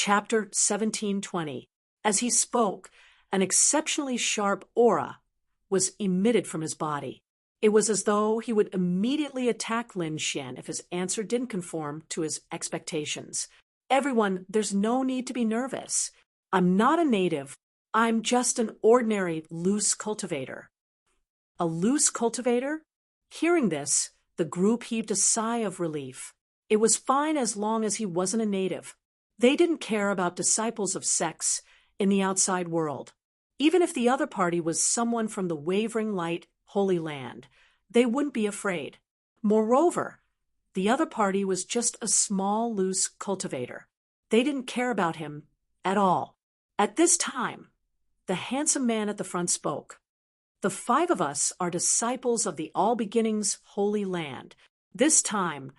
Chapter 17:20. As he spoke, an exceptionally sharp aura was emitted from his body. It was as though he would immediately attack Lin Xian if his answer didn't conform to his expectations. Everyone, there's no need to be nervous. I'm not a native. I'm just an ordinary loose cultivator. A loose cultivator? Hearing this, the group heaved a sigh of relief. It was fine as long as he wasn't a native. They didn't care about disciples of sects in the outside world. Even if the other party was someone from the wavering light Holy Land, they wouldn't be afraid. Moreover, the other party was just a small, loose cultivator. They didn't care about him at all. At this time, the handsome man at the front spoke. The 5 of us are disciples of the All Beginnings Holy Land. This time,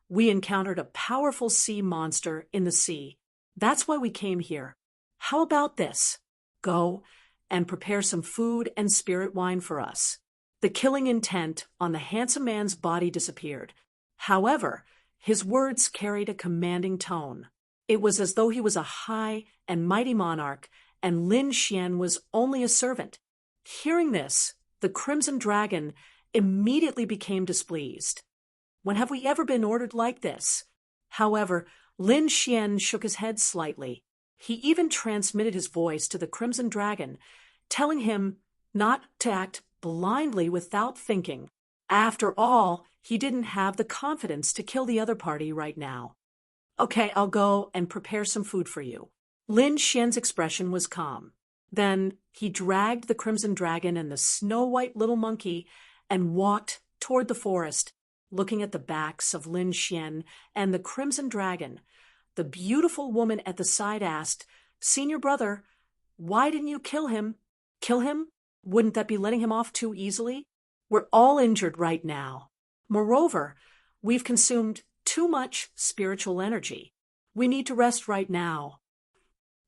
we encountered a powerful sea monster in the sea. That's why we came here. How about this? Go and prepare some food and spirit wine for us. The killing intent on the handsome man's body disappeared. However, his words carried a commanding tone. It was as though he was a high and mighty monarch, and Lin Xian was only a servant. Hearing this, the Crimson Dragon immediately became displeased. When have we ever been ordered like this? However, Lin Xian shook his head slightly. He even transmitted his voice to the Crimson Dragon, telling him not to act blindly without thinking. After all, he didn't have the confidence to kill the other party right now. Okay, I'll go and prepare some food for you. Lin Xian's expression was calm. Then he dragged the Crimson Dragon and the snow-white little monkey and walked toward the forest, looking at the backs of Lin Xian and the Crimson Dragon. The beautiful woman at the side asked, "Senior brother, why didn't you kill him?" "Kill him? Wouldn't that be letting him off too easily? We're all injured right now. Moreover, we've consumed too much spiritual energy. We need to rest right now.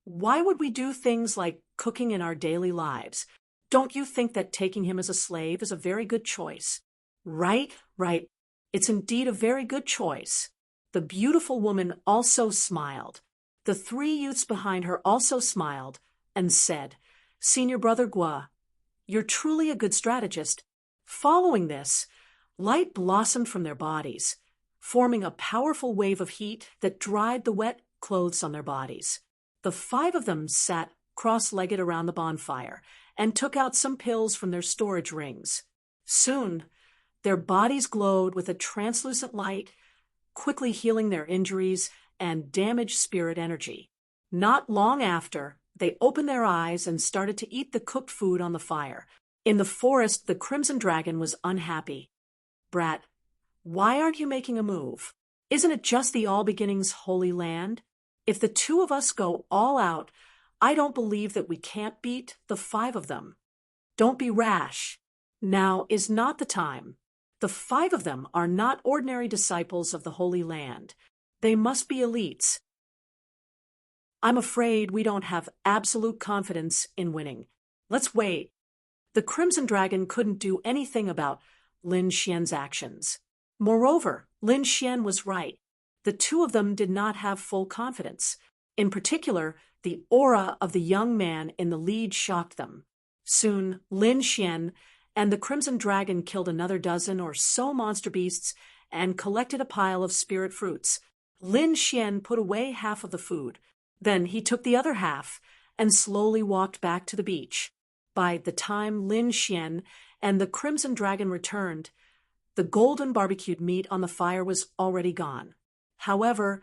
Why would we do things like cooking in our daily lives? Don't you think that taking him as a slave is a very good choice?" Right. It's indeed a very good choice. The beautiful woman also smiled. The 3 youths behind her also smiled and said, "Senior brother Gua, you're truly a good strategist." Following this, light blossomed from their bodies, forming a powerful wave of heat that dried the wet clothes on their bodies. The 5 of them sat cross-legged around the bonfire and took out some pills from their storage rings. Soon, their bodies glowed with a translucent light, quickly healing their injuries and damaged spirit energy. Not long after, they opened their eyes and started to eat the cooked food on the fire. In the forest, the Crimson Dragon was unhappy. "Brat, why aren't you making a move? Isn't it just the All Beginnings Holy Land? If the 2 of us go all out, I don't believe that we can't beat the 5 of them. Don't be rash. Now is not the time. The 5 of them are not ordinary disciples of the Holy Land. They must be elites. I'm afraid we don't have absolute confidence in winning. Let's wait." The Crimson Dragon couldn't do anything about Lin Xian's actions. Moreover, Lin Xian was right. The 2 of them did not have full confidence. In particular, the aura of the young man in the lead shocked them. Soon, Lin Xian and the Crimson Dragon killed another dozen or so monster beasts and collected a pile of spirit fruits. Lin Xian put away half of the food. Then he took the other half and slowly walked back to the beach. By the time Lin Xian and the Crimson Dragon returned, the golden barbecued meat on the fire was already gone. However,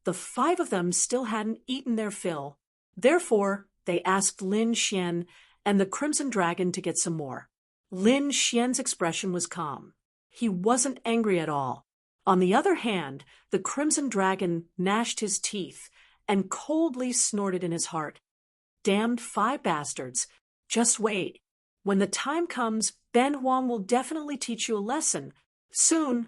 the 5 of them still hadn't eaten their fill. Therefore, they asked Lin Xian and the Crimson Dragon to get some more. Lin Xian's expression was calm. He wasn't angry at all. On the other hand, the Crimson Dragon gnashed his teeth and coldly snorted in his heart. "Damned 5 bastards. Just wait. When the time comes, Ben Huang will definitely teach you a lesson." Soon,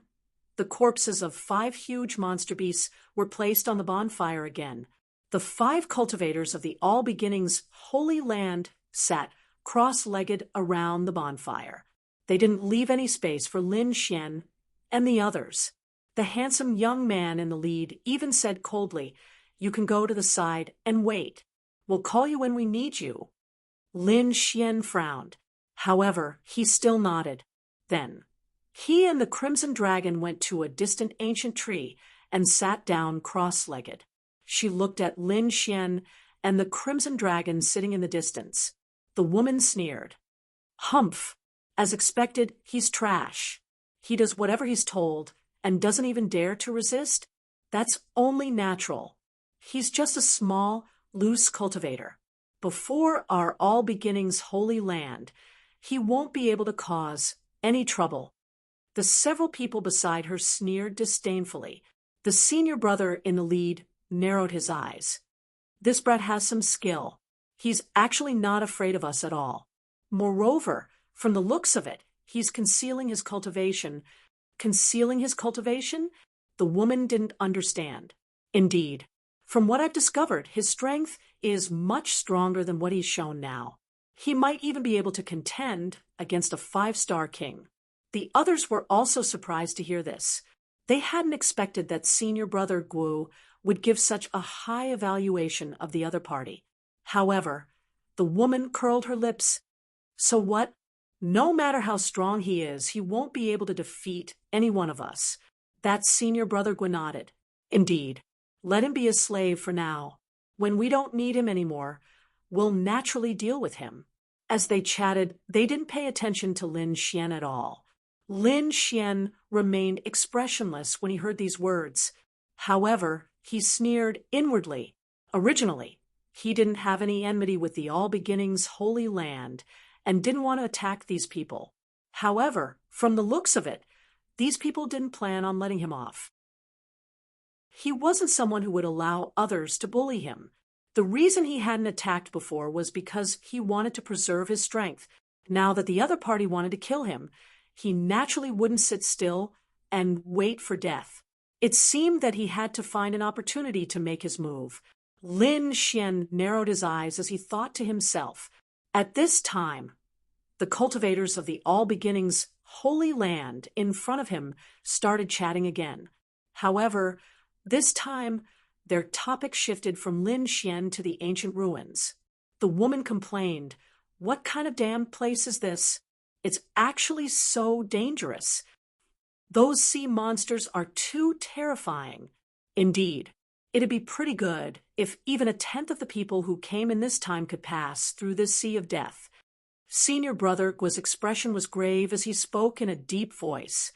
the corpses of 5 huge monster beasts were placed on the bonfire again. The 5 cultivators of the All Beginnings Holy Land sat cross-legged around the bonfire. They didn't leave any space for Lin Xian and the others. The handsome young man in the lead even said coldly, You can go to the side and wait. We'll call you when we need you." Lin Xian frowned. However, he still nodded. Then, he and the Crimson Dragon went to a distant ancient tree and sat down cross-legged. She looked at Lin Xian and the Crimson Dragon sitting in the distance. The woman sneered. "Humph! As expected, he's trash. He does whatever he's told and doesn't even dare to resist. That's only natural. He's just a small, loose cultivator. Before our All Beginnings holy land, he won't be able to cause any trouble." The several people beside her sneered disdainfully. The senior brother in the lead narrowed his eyes. "This brat has some skill. He's actually not afraid of us at all. Moreover, from the looks of it, he's concealing his cultivation." Concealing his cultivation? The woman didn't understand. "Indeed. From what I've discovered, his strength is much stronger than what he's shown now. He might even be able to contend against a 5-star king." The others were also surprised to hear this. They hadn't expected that senior brother Guo would give such a high evaluation of the other party. However, the woman curled her lips. "So what? No matter how strong he is, he won't be able to defeat any one of us." That senior brother Guo nodded. "Indeed. Let him be a slave for now. When we don't need him anymore, we'll naturally deal with him." As they chatted, they didn't pay attention to Lin Xian at all. Lin Xian remained expressionless when he heard these words. However, he sneered inwardly. Originally, he didn't have any enmity with the All Beginnings holy land and didn't want to attack these people. However, from the looks of it, these people didn't plan on letting him off. He wasn't someone who would allow others to bully him. The reason he hadn't attacked before was because he wanted to preserve his strength. Now that the other party wanted to kill him, he naturally wouldn't sit still and wait for death. It seemed that he had to find an opportunity to make his move. Lin Xian narrowed his eyes as he thought to himself. At this time, the cultivators of the All Beginnings holy land in front of him started chatting again. However, this time, their topic shifted from Lin Xian to the ancient ruins. The woman complained, "What kind of damn place is this? It's actually so dangerous. Those sea monsters are too terrifying." Indeed, it'd be pretty good if even a tenth of the people who came in this time could pass through this sea of death. Senior brother Guo's expression was grave as he spoke in a deep voice.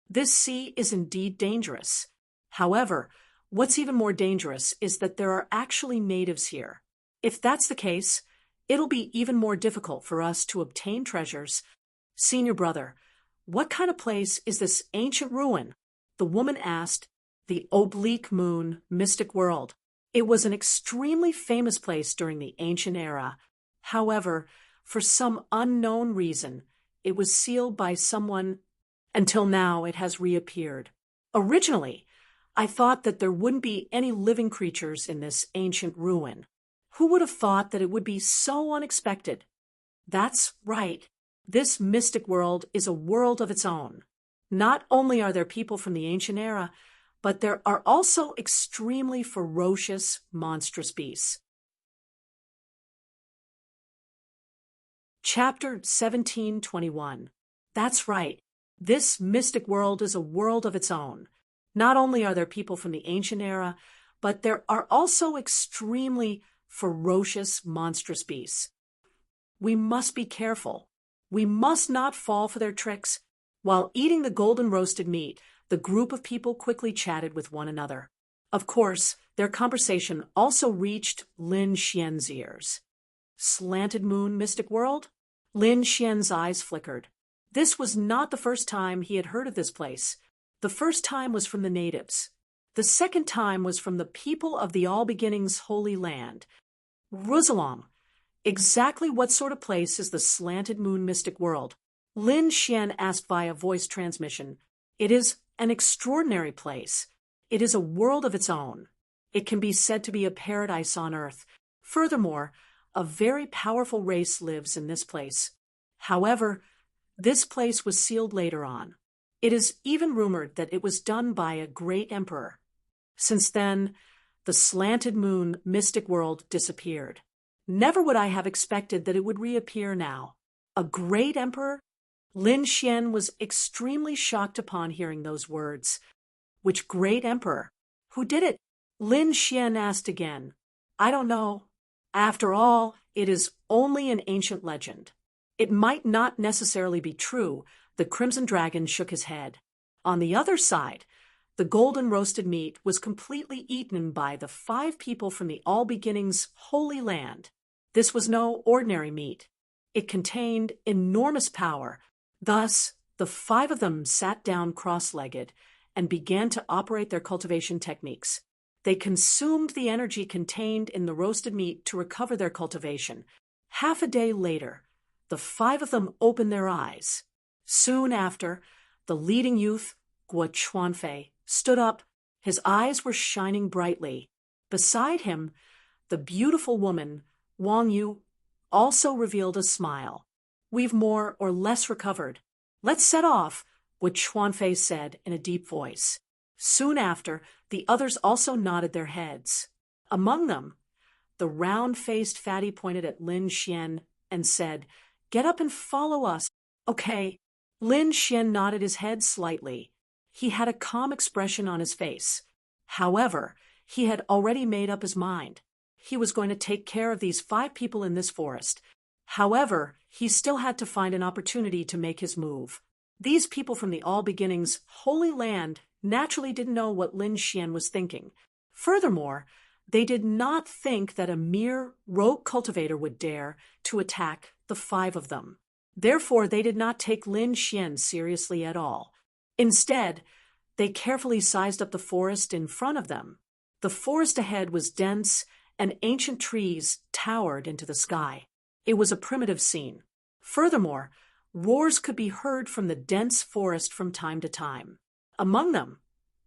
"This sea is indeed dangerous. However, what's even more dangerous is that there are actually natives here. If that's the case, it'll be even more difficult for us to obtain treasures." "Senior brother, what kind of place is this ancient ruin?" the woman asked. "The Oblique Moon Mystic World. It was an extremely famous place during the ancient era. However, for some unknown reason, it was sealed by someone. Until now, it has reappeared. Originally, I thought that there wouldn't be any living creatures in this ancient ruin. Who would have thought that it would be so unexpected?" "That's right. This mystic world is a world of its own. Not only are there people from the ancient era, but there are also extremely ferocious, monstrous beasts." Chapter 1721. That's right. This mystic world is a world of its own. Not only are there people from the ancient era, but there are also extremely ferocious, monstrous beasts. We must be careful. We must not fall for their tricks. While eating the golden roasted meat, the group of people quickly chatted with one another. Of course, their conversation also reached Lin Xian's ears. Slanted Moon Mystic World? Lin Xian's eyes flickered. This was not the first time he had heard of this place. The first time was from the natives. The second time was from the people of the All Beginnings holy land. Rusalong, exactly what sort of place is the Slanted Moon Mystic World? Lin Xian asked via voice transmission. It is an extraordinary place. It is a world of its own. It can be said to be a paradise on earth. Furthermore, a very powerful race lives in this place. However, this place was sealed later on. It is even rumored that it was done by a great emperor. Since then, The slanted moon mystic world disappeared. Never would I have expected that it would reappear now. A great emperor? Lin Xian was extremely shocked upon hearing those words. Which great emperor? Who did it? Lin Xian asked again. I don't know. After all, it is only an ancient legend. It might not necessarily be true. The Crimson Dragon shook his head. On the other side, the golden roasted meat was completely eaten by the 5 people from the All Beginnings Holy Land. This was no ordinary meat. It contained enormous power. Thus, the 5 of them sat down cross-legged and began to operate their cultivation techniques. They consumed the energy contained in the roasted meat to recover their cultivation. Half a day later, the 5 of them opened their eyes. Soon after, the leading youth, Guo Chuanfei, stood up. His eyes were shining brightly. Beside him, the beautiful woman, Wang Yu, also revealed a smile. We've more or less recovered. Let's set off, Guo Chuanfei said in a deep voice. Soon after, the others also nodded their heads. Among them, the round-faced fatty pointed at Lin Xian and said, Get up and follow us. Okay. Lin Xian nodded his head slightly. He had a calm expression on his face. However, he had already made up his mind. He was going to take care of these 5 people in this forest. However, he still had to find an opportunity to make his move. These people from the All Beginnings Holy Land naturally didn't know what Lin Xian was thinking. Furthermore, they did not think that a mere rogue cultivator would dare to attack the 5 of them. Therefore, they did not take Lin Xian seriously at all. Instead, they carefully sized up the forest in front of them. The forest ahead was dense, and ancient trees towered into the sky. It was a primitive scene. Furthermore, roars could be heard from the dense forest from time to time. Among them,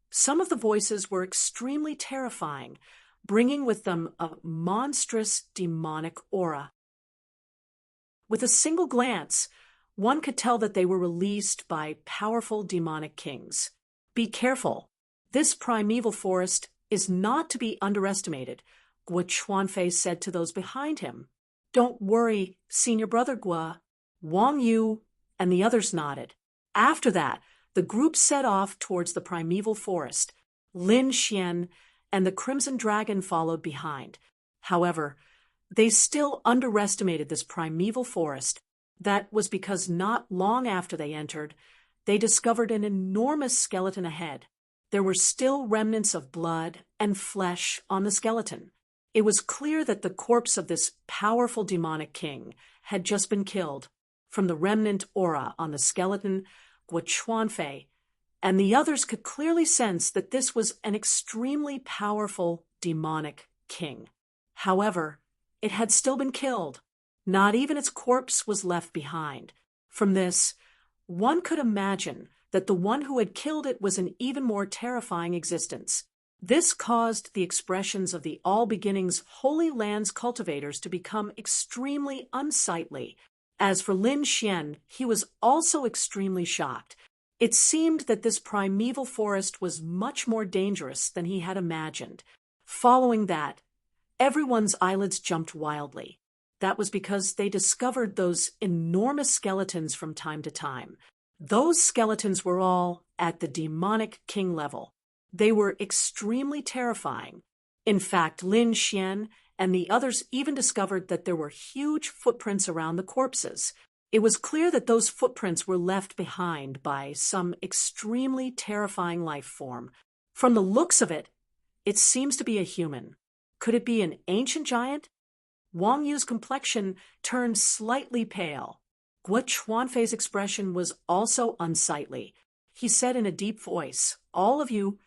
some of the voices were extremely terrifying, bringing with them a monstrous demonic aura. With a single glance, one could tell that they were released by powerful demonic kings. Be careful. This primeval forest is not to be underestimated, Guo Chuanfei said to those behind him. Don't worry, Senior Brother Guo. Wang Yu and the others nodded. After that, the group set off towards the primeval forest. Lin Xian and the Crimson Dragon followed behind. However, they still underestimated this primeval forest. That was because not long after they entered, they discovered an enormous skeleton ahead. There were still remnants of blood and flesh on the skeleton. It was clear that the corpse of this powerful demonic king had just been killed. From the remnant aura on the skeleton, Guo Chuanfei and the others could clearly sense that this was an extremely powerful demonic king. However, it had still been killed. Not even its corpse was left behind. From this, one could imagine that the one who had killed it was an even more terrifying existence. This caused the expressions of the All Beginnings Holy Land's cultivators to become extremely unsightly. As for Lin Xian, he was also extremely shocked. It seemed that this primeval forest was much more dangerous than he had imagined. Following that, everyone's eyelids jumped wildly. That was because they discovered those enormous skeletons from time to time. Those skeletons were all at the demonic king level. They were extremely terrifying. In fact, Lin Xian and the others even discovered that there were huge footprints around the corpses. It was clear that those footprints were left behind by some extremely terrifying life form. From the looks of it, it seems to be a human. Could it be an ancient giant? Wang Yu's complexion turned slightly pale. Guo Chuanfei's expression was also unsightly. He said in a deep voice, All of you,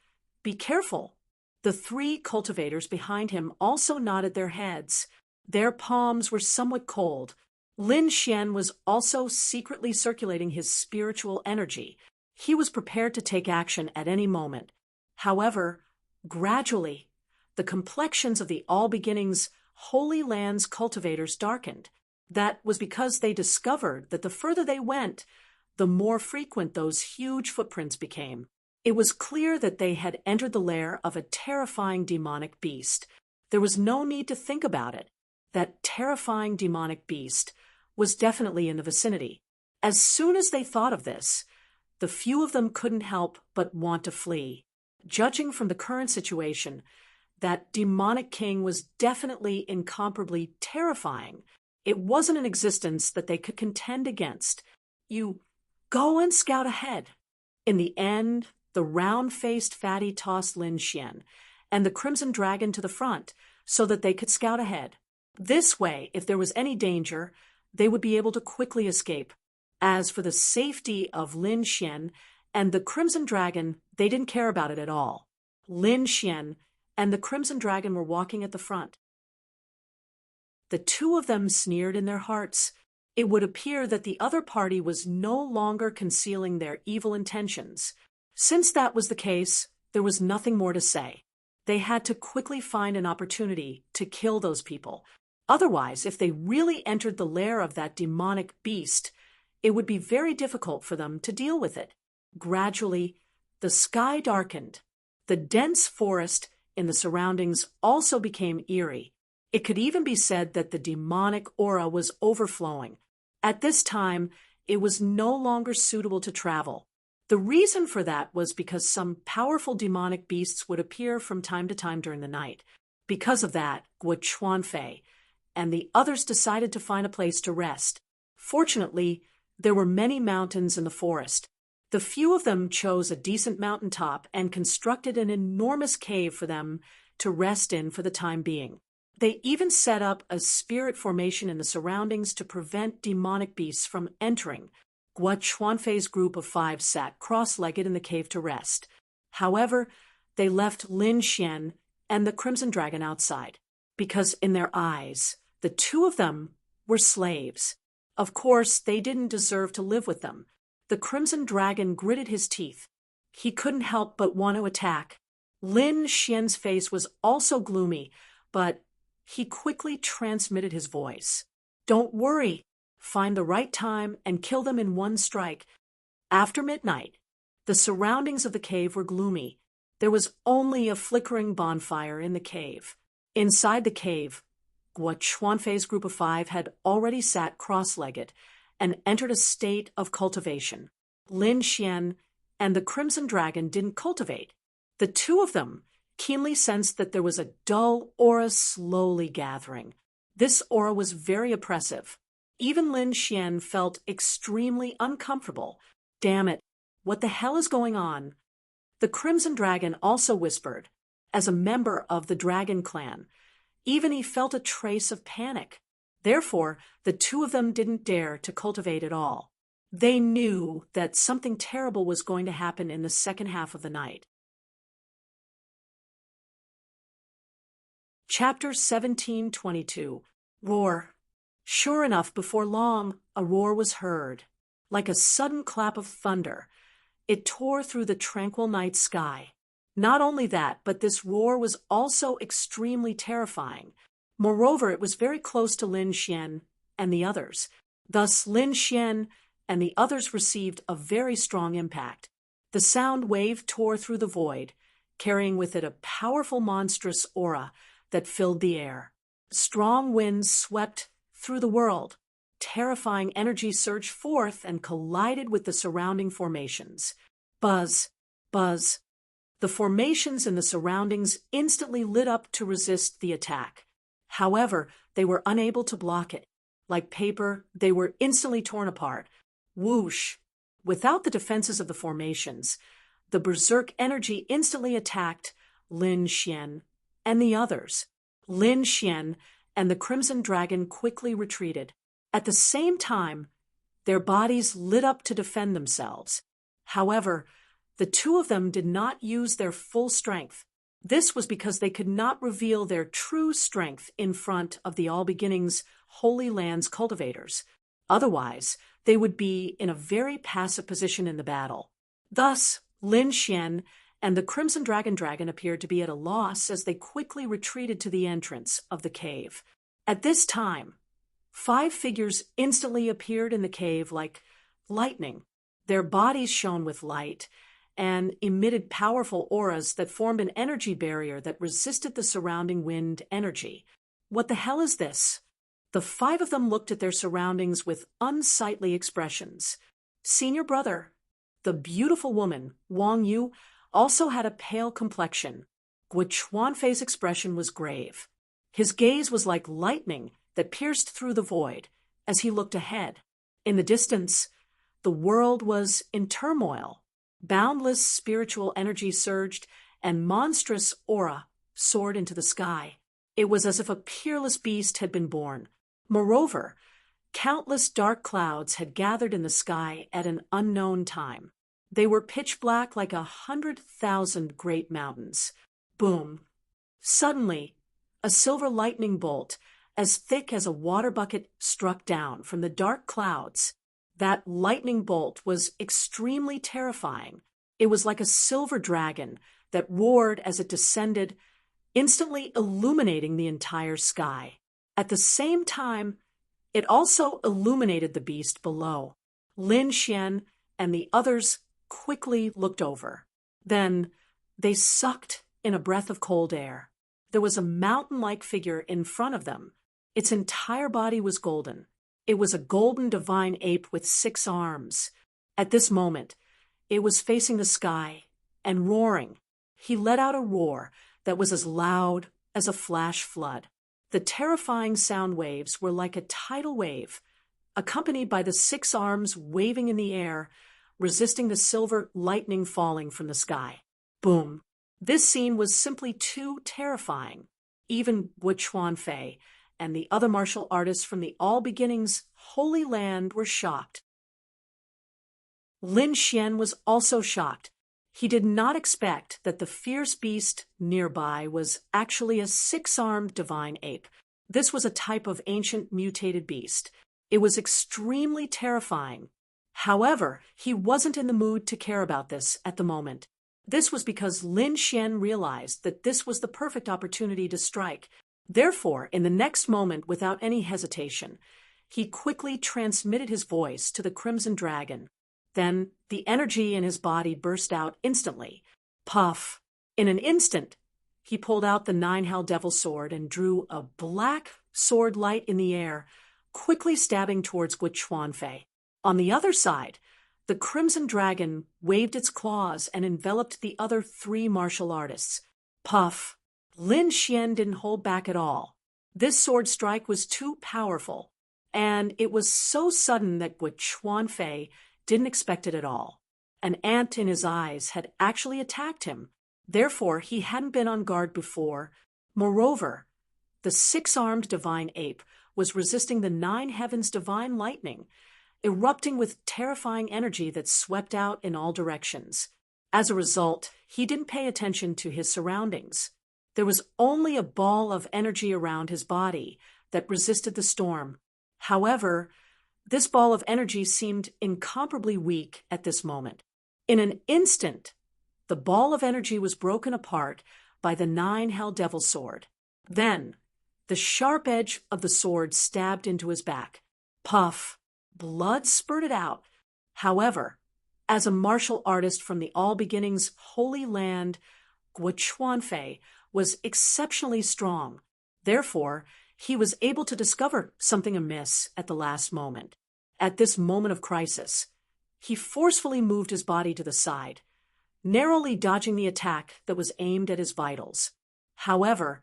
be careful. The 3 cultivators behind him also nodded their heads. Their palms were somewhat cold. Lin Xian was also secretly circulating his spiritual energy. He was prepared to take action at any moment. However, gradually, the complexions of the All Beginnings Holy Land's cultivators darkened. That was because they discovered that the further they went, the more frequent those huge footprints became. It was clear that they had entered the lair of a terrifying demonic beast. There was no need to think about it. That terrifying demonic beast was definitely in the vicinity. As soon as they thought of this, the few of them couldn't help but want to flee. Judging from the current situation, that demonic king was definitely incomparably terrifying. It wasn't an existence that they could contend against. You go and scout ahead. In the end, the round-faced fatty tossed Lin Xian and the Crimson Dragon to the front so that they could scout ahead. This way, if there was any danger, they would be able to quickly escape. As for the safety of Lin Xian and the Crimson Dragon, they didn't care about it at all. Lin Xian and the Crimson Dragon were walking at the front. The two of them sneered in their hearts. It would appear that the other party was no longer concealing their evil intentions. Since that was the case, there was nothing more to say. They had to quickly find an opportunity to kill those people. Otherwise, if they really entered the lair of that demonic beast, it would be very difficult for them to deal with it. Gradually, the sky darkened. The dense forest in the surroundings also became eerie. It could even be said that the demonic aura was overflowing. At this time, it was no longer suitable to travel. The reason for that was because some powerful demonic beasts would appear from time to time during the night. Because of that, Guo Chuanfei and the others decided to find a place to rest. Fortunately, there were many mountains in the forest. The few of them chose a decent mountaintop and constructed an enormous cave for them to rest in for the time being. They even set up a spirit formation in the surroundings to prevent demonic beasts from entering. Guo Chuanfei's group of 5 sat cross-legged in the cave to rest. However, they left Lin Xian and the Crimson Dragon outside, because in their eyes, the two of them were slaves. Of course, they didn't deserve to live with them. The Crimson Dragon gritted his teeth. He couldn't help but want to attack. Lin Xian's face was also gloomy, but he quickly transmitted his voice. Don't worry. Find the right time and kill them in one strike. After midnight, the surroundings of the cave were gloomy. There was only a flickering bonfire in the cave. Inside the cave, Guo Chuanfei's group of 5 had already sat cross-legged and entered a state of cultivation. Lin Xian and the Crimson Dragon didn't cultivate. The two of them keenly sensed that there was a dull aura slowly gathering. This aura was very oppressive. Even Lin Xian felt extremely uncomfortable. Damn it, what the hell is going on? The Crimson Dragon also whispered. As a member of the Dragon Clan, even he felt a trace of panic. Therefore, the two of them didn't dare to cultivate at all. They knew that something terrible was going to happen in the second half of the night. Chapter 1722. Roar. Sure enough, before long, a roar was heard. Like a sudden clap of thunder, it tore through the tranquil night sky. Not only that, but this roar was also extremely terrifying. Moreover, it was very close to Lin Xian and the others. Thus, Lin Xian and the others received a very strong impact. The sound wave tore through the void, carrying with it a powerful monstrous aura that filled the air. Strong winds swept through the world. Terrifying energy surged forth and collided with the surrounding formations. Buzz, buzz. The formations in the surroundings instantly lit up to resist the attack. However, they were unable to block it. Like paper, they were instantly torn apart. Whoosh! Without the defenses of the formations, the berserk energy instantly attacked Lin Xian and the others. Lin Xian and the Crimson Dragon quickly retreated. At the same time, their bodies lit up to defend themselves. However, the two of them did not use their full strength. This was because they could not reveal their true strength in front of the All Beginnings Holy Lands cultivators. Otherwise, they would be in a very passive position in the battle. Thus, Lin Xian and the Crimson Dragon appeared to be at a loss as they quickly retreated to the entrance of the cave. At this time, 5 figures instantly appeared in the cave like lightning. Their bodies shone with light, and emitted powerful auras that formed an energy barrier that resisted the surrounding wind energy. What the hell is this? The five of them looked at their surroundings with unsightly expressions. Senior brother, the beautiful woman, Wang Yu, also had a pale complexion. Guo Chuanfei's expression was grave. His gaze was like lightning that pierced through the void as he looked ahead. In the distance, the world was in turmoil. Boundless spiritual energy surged, and monstrous aura soared into the sky. It was as if a peerless beast had been born. Moreover, countless dark clouds had gathered in the sky at an unknown time. They were pitch black like 100,000 great mountains. Boom! Suddenly, a silver lightning bolt, as thick as a water bucket, struck down from the dark clouds. That lightning bolt was extremely terrifying. It was like a silver dragon that roared as it descended, instantly illuminating the entire sky. At the same time, it also illuminated the beast below. Lin Xian and the others quickly looked over. Then they sucked in a breath of cold air. There was a mountain-like figure in front of them. Its entire body was golden. It was a golden divine ape with 6 arms. At this moment, it was facing the sky and roaring. He let out a roar that was as loud as a flash flood. The terrifying sound waves were like a tidal wave, accompanied by the 6 arms waving in the air, resisting the silver lightning falling from the sky. Boom! This scene was simply too terrifying. Even Guo Chuanfei and the other martial artists from the All Beginnings Holy Land were shocked. Lin Xian was also shocked. He did not expect that the fierce beast nearby was actually a 6-armed divine ape. This was a type of ancient mutated beast. It was extremely terrifying. However, he wasn't in the mood to care about this at the moment. This was because Lin Xian realized that this was the perfect opportunity to strike. Therefore, in the next moment, without any hesitation, he quickly transmitted his voice to the Crimson Dragon. Then the energy in his body burst out instantly. Puff! In an instant, he pulled out the 9-Hell Devil Sword and drew a black sword light in the air, quickly stabbing towards Guo Chuanfei. On the other side, the Crimson Dragon waved its claws and enveloped the other 3 martial artists. Puff! Lin Xian didn't hold back at all. This sword strike was too powerful, and it was so sudden that Guo Chuanfei didn't expect it at all. An ant in his eyes had actually attacked him. Therefore, he hadn't been on guard before. Moreover, the 6-armed divine ape was resisting the 9 heavens divine lightning, erupting with terrifying energy that swept out in all directions. As a result, he didn't pay attention to his surroundings. There was only a ball of energy around his body that resisted the storm. However, this ball of energy seemed incomparably weak at this moment. In an instant, the ball of energy was broken apart by the 9-Hell Devil Sword. Then, the sharp edge of the sword stabbed into his back. Puff! Blood spurted out. However, as a martial artist from the All Beginnings Holy Land, Guo Chuanfei was exceptionally strong. Therefore, he was able to discover something amiss at the last moment. At this moment of crisis, he forcefully moved his body to the side, narrowly dodging the attack that was aimed at his vitals. However,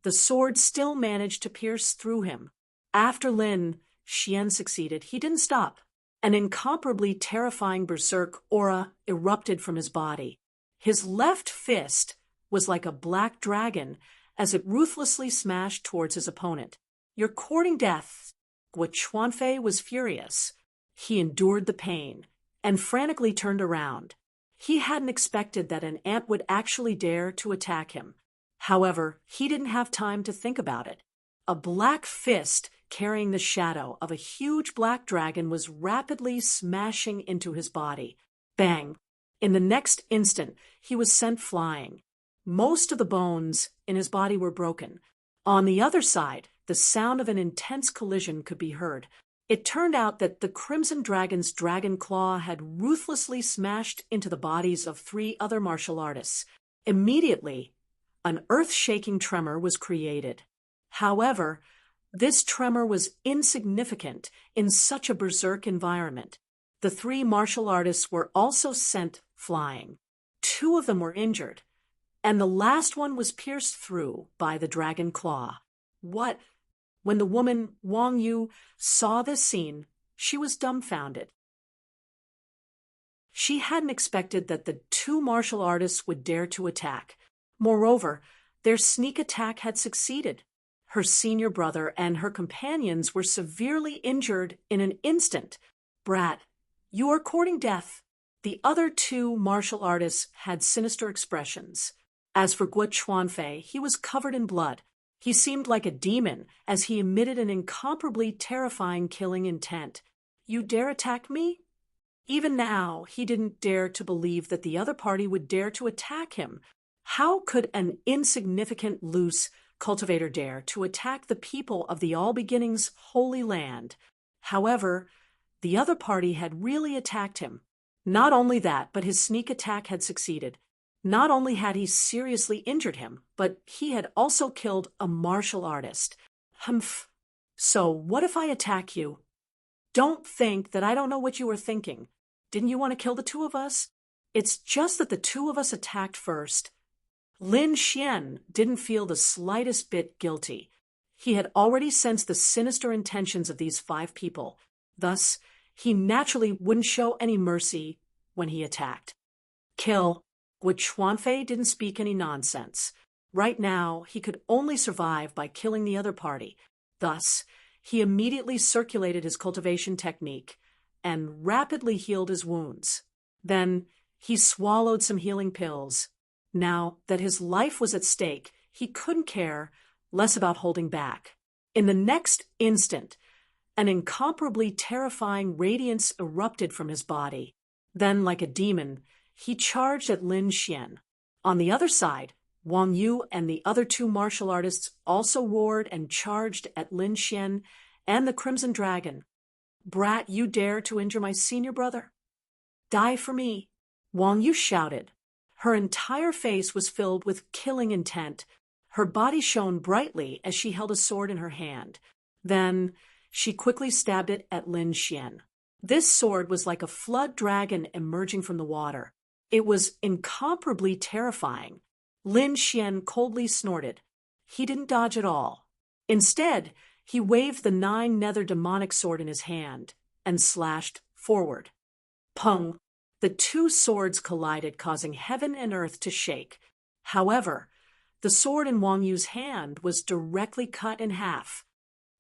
the sword still managed to pierce through him. After Lin Xian succeeded, he didn't stop. An incomparably terrifying berserk aura erupted from his body. His left fist was like a black dragon as it ruthlessly smashed towards his opponent. "You're courting death." Guo Chuanfei was furious. He endured the pain and frantically turned around. He hadn't expected that an ant would actually dare to attack him. However, he didn't have time to think about it. A black fist carrying the shadow of a huge black dragon was rapidly smashing into his body. Bang! In the next instant, he was sent flying. Most of the bones in his body were broken. On the other side, the sound of an intense collision could be heard. It turned out that the Crimson Dragon's dragon claw had ruthlessly smashed into the bodies of 3 other martial artists. Immediately, an earth-shaking tremor was created. However, this tremor was insignificant in such a berserk environment. The 3 martial artists were also sent flying. 2 of them were injured, and the last one was pierced through by the dragon claw. What? When the woman Wang Yu saw this scene, she was dumbfounded. She hadn't expected that the 2 martial artists would dare to attack. Moreover, their sneak attack had succeeded. Her senior brother and her companions were severely injured in an instant. "Brat, you are courting death." The other 2 martial artists had sinister expressions. As for Guo Chuanfei, he was covered in blood. He seemed like a demon as he emitted an incomparably terrifying killing intent. "You dare attack me?" Even now, he didn't dare to believe that the other party would dare to attack him. How could an insignificant, loose cultivator dare to attack the people of the All Beginnings Holy Land? However, the other party had really attacked him. Not only that, but his sneak attack had succeeded. Not only had he seriously injured him, but he had also killed a martial artist. Humph. So what if I attack you? Don't think that I don't know what you were thinking. Didn't you want to kill the 2 of us? It's just that the 2 of us attacked first. Lin Xian didn't feel the slightest bit guilty. He had already sensed the sinister intentions of these 5 people. Thus, he naturally wouldn't show any mercy when he attacked. Kill. Guo Chuanfei didn't speak any nonsense. Right now, he could only survive by killing the other party. Thus, he immediately circulated his cultivation technique and rapidly healed his wounds. Then, he swallowed some healing pills. Now that his life was at stake, he couldn't care less about holding back. In the next instant, an incomparably terrifying radiance erupted from his body. Then, like a demon, he charged at Lin Xian. On the other side, Wang Yu and the other 2 martial artists also roared and charged at Lin Xian and the Crimson Dragon. "Brat, you dare to injure my senior brother? Die for me!" Wang Yu shouted. Her entire face was filled with killing intent. Her body shone brightly as she held a sword in her hand. Then she quickly stabbed it at Lin Xian. This sword was like a flood dragon emerging from the water. It was incomparably terrifying. Lin Xian coldly snorted. He didn't dodge at all. Instead, he waved the 9-nether demonic sword in his hand and slashed forward. Pung! The 2 swords collided, causing heaven and earth to shake. However, the sword in Wang Yu's hand was directly cut in half.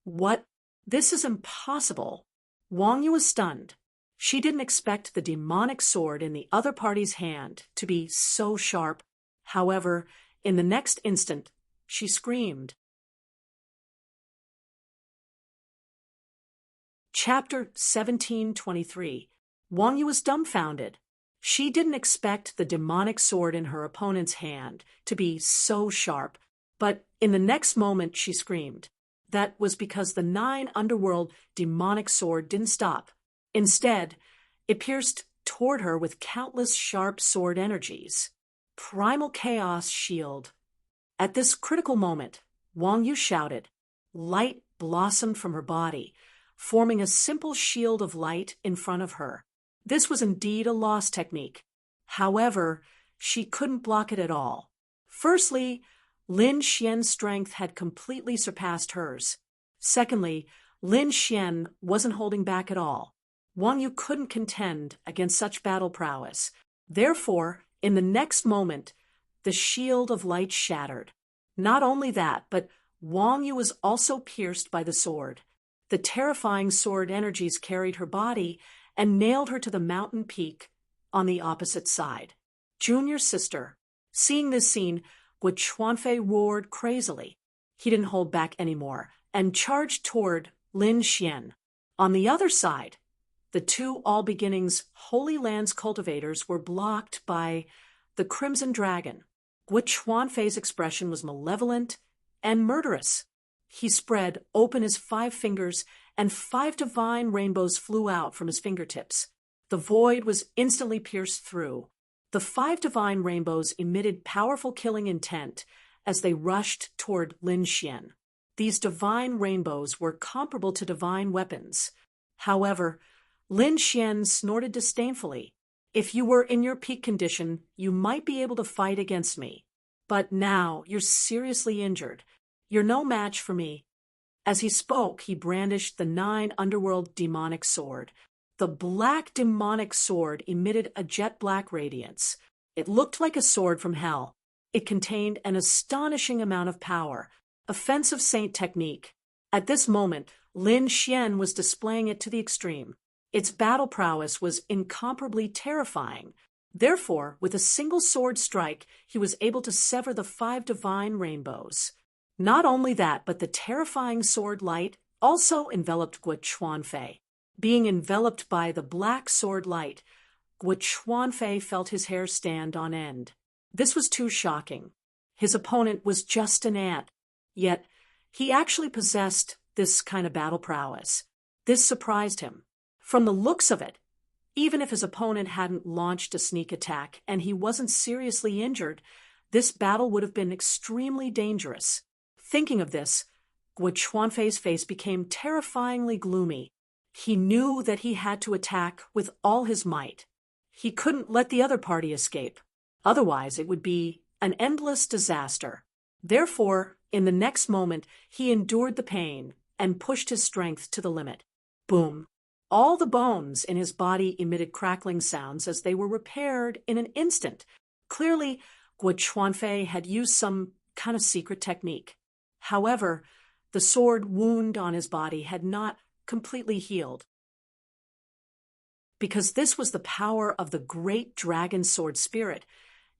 What? This is impossible. Wang Yu was stunned. She didn't expect the demonic sword in the other party's hand to be so sharp. However, in the next instant, she screamed. Chapter 1723. Wang Yu was dumbfounded. She didn't expect the demonic sword in her opponent's hand to be so sharp, but in the next moment she screamed. That was because the 9 underworld demonic sword didn't stop. Instead, it pierced toward her with countless sharp sword energies. Primal Chaos Shield. At this critical moment, Wang Yu shouted. Light blossomed from her body, forming a simple shield of light in front of her. This was indeed a lost technique. However, she couldn't block it at all. Firstly, Lin Xian's strength had completely surpassed hers. Secondly, Lin Xian wasn't holding back at all. Wang Yu couldn't contend against such battle prowess. Therefore, in the next moment, the shield of light shattered. Not only that, but Wang Yu was also pierced by the sword. The terrifying sword energies carried her body and nailed her to the mountain peak on the opposite side. Junior sister. Seeing this scene, Guo Chuanfei roared crazily. He didn't hold back anymore and charged toward Lin Xian. On the other side, the 2 All Beginnings Holy Lands cultivators were blocked by the Crimson Dragon. Guo Chuanfei's expression was malevolent and murderous. He spread open his 5 fingers, and 5 divine rainbows flew out from his fingertips. The void was instantly pierced through. The 5 divine rainbows emitted powerful killing intent as they rushed toward Lin Xian. These divine rainbows were comparable to divine weapons. However, Lin Xian snorted disdainfully. "If you were in your peak condition, you might be able to fight against me. But now you're seriously injured. You're no match for me." As he spoke, he brandished the 9 underworld demonic sword. The black demonic sword emitted a jet black radiance. It looked like a sword from hell. It contained an astonishing amount of power, offensive saint technique. At this moment, Lin Xian was displaying it to the extreme. Its battle prowess was incomparably terrifying. Therefore, with a single sword strike, he was able to sever the 5 divine rainbows. Not only that, but the terrifying sword light also enveloped Guo Chuanfei. Being enveloped by the black sword light, Guo Chuanfei felt his hair stand on end. This was too shocking. His opponent was just an ant, yet he actually possessed this kind of battle prowess. This surprised him. From the looks of it, even if his opponent hadn't launched a sneak attack and he wasn't seriously injured, this battle would have been extremely dangerous. Thinking of this, Guo Chuanfei's face became terrifyingly gloomy. He knew that he had to attack with all his might. He couldn't let the other party escape. Otherwise, it would be an endless disaster. Therefore, in the next moment, he endured the pain and pushed his strength to the limit. Boom! All the bones in his body emitted crackling sounds as they were repaired in an instant. Clearly, Guo Chuanfei had used some kind of secret technique. However, the sword wound on his body had not completely healed. Because this was the power of the great dragon sword spirit,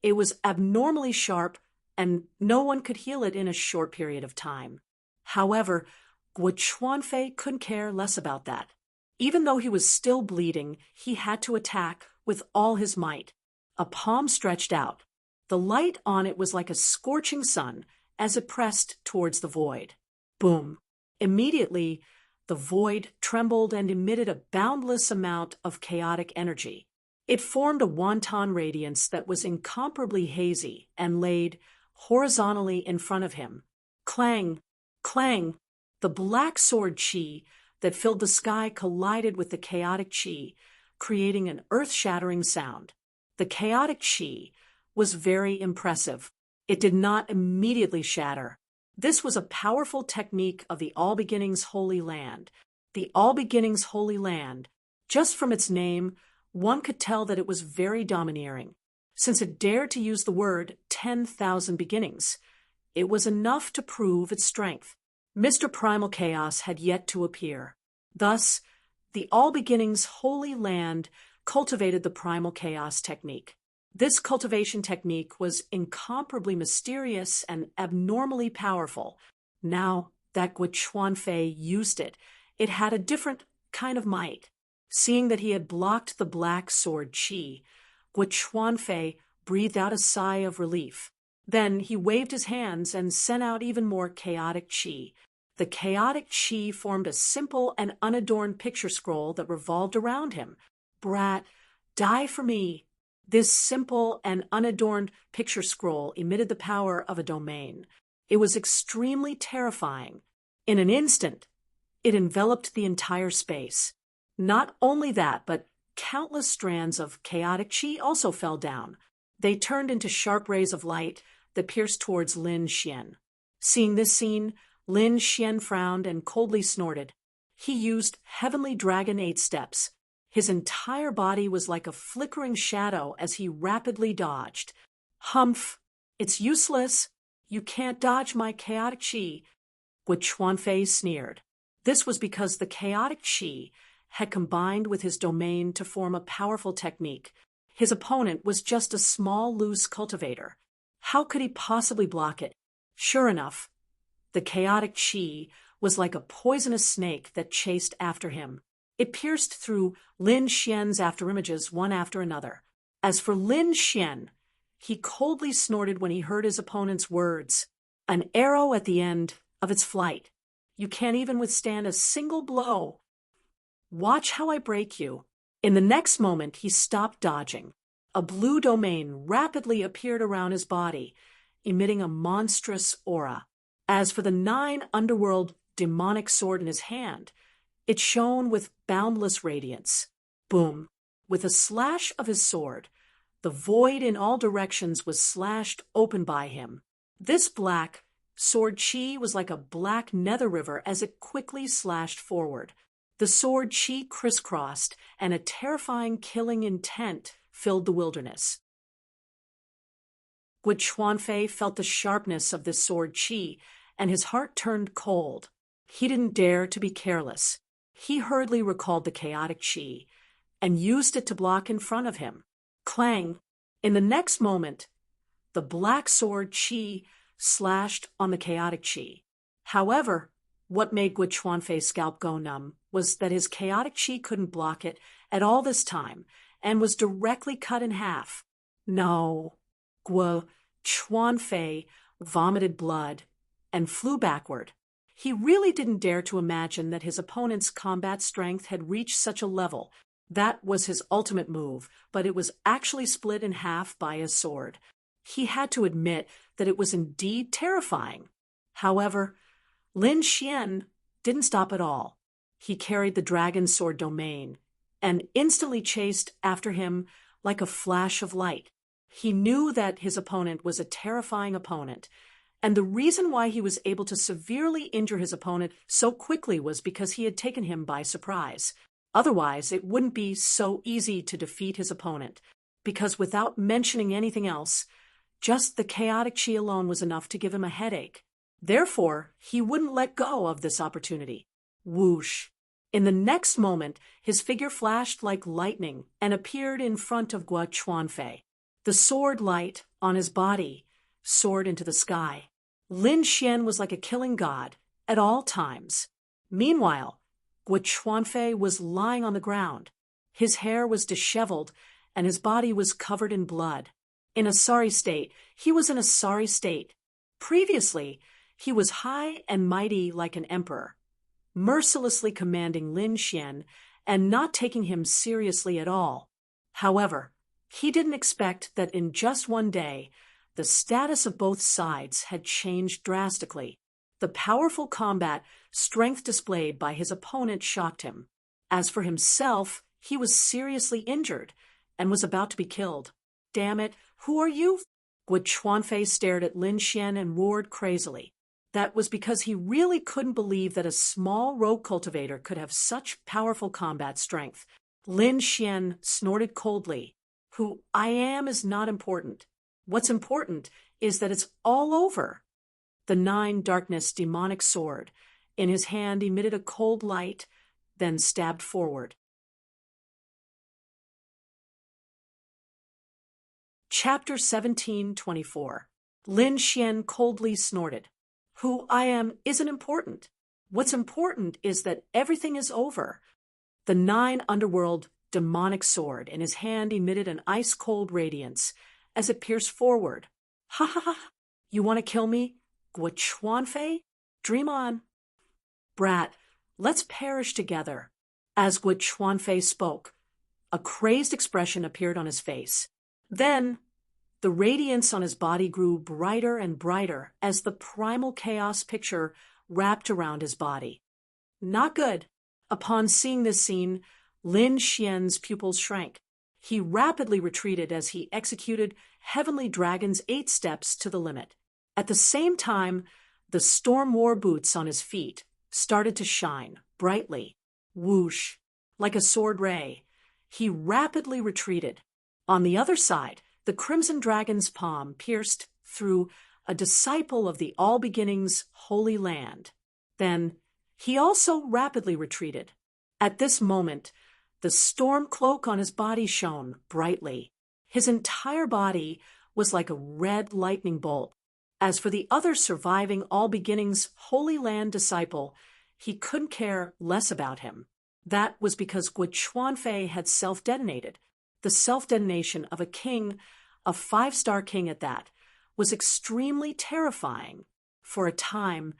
it was abnormally sharp and no one could heal it in a short period of time. However, Guo Chuanfei couldn't care less about that. Even though he was still bleeding, he had to attack with all his might. A palm stretched out. The light on it was like a scorching sun as it pressed towards the void. Boom! Immediately, the void trembled and emitted a boundless amount of chaotic energy. It formed a wonton radiance that was incomparably hazy and laid horizontally in front of him. Clang! Clang! The black sword chi that filled the sky collided with the chaotic chi, creating an earth-shattering sound. The chaotic chi was very impressive. It did not immediately shatter. This was a powerful technique of the All Beginnings Holy Land. The All Beginnings Holy Land, just from its name, one could tell that it was very domineering. Since it dared to use the word 10,000 beginnings, it was enough to prove its strength. Mr. Primal Chaos had yet to appear. Thus, the All Beginnings Holy Land cultivated the Primal Chaos technique. This cultivation technique was incomparably mysterious and abnormally powerful. Now that Guo Chuanfei used it, it had a different kind of might. Seeing that he had blocked the black sword chi, Guo Chuanfei breathed out a sigh of relief. Then he waved his hands and sent out even more chaotic chi. The chaotic chi formed a simple and unadorned picture scroll that revolved around him. "Brat, die for me." This simple and unadorned picture scroll emitted the power of a domain. It was extremely terrifying. In an instant, it enveloped the entire space. Not only that, but countless strands of chaotic chi also fell down. They turned into sharp rays of light that pierced towards Lin Xian. Seeing this scene, Lin Xian frowned and coldly snorted. He used Heavenly Dragon 8 steps. His entire body was like a flickering shadow as he rapidly dodged. "Humph! It's useless. You can't dodge my chaotic chi," Guo Chuanfei sneered. This was because the chaotic chi had combined with his domain to form a powerful technique. His opponent was just a small, loose cultivator. How could he possibly block it? Sure enough, the chaotic chi was like a poisonous snake that chased after him. It pierced through Lin Xian's afterimages one after another. As for Lin Xian, he coldly snorted when he heard his opponent's words, an arrow at the end of its flight. You can't even withstand a single blow. Watch how I break you." In the next moment, he stopped dodging. A blue domain rapidly appeared around his body, emitting a monstrous aura. As for the 9 underworld demonic sword in his hand, it shone with boundless radiance. Boom! With a slash of his sword, the void in all directions was slashed open by him. This black sword chi was like a black nether river as it quickly slashed forward. The sword chi crisscrossed, and a terrifying killing intent filled the wilderness. Guo Chuanfei felt the sharpness of this sword chi, and his heart turned cold. He didn't dare to be careless. He hurriedly recalled the chaotic chi and used it to block in front of him. Clang! In the next moment, the black sword chi slashed on the chaotic chi. However, what made Guo Chuanfei's scalp go numb was that his chaotic chi couldn't block it at all this time and was directly cut in half. No. Guo Chuanfei vomited blood and flew backward. He really didn't dare to imagine that his opponent's combat strength had reached such a level. That was his ultimate move, but it was actually split in half by his sword. He had to admit that it was indeed terrifying. However, Lin Xian didn't stop at all. He carried the dragon sword domain and instantly chased after him like a flash of light. He knew that his opponent was a terrifying opponent, and the reason why he was able to severely injure his opponent so quickly was because he had taken him by surprise. Otherwise, it wouldn't be so easy to defeat his opponent, because without mentioning anything else, just the chaotic chi alone was enough to give him a headache. Therefore, he wouldn't let go of this opportunity. Whoosh! In the next moment, his figure flashed like lightning and appeared in front of Guo Chuanfei. The sword light on his body soared into the sky. Lin Xian was like a killing god at all times. Meanwhile, Guo Chuanfei was lying on the ground. His hair was disheveled, and his body was covered in blood. In a sorry state, he was in a sorry state. Previously, he was high and mighty like an emperor, mercilessly commanding Lin Xian and not taking him seriously at all. However, he didn't expect that in just one day, the status of both sides had changed drastically. The powerful combat strength displayed by his opponent shocked him. As for himself, he was seriously injured and was about to be killed. "Damn it, who are you?" Guo Chuanfei stared at Lin Xian and roared crazily. That was because he really couldn't believe that a small rogue cultivator could have such powerful combat strength. Lin Xian snorted coldly. "Who I am is not important. What's important is that it's all over." The 9 darkness demonic sword in his hand emitted a cold light, then stabbed forward. Chapter 17:24. Lin Xian coldly snorted. "Who I am isn't important. What's important is that everything is over." The 9 underworld demonic sword in his hand emitted an ice-cold radiance as it pierced forward. "Ha ha ha! You want to kill me, Guo Chuanfei? Dream on." "Brat, let's perish together." As Guo Chuanfei spoke, a crazed expression appeared on his face. Then, the radiance on his body grew brighter and brighter as the primal chaos picture wrapped around his body. Not good. Upon seeing this scene, Lin Xian's pupils shrank. He rapidly retreated as he executed Heavenly Dragon's 8 steps to the limit. At the same time, the storm war boots on his feet started to shine brightly. Whoosh! Like a sword ray, he rapidly retreated. On the other side, the Crimson Dragon's palm pierced through a disciple of the All Beginnings Holy Land. Then he also rapidly retreated. At this moment, the storm cloak on his body shone brightly. His entire body was like a red lightning bolt. As for the other surviving All Beginnings Holy Land disciple, he couldn't care less about him. That was because Guo Chuanfei had self-detonated. The self-detonation of a king, a 5-star king at that, was extremely terrifying. For a time,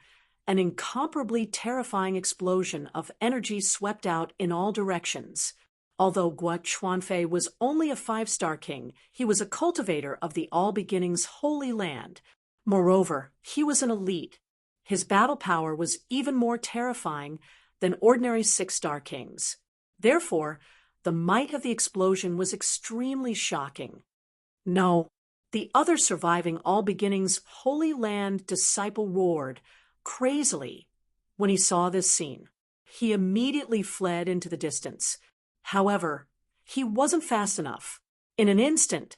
an incomparably terrifying explosion of energy swept out in all directions. Although Guo Chuanfei was only a 5-star king, he was a cultivator of the All Beginnings Holy Land. Moreover, he was an elite. His battle power was even more terrifying than ordinary 6-star kings. Therefore, the might of the explosion was extremely shocking. No, the other surviving All Beginnings Holy Land disciple roared crazily when he saw this scene. He immediately fled into the distance. However, he wasn't fast enough. In an instant,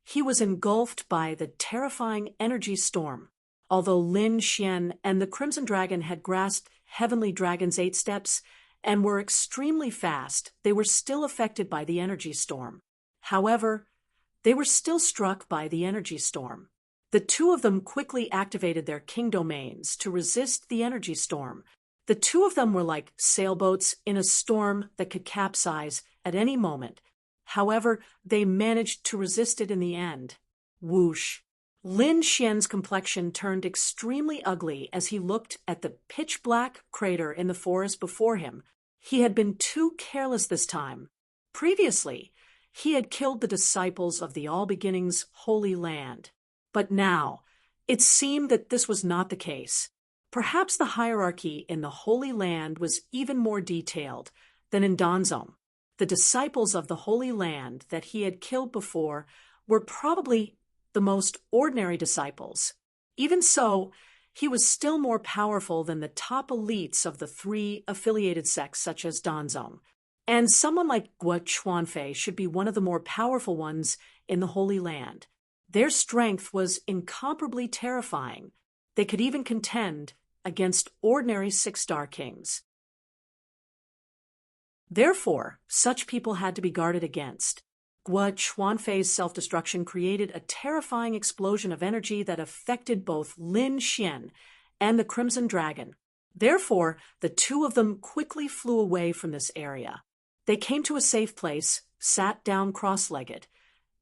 he was engulfed by the terrifying energy storm. Although Lin Xian and the Crimson Dragon had grasped Heavenly Dragon's 8 steps and were extremely fast, they were still affected by the energy storm. However, they were still struck by the energy storm. The two of them quickly activated their king domains to resist the energy storm. The two of them were like sailboats in a storm that could capsize at any moment. However, they managed to resist it in the end. Whoosh! Lin Xian's complexion turned extremely ugly as he looked at the pitch-black crater in the forest before him. He had been too careless this time. Previously, he had killed the disciples of the All Beginnings Holy Land. But now, it seemed that this was not the case. Perhaps the hierarchy in the Holy Land was even more detailed than in Danzong. The disciples of the Holy Land that he had killed before were probably the most ordinary disciples. Even so, he was still more powerful than the top elites of the 3 affiliated sects such as Danzong. And someone like Guo Chuanfei should be one of the more powerful ones in the Holy Land. Their strength was incomparably terrifying. They could even contend against ordinary 6-star kings. Therefore, such people had to be guarded against. Guo Chuanfei's self-destruction created a terrifying explosion of energy that affected both Lin Xian and the Crimson Dragon. Therefore, the two of them quickly flew away from this area. They came to a safe place, sat down cross-legged,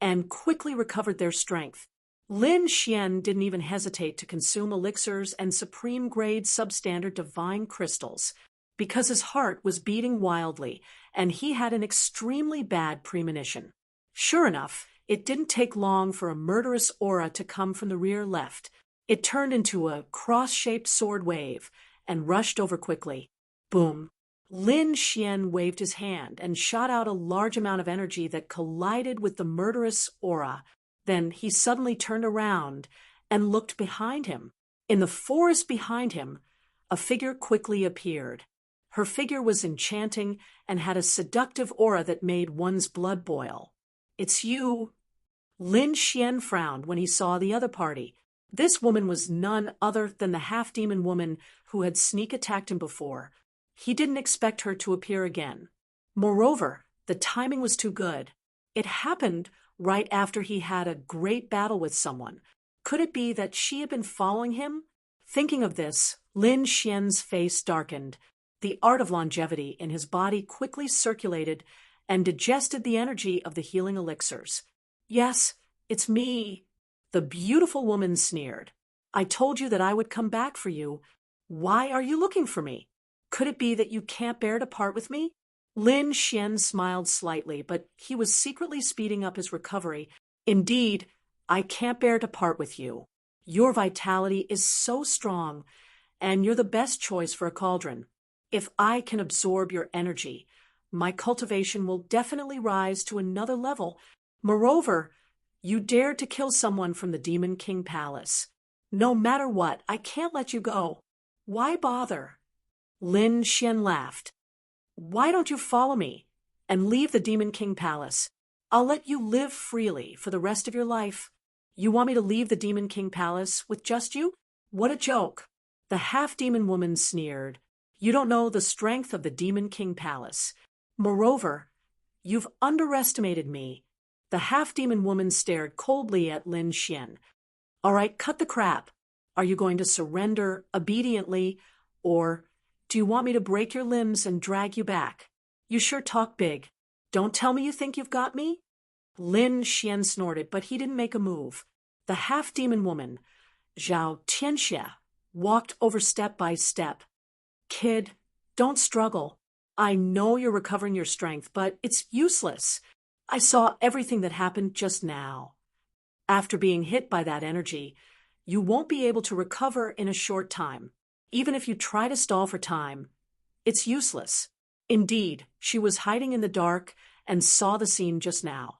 and quickly recovered their strength. Lin Xian didn't even hesitate to consume elixirs and supreme-grade substandard divine crystals, because his heart was beating wildly, and he had an extremely bad premonition. Sure enough, it didn't take long for a murderous aura to come from the rear left. It turned into a cross-shaped sword wave and rushed over quickly. Boom! Lin Xian waved his hand and shot out a large amount of energy that collided with the murderous aura. Then he suddenly turned around and looked behind him. In the forest behind him, a figure quickly appeared. Her figure was enchanting and had a seductive aura that made one's blood boil. "It's you." Lin Xian frowned when he saw the other party. This woman was none other than the half-demon woman who had sneak attacked him before. He didn't expect her to appear again. Moreover, the timing was too good. It happened right after he had a great battle with someone. Could it be that she had been following him? Thinking of this, Lin Xian's face darkened. The art of longevity in his body quickly circulated and digested the energy of the healing elixirs. "Yes, it's me." The beautiful woman sneered. "I told you that I would come back for you. Why are you looking for me? Could it be that you can't bear to part with me?" Lin Xian smiled slightly, but he was secretly speeding up his recovery. "Indeed, I can't bear to part with you. Your vitality is so strong, and you're the best choice for a cauldron. If I can absorb your energy, my cultivation will definitely rise to another level. Moreover, you dared to kill someone from the Demon King Palace. No matter what, I can't let you go. Why bother?" Lin Xian laughed. "Why don't you follow me and leave the Demon King Palace? I'll let you live freely for the rest of your life. You want me to leave the Demon King Palace with just you? What a joke." The half-demon woman sneered. "You don't know the strength of the Demon King Palace. Moreover, you've underestimated me." The half-demon woman stared coldly at Lin Xian. "All right, cut the crap. Are you going to surrender obediently, or do you want me to break your limbs and drag you back? You sure talk big. Don't tell me you think you've got me?" Lin Xian snorted, but he didn't make a move. The half-demon woman, Zhao Tianxia, walked over step by step. Kid, don't struggle. I know you're recovering your strength, but it's useless. I saw everything that happened just now. After being hit by that energy, you won't be able to recover in a short time. Even if you try to stall for time, it's useless. Indeed, she was hiding in the dark and saw the scene just now.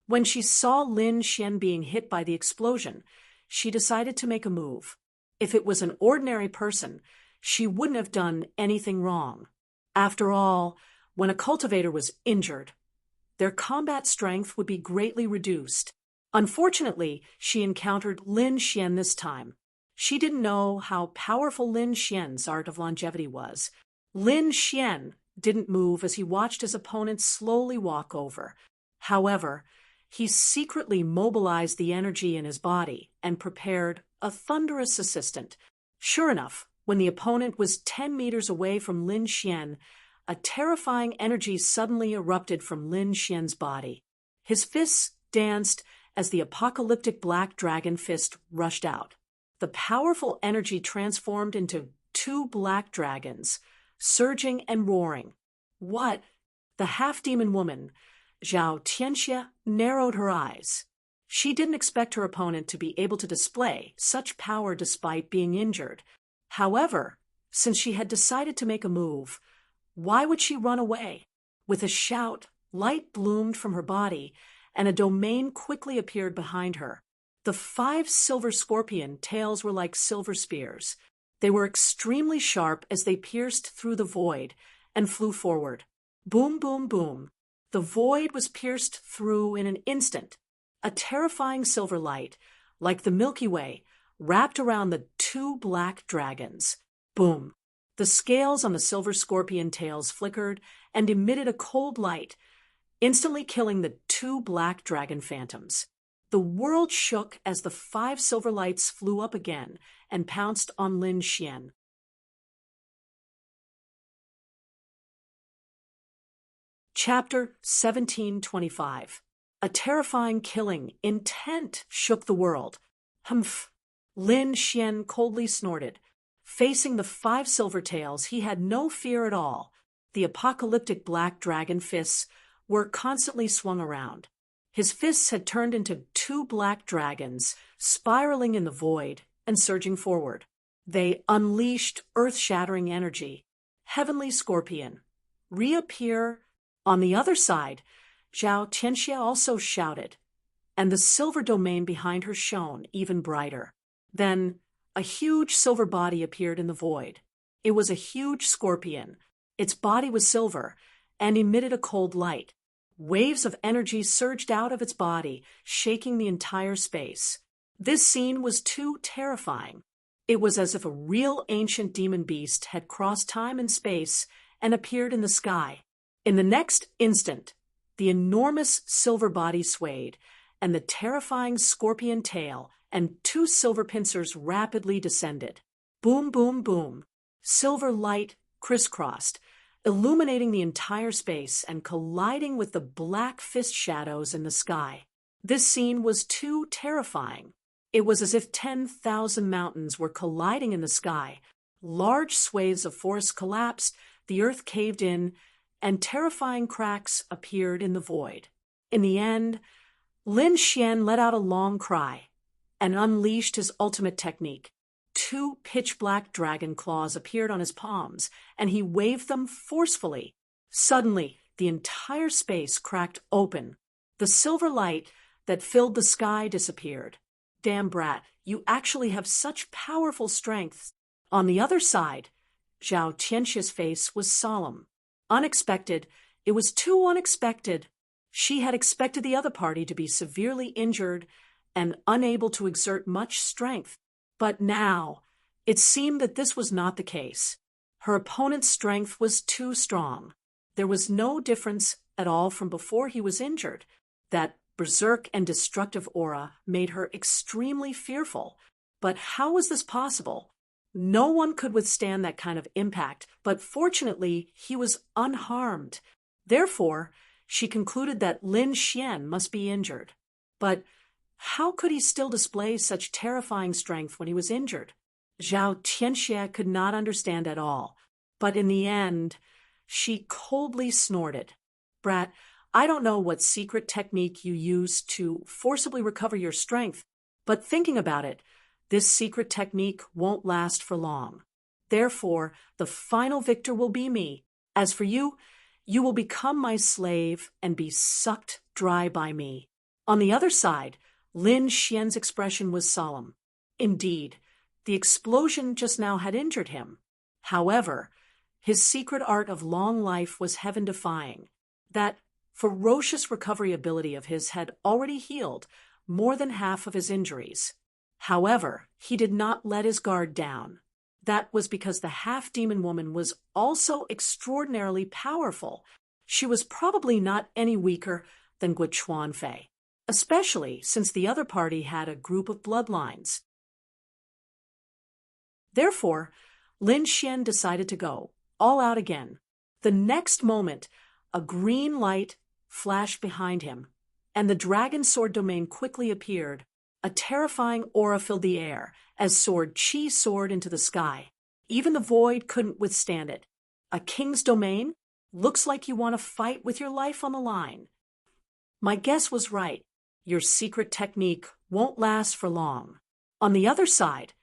When she saw Lin Xian being hit by the explosion, she decided to make a move. If it was an ordinary person, she wouldn't have done anything wrong. After all, when a cultivator was injured, their combat strength would be greatly reduced. Unfortunately, she encountered Lin Xian this time. She didn't know how powerful Lin Xian's art of longevity was. Lin Xian didn't move as he watched his opponent slowly walk over. However, he secretly mobilized the energy in his body and prepared a thunderous assistant. Sure enough, when the opponent was 10 meters away from Lin Xian, a terrifying energy suddenly erupted from Lin Xian's body. His fists danced as the apocalyptic black dragon fist rushed out. The powerful energy transformed into 2 black dragons, surging and roaring. What? The half-demon woman, Zhao Tianxia, narrowed her eyes. She didn't expect her opponent to be able to display such power despite being injured. However, since she had decided to make a move, why would she run away? With a shout, light bloomed from her body, and a domain quickly appeared behind her. The 5 silver scorpion tails were like silver spears. They were extremely sharp as they pierced through the void and flew forward. Boom, boom, boom. The void was pierced through in an instant. A terrifying silver light, like the Milky Way, wrapped around the 2 black dragons. Boom. The scales on the silver scorpion tails flickered and emitted a cold light, instantly killing the 2 black dragon phantoms. The world shook as the 5 silver lights flew up again and pounced on Lin Xian. Chapter 1725. A terrifying killing, intent, shook the world. Humph! Lin Xian coldly snorted. Facing the 5 silver tails, he had no fear at all. The apocalyptic black dragon fists were constantly swung around. His fists had turned into 2 black dragons, spiraling in the void and surging forward. They unleashed earth-shattering energy. Heavenly Scorpion, reappear. On the other side, Zhao Tianxia also shouted, and the silver domain behind her shone even brighter. Then a huge silver body appeared in the void. It was a huge scorpion. Its body was silver and emitted a cold light. Waves of energy surged out of its body, shaking the entire space. This scene was too terrifying. It was as if a real ancient demon beast had crossed time and space and appeared in the sky. In the next instant, the enormous silver body swayed, and the terrifying scorpion tail and 2 silver pincers rapidly descended. Boom, boom, boom. Silver light crisscrossed, illuminating the entire space and colliding with the black fist shadows in the sky. This scene was too terrifying. It was as if 10,000 mountains were colliding in the sky. Large swathes of forest collapsed, the earth caved in, and terrifying cracks appeared in the void. In the end, Lin Xian let out a long cry and unleashed his ultimate technique. 2 pitch-black dragon claws appeared on his palms, and he waved them forcefully. Suddenly, the entire space cracked open. The silver light that filled the sky disappeared. Damn brat, you actually have such powerful strength. On the other side, Zhao Tianxia's face was solemn. Unexpected. It was too unexpected. She had expected the other party to be severely injured and unable to exert much strength. But now, it seemed that this was not the case. Her opponent's strength was too strong. There was no difference at all from before he was injured. That berserk and destructive aura made her extremely fearful. But how was this possible? No one could withstand that kind of impact, but fortunately, he was unharmed. Therefore, she concluded that Lin Xian must be injured. But How could he still display such terrifying strength when he was injured? Zhao Tianxie could not understand at all, but in the end, she coldly snorted. Brat, I don't know what secret technique you use to forcibly recover your strength, but thinking about it, this secret technique won't last for long. Therefore, the final victor will be me. As for you, you will become my slave and be sucked dry by me. On the other side, Lin Xian's expression was solemn. Indeed, the explosion just now had injured him. However, his secret art of long life was heaven-defying. That ferocious recovery ability of his had already healed more than half of his injuries. However, he did not let his guard down. That was because the half-demon woman was also extraordinarily powerful. She was probably not any weaker than Guochuanfei, especially since the other party had a group of bloodlines. Therefore, Lin Xian decided to go all out again. The next moment, a green light flashed behind him, and the dragon sword domain quickly appeared. A terrifying aura filled the air as sword Qi soared into the sky. Even the void couldn't withstand it. A king's domain? Looks like you want to fight with your life on the line. My guess was right. Your secret technique won't last for long. On the other side,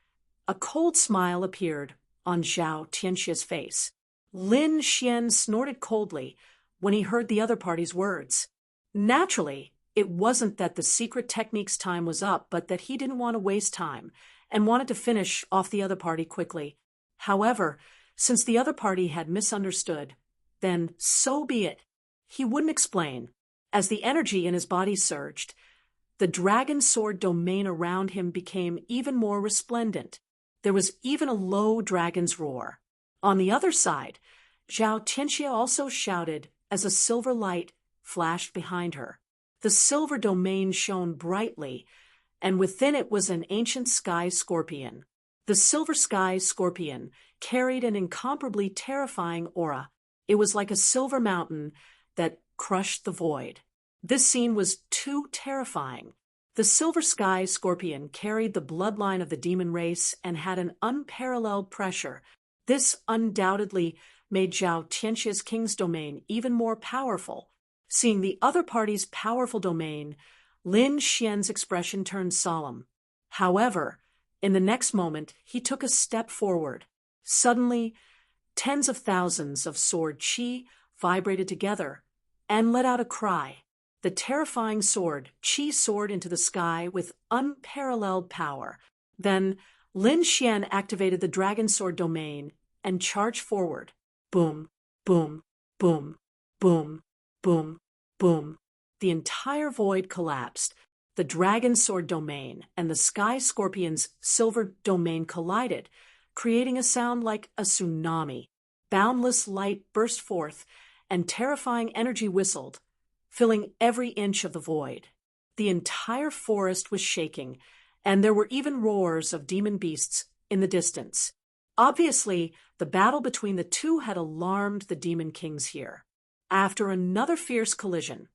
a cold smile appeared on Zhao Tianxie's face. Lin Xian snorted coldly when he heard the other party's words. Naturally, it wasn't that the secret technique's time was up, but that he didn't want to waste time and wanted to finish off the other party quickly. However, since the other party had misunderstood, then so be it. He wouldn't explain. As the energy in his body surged, the dragon sword domain around him became even more resplendent. There was even a low dragon's roar. On the other side, Zhao Tianxie also shouted as a silver light flashed behind her. The silver domain shone brightly, and within it was an ancient sky scorpion. The silver sky scorpion carried an incomparably terrifying aura. It was like a silver mountain that crushed the void. This scene was too terrifying. The silver sky scorpion carried the bloodline of the demon race and had an unparalleled pressure. This undoubtedly made Zhao Tianxie's king's domain even more powerful. Seeing the other party's powerful domain, Lin Xian's expression turned solemn. However, in the next moment, he took a step forward. Suddenly, tens of thousands of sword Qi vibrated together and let out a cry. The terrifying sword Qi soared into the sky with unparalleled power. Then, Lin Xian activated the dragon sword domain and charged forward. Boom, boom, boom, boom, boom, boom. The entire void collapsed. The dragon sword domain and the sky scorpion's silver domain collided, creating a sound like a tsunami. Boundless light burst forth, and terrifying energy whistled, filling every inch of the void. The entire forest was shaking, and there were even roars of demon beasts in the distance. Obviously, the battle between the two had alarmed the demon kings here. After another fierce collision,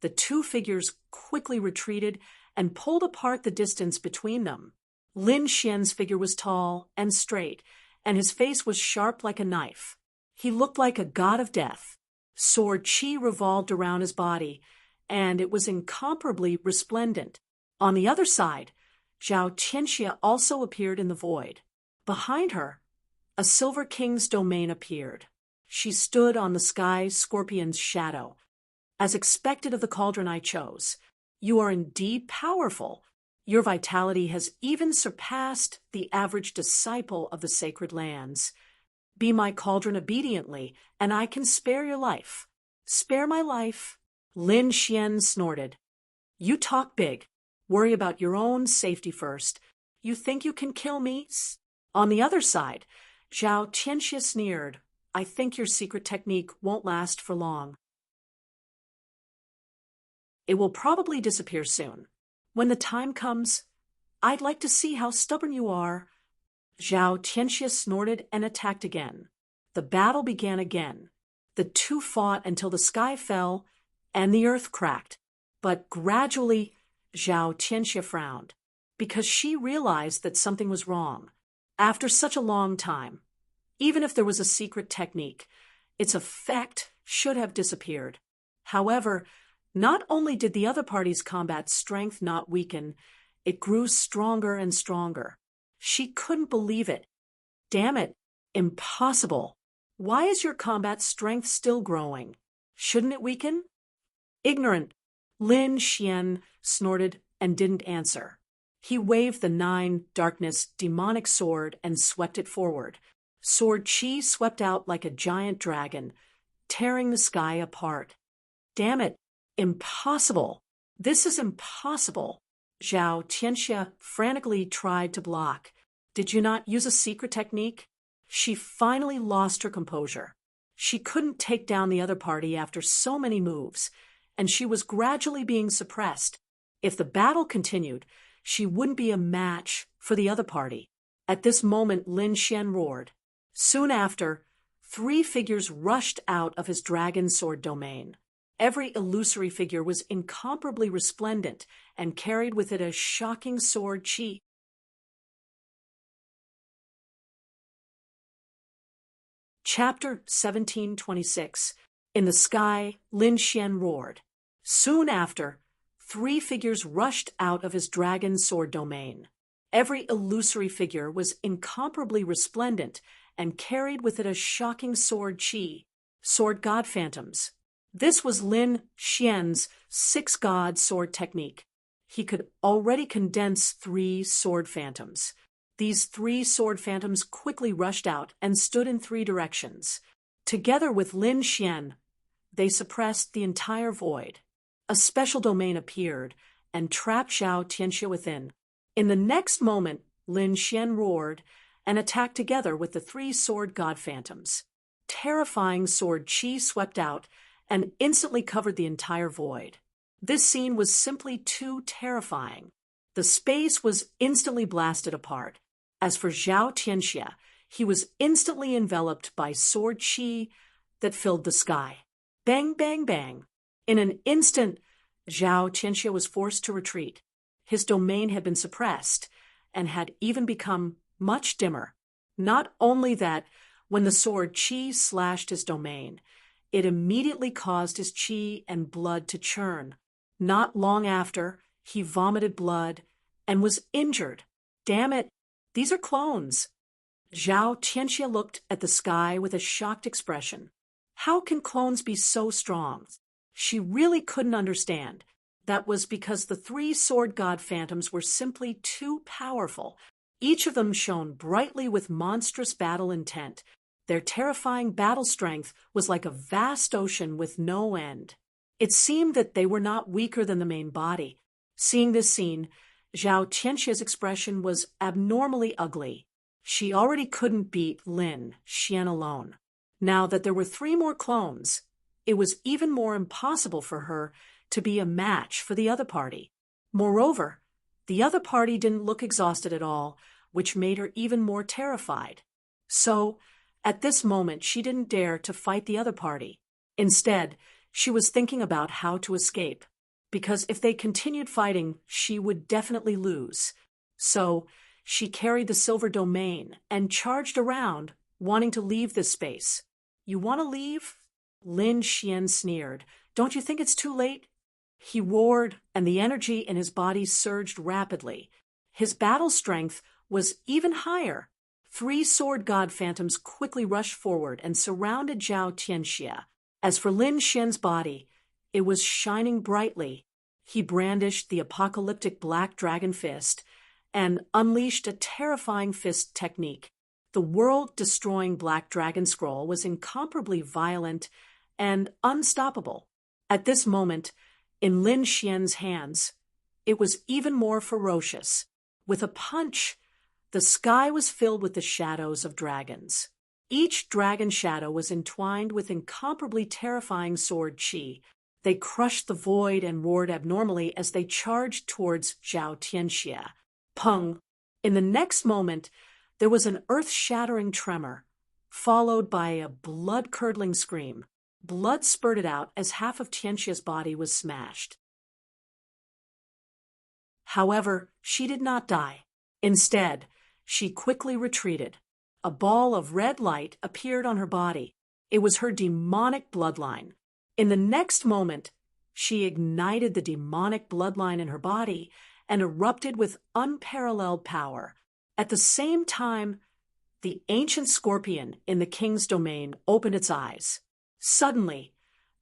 the two figures quickly retreated and pulled apart the distance between them. Lin Xian's figure was tall and straight, and his face was sharp like a knife. He looked like a god of death. Sword Qi revolved around his body, and it was incomparably resplendent. On the other side, Zhao Tianxie also appeared in the void. Behind her, a silver king's domain appeared. She stood on the sky scorpion's shadow. As expected of the cauldron I chose, you are indeed powerful. Your vitality has even surpassed the average disciple of the sacred lands. Be my cauldron obediently, and I can spare your life. Spare my life? Lin Xian snorted. You talk big. Worry about your own safety first. You think you can kill me? On the other side, Zhao Tianxie sneered. I think your secret technique won't last for long. It will probably disappear soon. When the time comes, I'd like to see how stubborn you are. Zhao Tianxie snorted and attacked again. The battle began again. The two fought until the sky fell and the earth cracked. But gradually, Zhao Tianxia frowned, because she realized that something was wrong. After such a long time, even if there was a secret technique, its effect should have disappeared. However, not only did the other party's combat strength not weaken, it grew stronger and stronger. She couldn't believe it. Damn it, impossible. Why is your combat strength still growing? Shouldn't it weaken? Ignorant, Lin Xian snorted and didn't answer. He waved the 9 darkness demonic sword and swept it forward. Sword Qi swept out like a giant dragon, tearing the sky apart. Damn it, impossible. This is impossible. Zhao Tianxia frantically tried to block. Did you not use a secret technique? She finally lost her composure. She couldn't take down the other party after so many moves, and she was gradually being suppressed. If the battle continued, she wouldn't be a match for the other party. At this moment, Lin Xian roared. Soon after, 3 figures rushed out of his dragon sword domain. Every illusory figure was incomparably resplendent and carried with it a shocking sword Qi. Chapter 1726. In the sky, Lin Xian roared. Soon after, 3 figures rushed out of his dragon sword domain. Every illusory figure was incomparably resplendent and carried with it a shocking sword Qi, sword god phantoms. This was Lin Xian's 6 god sword technique. He could already condense 3 sword phantoms. These 3 sword phantoms quickly rushed out and stood in 3 directions. Together with Lin Xian, they suppressed the entire void. A special domain appeared and trapped Zhao Tianxia within. In the next moment, Lin Xian roared and attacked together with the 3 sword god phantoms. Terrifying sword Qi swept out and instantly covered the entire void. This scene was simply too terrifying. The space was instantly blasted apart. As for Zhao Tianxia, he was instantly enveloped by sword Qi that filled the sky. Bang, bang, bang. In an instant, Zhao Tianxia was forced to retreat. His domain had been suppressed and had even become much dimmer. Not only that, when the sword Qi slashed his domain, it immediately caused his Qi and blood to churn. Not long after, he vomited blood and was injured. Damn it, these are clones. Zhao Tianxia looked at the sky with a shocked expression. How can clones be so strong? She really couldn't understand. That was because the 3 sword god phantoms were simply too powerful. Each of them shone brightly with monstrous battle intent. Their terrifying battle strength was like a vast ocean with no end. It seemed that they were not weaker than the main body. Seeing this scene, Zhao Tianxia's expression was abnormally ugly. She already couldn't beat Lin Xian alone. Now that there were 3 more clones, it was even more impossible for her to be a match for the other party. Moreover, the other party didn't look exhausted at all, which made her even more terrified. So, at this moment, she didn't dare to fight the other party. Instead, she was thinking about how to escape, because if they continued fighting, she would definitely lose. So, she carried the silver domain and charged around, wanting to leave this space. You want to leave? Lin Xian sneered. Don't you think it's too late? He roared, and the energy in his body surged rapidly. His battle strength was even higher. 3 sword god phantoms quickly rushed forward and surrounded Zhao Tianxia. As for Lin Xian's body, it was shining brightly. He brandished the apocalyptic black dragon fist and unleashed a terrifying fist technique. The world-destroying black dragon scroll was incomparably violent and unstoppable. At this moment, in Lin Xian's hands, it was even more ferocious. With a punch, the sky was filled with the shadows of dragons. Each dragon shadow was entwined with incomparably terrifying sword Qi. They crushed the void and roared abnormally as they charged towards Zhao Tianxia. Pung! In the next moment, there was an earth-shattering tremor, followed by a blood-curdling scream. Blood spurted out as half of Tianxia's body was smashed. However, she did not die. Instead, she quickly retreated. A ball of red light appeared on her body. It was her demonic bloodline. In the next moment, she ignited the demonic bloodline in her body and erupted with unparalleled power. At the same time, the ancient scorpion in the king's domain opened its eyes. Suddenly,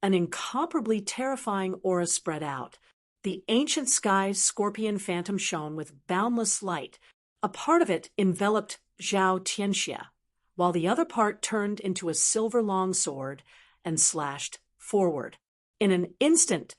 an incomparably terrifying aura spread out. The ancient sky's scorpion phantom shone with boundless light. A part of it enveloped Zhao Tianxia, while the other part turned into a silver longsword and slashed forward. In an instant,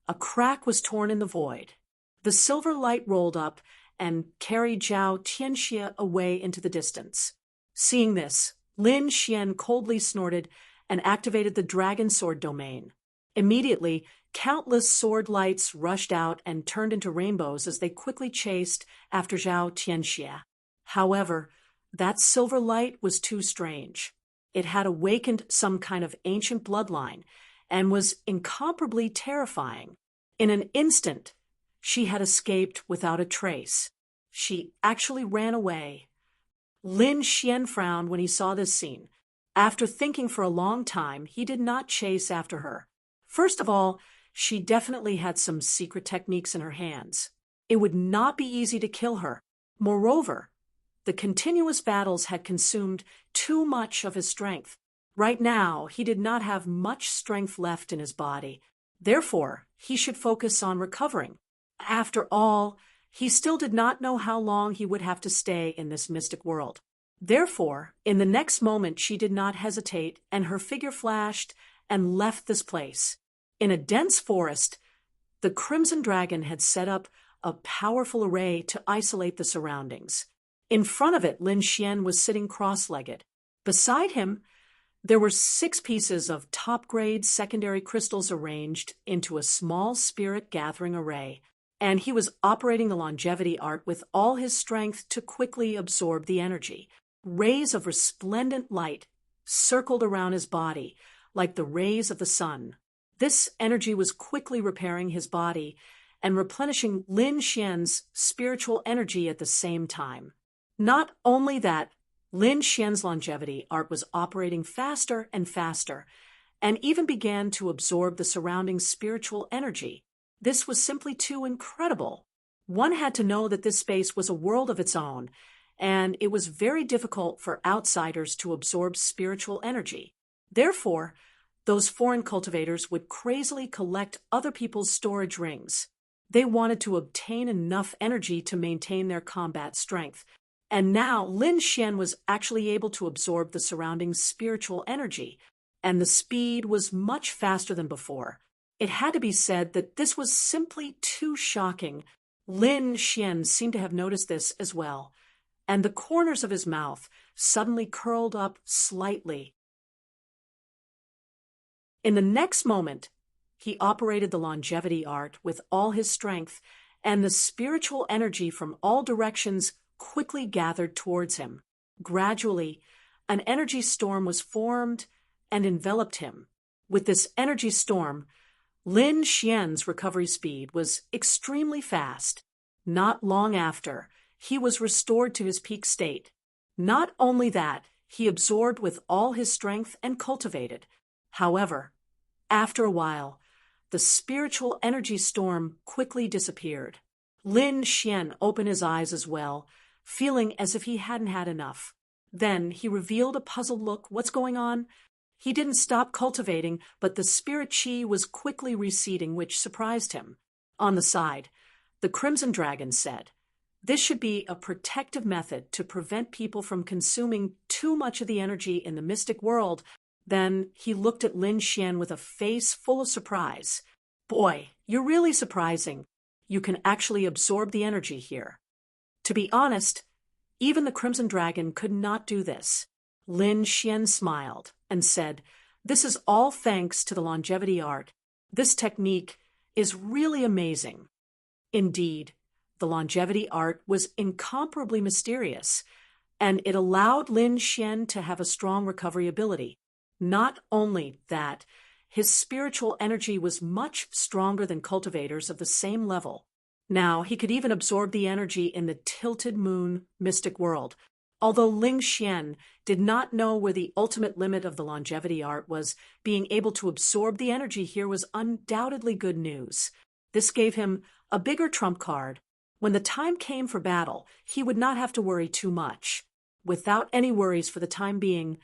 a crack was torn in the void. The silver light rolled up and carried Zhao Tianxia away into the distance. Seeing this, Lin Xian coldly snorted and activated the dragon sword domain. Immediately, countless sword lights rushed out and turned into rainbows as they quickly chased after Zhao Tianxia. However, that silver light was too strange. It had awakened some kind of ancient bloodline and was incomparably terrifying. In an instant, she had escaped without a trace. She actually ran away. Lin Xian frowned when he saw this scene. After thinking for a long time, he did not chase after her. First of all, she definitely had some secret techniques in her hands. It would not be easy to kill her. Moreover, the continuous battles had consumed too much of his strength. Right now, he did not have much strength left in his body. Therefore, he should focus on recovering. After all, he still did not know how long he would have to stay in this mystic world. Therefore, in the next moment, she did not hesitate, and her figure flashed and left this place. In a dense forest, the Crimson Dragon had set up a powerful array to isolate the surroundings. In front of it, Lin Xian was sitting cross-legged. Beside him, there were 6 pieces of top-grade secondary crystals arranged into a small spirit-gathering array, and he was operating the longevity art with all his strength to quickly absorb the energy. Rays of resplendent light circled around his body, like the rays of the sun. This energy was quickly repairing his body and replenishing Lin Xian's spiritual energy at the same time. Not only that, Lin Xian's longevity art was operating faster and faster, and even began to absorb the surrounding spiritual energy. This was simply too incredible. One had to know that this space was a world of its own, and it was very difficult for outsiders to absorb spiritual energy. Therefore, those foreign cultivators would crazily collect other people's storage rings. They wanted to obtain enough energy to maintain their combat strength. And now Lin Xian was actually able to absorb the surrounding spiritual energy, and the speed was much faster than before. It had to be said that this was simply too shocking. Lin Xian seemed to have noticed this as well, and the corners of his mouth suddenly curled up slightly. In the next moment, he operated the longevity art with all his strength, and the spiritual energy from all directions quickly gathered towards him. Gradually, an energy storm was formed and enveloped him. With this energy storm, Lin Xian's recovery speed was extremely fast. Not long after, he was restored to his peak state. Not only that, he absorbed with all his strength and cultivated. However, after a while, the spiritual energy storm quickly disappeared. Lin Xian opened his eyes as well, feeling as if he hadn't had enough. Then he revealed a puzzled look. What's going on? He didn't stop cultivating, but the spirit chi was quickly receding, which surprised him. On the side, the Crimson Dragon said, "This should be a protective method to prevent people from consuming too much of the energy in the mystic world." Then he looked at Lin Xian with a face full of surprise. "Boy, you're really surprising. You can actually absorb the energy here." To be honest, even the Crimson Dragon could not do this. Lin Xian smiled and said, "This is all thanks to the longevity art. This technique is really amazing." Indeed, the longevity art was incomparably mysterious, and it allowed Lin Xian to have a strong recovery ability. Not only that, his spiritual energy was much stronger than cultivators of the same level. Now, he could even absorb the energy in the tilted moon mystic world. Although Ling Xian did not know where the ultimate limit of the longevity art was, being able to absorb the energy here was undoubtedly good news. This gave him a bigger trump card. When the time came for battle, he would not have to worry too much. Without any worries for the time being,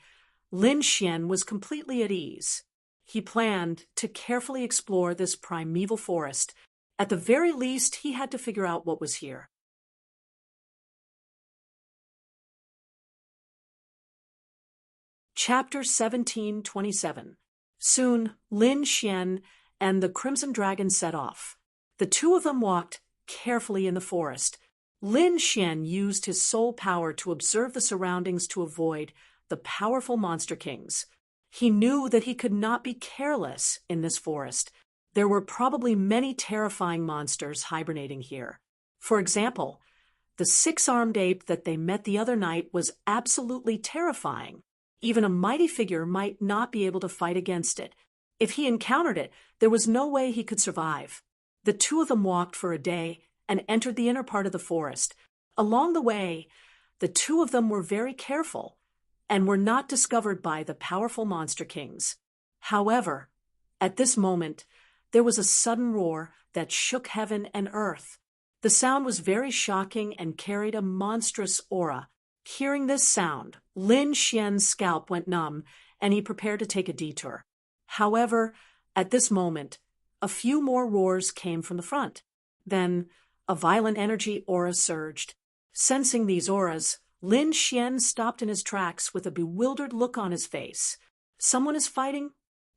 Lin Xian was completely at ease. He planned to carefully explore this primeval forest. At the very least, he had to figure out what was here. Chapter 1727. Soon, Lin Xian and the Crimson Dragon set off. The two of them walked carefully in the forest. Lin Xian used his soul power to observe the surroundings to avoid the powerful monster kings. He knew that he could not be careless in this forest. There were probably many terrifying monsters hibernating here. For example, the six-armed ape that they met the other night was absolutely terrifying. Even a mighty figure might not be able to fight against it. If he encountered it, there was no way he could survive. The two of them walked for a day and entered the inner part of the forest. Along the way, the two of them were very careful and were not discovered by the powerful monster kings. However, at this moment, there was a sudden roar that shook heaven and earth. The sound was very shocking and carried a monstrous aura. Hearing this sound, Lin Xian's scalp went numb, and he prepared to take a detour. However, at this moment, a few more roars came from the front. Then, a violent energy aura surged. Sensing these auras, Lin Xian stopped in his tracks with a bewildered look on his face. Someone is fighting?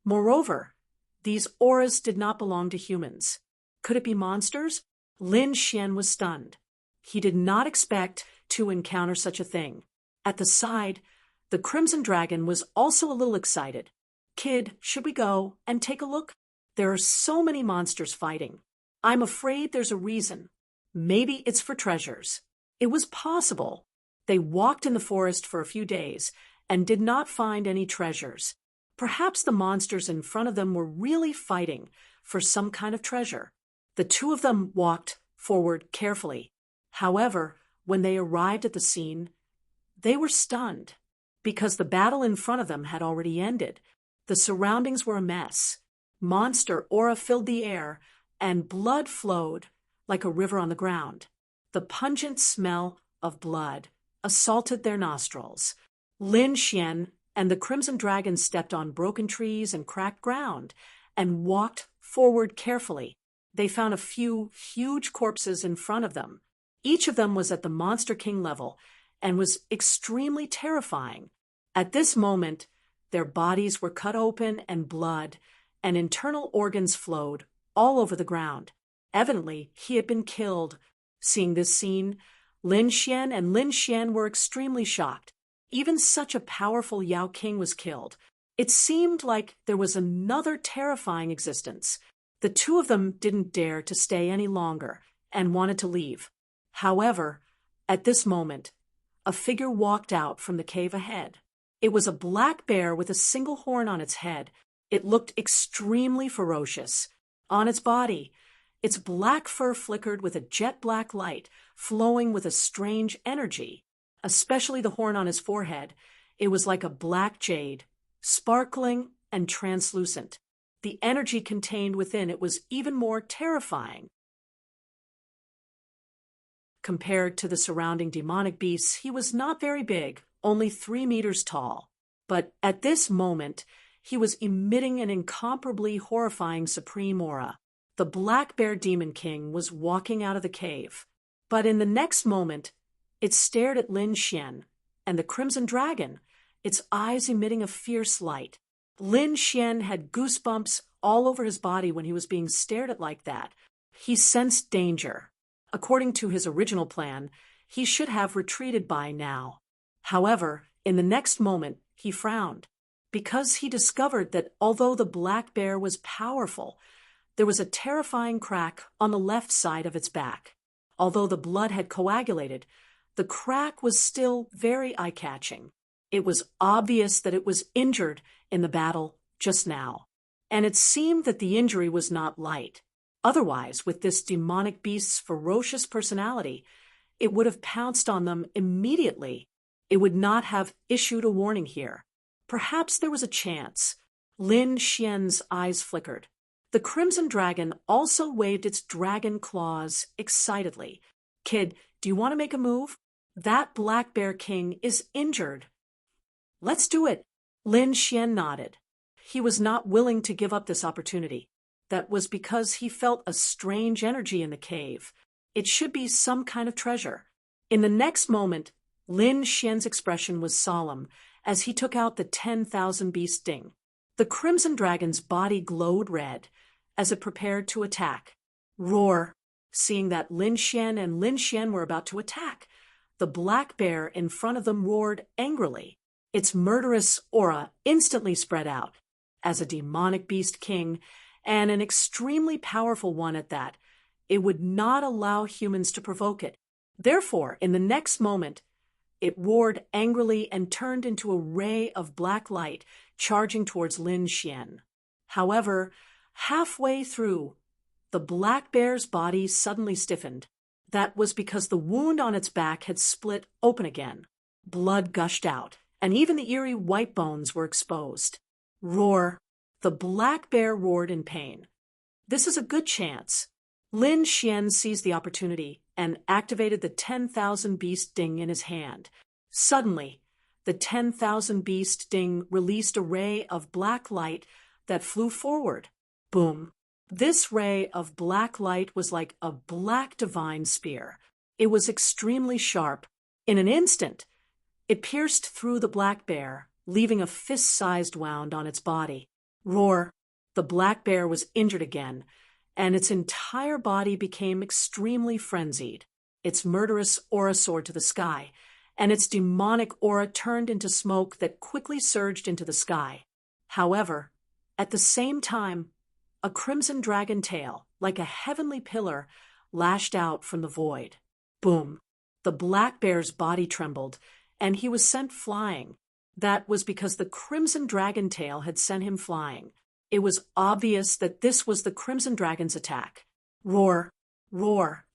Moreover, these auras did not belong to humans. Could it be monsters? Lin Xian was stunned. He did not expect to encounter such a thing. At the side, the Crimson Dragon was also a little excited. Kid, should we go and take a look? There are so many monsters fighting. I'm afraid there's a reason. Maybe it's for treasures. It was possible. They walked in the forest for a few days and did not find any treasures. Perhaps the monsters in front of them were really fighting for some kind of treasure. The two of them walked forward carefully. However, when they arrived at the scene, they were stunned because the battle in front of them had already ended. The surroundings were a mess. Monster aura filled the air, and blood flowed like a river on the ground. The pungent smell of blood assaulted their nostrils. Lin Xian and the Crimson Dragon stepped on broken trees and cracked ground and walked forward carefully. They found a few huge corpses in front of them. Each of them was at the Monster King level and was extremely terrifying. At this moment, their bodies were cut open and blood and internal organs flowed all over the ground. Evidently, he had been killed. Seeing this scene, Lin Xian and Lin Xian were extremely shocked. Even such a powerful Yao King was killed. It seemed like there was another terrifying existence. The two of them didn't dare to stay any longer and wanted to leave. However, at this moment, a figure walked out from the cave ahead. It was a black bear with a single horn on its head. It looked extremely ferocious. On its body, its black fur flickered with a jet black light, flowing with a strange energy. Especially the horn on his forehead. It was like a black jade, sparkling and translucent. The energy contained within it was even more terrifying. Compared to the surrounding demonic beasts, he was not very big, only 3 meters tall. But at this moment, he was emitting an incomparably horrifying supreme aura. The Black Bear Demon King was walking out of the cave. But in the next moment, it stared at Lin Xian and the Crimson Dragon, its eyes emitting a fierce light. Lin Xian had goosebumps all over his body when he was being stared at like that. He sensed danger. According to his original plan, he should have retreated by now. However, in the next moment, he frowned, because he discovered that although the black bear was powerful, there was a terrifying crack on the left side of its back. Although the blood had coagulated, the crack was still very eye-catching. It was obvious that it was injured in the battle just now, and it seemed that the injury was not light. Otherwise, with this demonic beast's ferocious personality, it would have pounced on them immediately. It would not have issued a warning here. Perhaps there was a chance. Lin Xian's eyes flickered. The crimson dragon also waved its dragon claws excitedly. Kid, do you want to make a move? That black bear king is injured. Let's do it. Lin Xian nodded. He was not willing to give up this opportunity. That was because he felt a strange energy in the cave. It should be some kind of treasure. In the next moment, Lin Xian's expression was solemn as he took out the 10,000 beast sting. The crimson dragon's body glowed red as it prepared to attack. Roar! Seeing that Lin Xian and Lin Xian were about to attack, the black bear in front of them roared angrily. Its murderous aura instantly spread out. As a demonic beast king, and an extremely powerful one at that, it would not allow humans to provoke it. Therefore, in the next moment, it roared angrily and turned into a ray of black light charging towards Lin Xian. However, halfway through, the black bear's body suddenly stiffened. That was because the wound on its back had split open again. Blood gushed out, and even the eerie white bones were exposed. Roar! The black bear roared in pain. This is a good chance. Lin Xian seized the opportunity and activated the 10,000 beast ding in his hand. Suddenly, the 10,000 beast ding released a ray of black light that flew forward. Boom! This ray of black light was like a black divine spear. It was extremely sharp. In an instant, it pierced through the black bear, leaving a fist-sized wound on its body. Roar! The black bear was injured again, and its entire body became extremely frenzied. Its murderous aura soared to the sky, and its demonic aura turned into smoke that quickly surged into the sky. However, at the same time, a crimson dragon tail, like a heavenly pillar, lashed out from the void. Boom! The black bear's body trembled, and he was sent flying. That was because the crimson dragon tail had sent him flying. It was obvious that this was the crimson dragon's attack. Roar! Roar!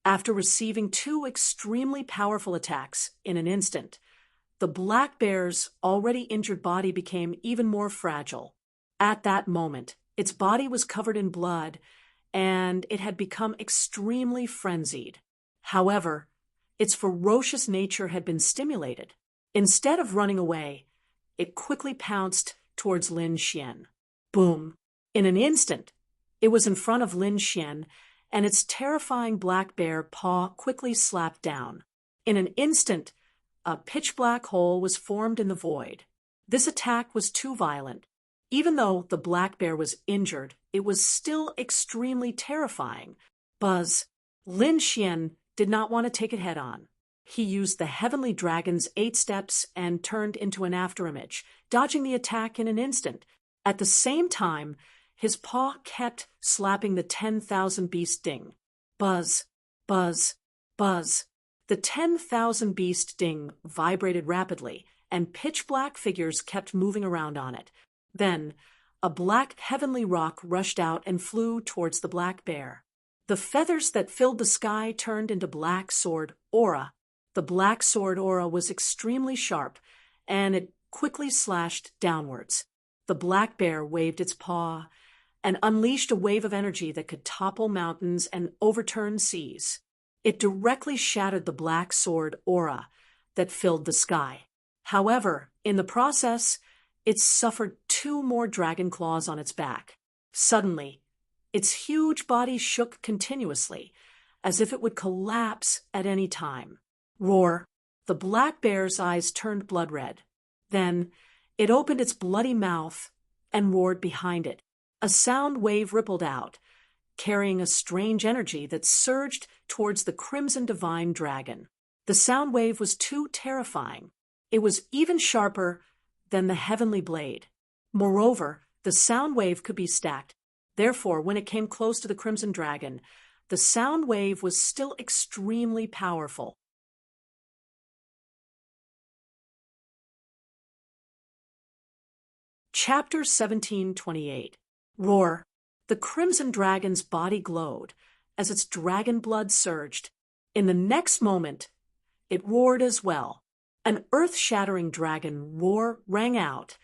After receiving two extremely powerful attacks in an instant, the black bear's already injured body became even more fragile. At that moment, its body was covered in blood, and it had become extremely frenzied. However, its ferocious nature had been stimulated. Instead of running away, it quickly pounced towards Lin Xian. Boom! In an instant, it was in front of Lin Xian, and its terrifying black bear paw quickly slapped down. In an instant, a pitch-black hole was formed in the void. This attack was too violent. Even though the black bear was injured, it was still extremely terrifying. Buzz! Lin Xian did not want to take it head-on. He used the heavenly dragon's 8 steps and turned into an afterimage, dodging the attack in an instant. At the same time, his paw kept slapping the 10,000 beast ding. Buzz! Buzz! Buzz! The 10,000 beast ding vibrated rapidly, and pitch-black figures kept moving around on it. Then, a black heavenly rock rushed out and flew towards the black bear. The feathers that filled the sky turned into black sword aura. The black sword aura was extremely sharp, and it quickly slashed downwards. The black bear waved its paw and unleashed a wave of energy that could topple mountains and overturn seas. It directly shattered the black sword aura that filled the sky. However, in the process, it suffered 2 more dragon claws on its back. Suddenly, its huge body shook continuously, as if it would collapse at any time. Roar! The black bear's eyes turned blood red. Then, it opened its bloody mouth and roared behind it. A sound wave rippled out, carrying a strange energy that surged towards the crimson divine dragon. The sound wave was too terrifying. It was even sharper than the heavenly blade. Moreover, the sound wave could be stacked. Therefore, when it came close to the crimson dragon, the sound wave was still extremely powerful. Chapter 1728. Roar! The crimson dragon's body glowed as its dragon blood surged. In the next moment, it roared as well. An earth-shattering dragon roar rang out,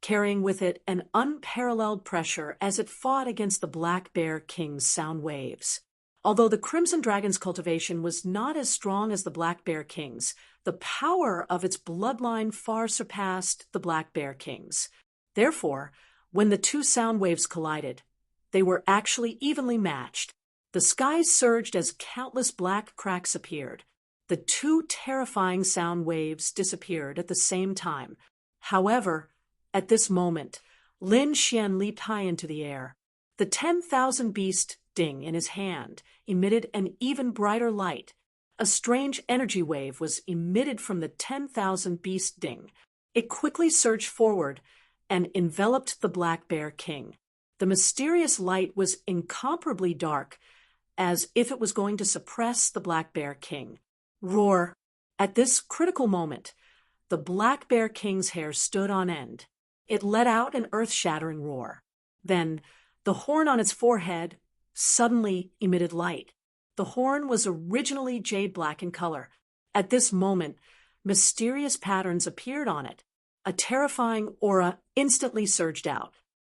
carrying with it an unparalleled pressure as it fought against the Black Bear King's sound waves. Although the Crimson Dragon's cultivation was not as strong as the Black Bear King's, the power of its bloodline far surpassed the Black Bear King's. Therefore, when the two sound waves collided, they were actually evenly matched. The skies surged as countless black cracks appeared. The two terrifying sound waves disappeared at the same time. However, at this moment, Lin Xian leaped high into the air. The 10,000 beast ding in his hand emitted an even brighter light. A strange energy wave was emitted from the 10,000 beast ding. It quickly surged forward and enveloped the Black Bear King. The mysterious light was incomparably dark, as if it was going to suppress the Black Bear King. Roar! At this critical moment, the Black Bear King's hair stood on end. It let out an earth-shattering roar. Then, the horn on its forehead suddenly emitted light. The horn was originally jade-black in color. At this moment, mysterious patterns appeared on it. A terrifying aura instantly surged out.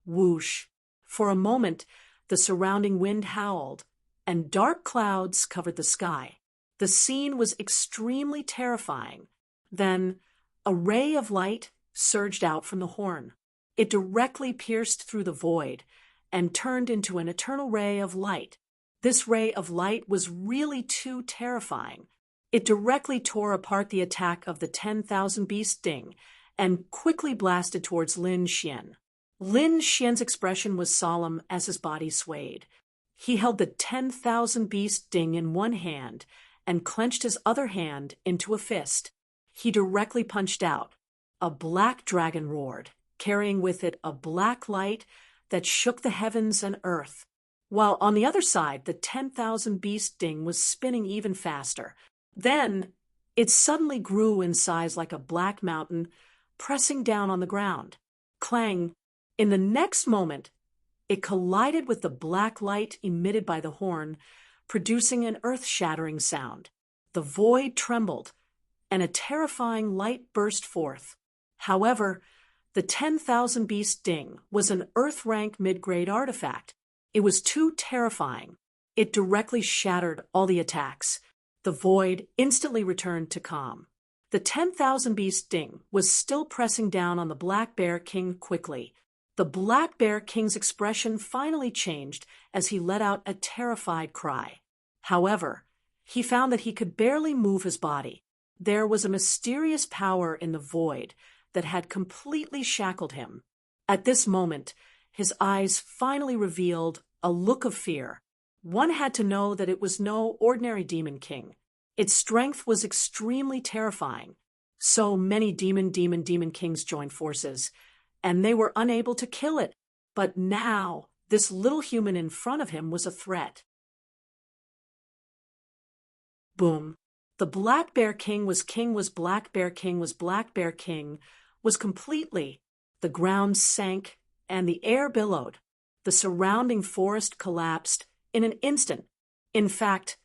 Whoosh! For a moment, the surrounding wind howled, and dark clouds covered the sky. The scene was extremely terrifying. Then, a ray of light surged out from the horn. It directly pierced through the void and turned into an eternal ray of light. This ray of light was really too terrifying. It directly tore apart the attack of the 10,000 beast ding and quickly blasted towards Lin Xian. Lin Xian's expression was solemn as his body swayed. He held the 10,000 beast ding in one hand and clenched his other hand into a fist. He directly punched out. A black dragon roared, carrying with it a black light that shook the heavens and earth. While on the other side, the 10,000 beast ding was spinning even faster. Then, it suddenly grew in size like a black mountain, pressing down on the ground. Clang! In the next moment, it collided with the black light emitted by the horn, producing an earth-shattering sound. The void trembled, and a terrifying light burst forth. However, the 10,000 beast ding was an Earth-rank mid-grade artifact. It was too terrifying. It directly shattered all the attacks. The void instantly returned to calm. The 10,000 beast ding was still pressing down on the Black Bear King quickly. The Black Bear King's expression finally changed as he let out a terrified cry. However, he found that he could barely move his body. There was a mysterious power in the void that had completely shackled him. At this moment, his eyes finally revealed a look of fear. One had to know that it was no ordinary demon king. Its strength was extremely terrifying. So many demon kings joined forces, and they were unable to kill it. But now, this little human in front of him was a threat. Boom. The Black Bear King was Black Bear King was Black Bear King was completely. The ground sank and the air billowed. The surrounding forest collapsed in an instant. In fact,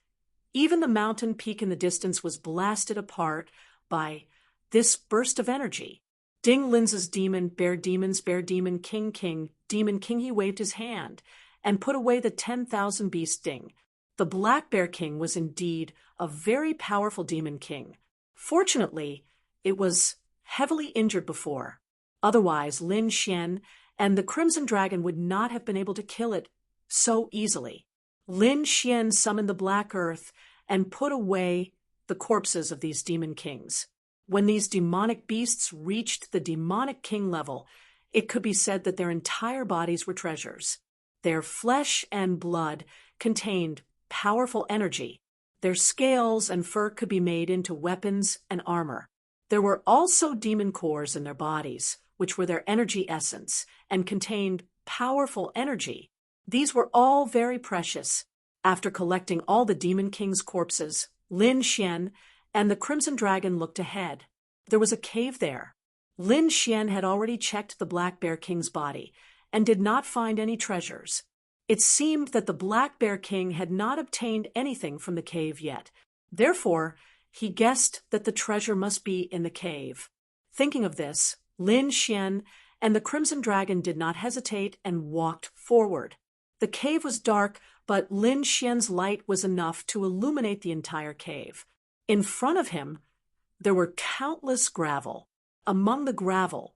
even the mountain peak in the distance was blasted apart by this burst of energy. Ding Linz's demon, bear demons, bear demon king, he waved his hand and put away the 10,000 beast ding. The Black Bear King was indeed a very powerful demon king. Fortunately, it was heavily injured before. Otherwise, Lin Xian and the Crimson Dragon would not have been able to kill it so easily. Lin Xian summoned the Black Earth and put away the corpses of these demon kings. When these demonic beasts reached the demonic king level, it could be said that their entire bodies were treasures. Their flesh and blood contained powerful energy. Their scales and fur could be made into weapons and armor. There were also demon cores in their bodies, which were their energy essence and contained powerful energy. These were all very precious. After collecting all the demon king's corpses, Lin Xian and the Crimson Dragon looked ahead. There was a cave there. Lin Xian had already checked the Black Bear King's body, and did not find any treasures. It seemed that the Black Bear King had not obtained anything from the cave yet. Therefore, he guessed that the treasure must be in the cave. Thinking of this, Lin Xian and the Crimson Dragon did not hesitate and walked forward. The cave was dark, but Lin Xian's light was enough to illuminate the entire cave. In front of him, there were countless gravel. Among the gravel,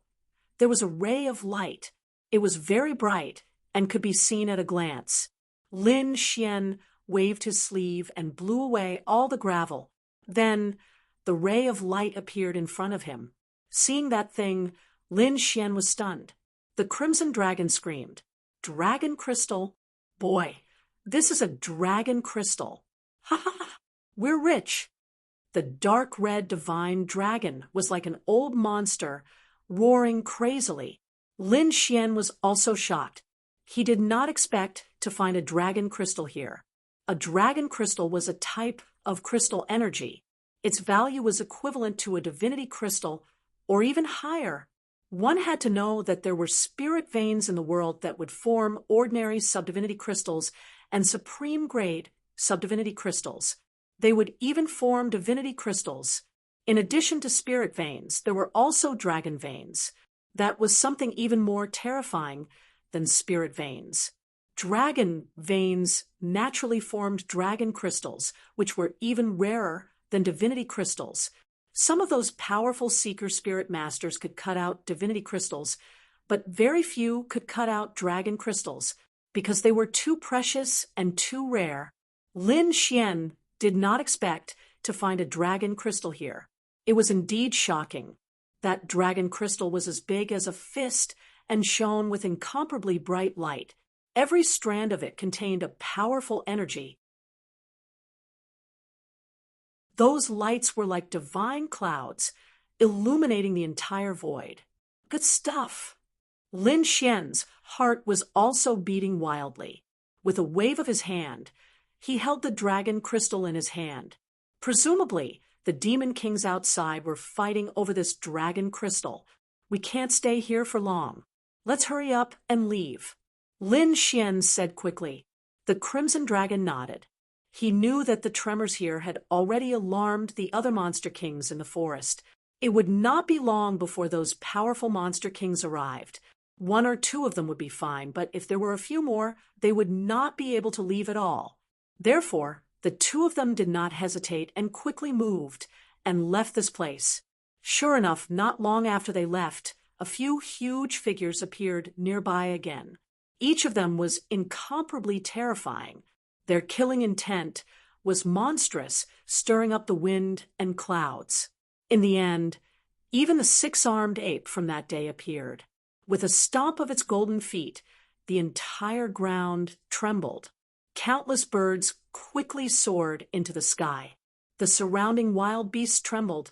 there was a ray of light. It was very bright and could be seen at a glance. Lin Xian waved his sleeve and blew away all the gravel. Then the ray of light appeared in front of him. Seeing that thing, Lin Xian was stunned. The Crimson Dragon screamed, "Dragon crystal? Boy, this is a dragon crystal. Ha ha ha! We're rich." The dark red divine dragon was like an old monster, roaring crazily. Lin Xian was also shocked. He did not expect to find a dragon crystal here. A dragon crystal was a type of crystal energy. Its value was equivalent to a divinity crystal, or even higher. One had to know that there were spirit veins in the world that would form ordinary subdivinity crystals and supreme-grade subdivinity crystals. They would even form divinity crystals. In addition to spirit veins, there were also dragon veins. That was something even more terrifying than spirit veins. Dragon veins naturally formed dragon crystals, which were even rarer than divinity crystals. Some of those powerful seeker spirit masters could cut out divinity crystals, but very few could cut out dragon crystals because they were too precious and too rare. Lin Xian did not expect to find a dragon crystal here. It was indeed shocking. That dragon crystal was as big as a fist and shone with incomparably bright light. Every strand of it contained a powerful energy. Those lights were like divine clouds, illuminating the entire void. Good stuff. Lin Xian's heart was also beating wildly. With a wave of his hand, he held the dragon crystal in his hand. Presumably, the demon kings outside were fighting over this dragon crystal. We can't stay here for long. Let's hurry up and leave. Lin Xian said quickly. The Crimson Dragon nodded. He knew that the tremors here had already alarmed the other monster kings in the forest. It would not be long before those powerful monster kings arrived. One or two of them would be fine, but if there were a few more, they would not be able to leave at all. Therefore, the two of them did not hesitate and quickly moved and left this place. Sure enough, not long after they left, a few huge figures appeared nearby again. Each of them was incomparably terrifying. Their killing intent was monstrous, stirring up the wind and clouds. In the end, even the six-armed ape from that day appeared. With a stomp of its golden feet, the entire ground trembled. Countless birds quickly soared into the sky. The surrounding wild beasts trembled,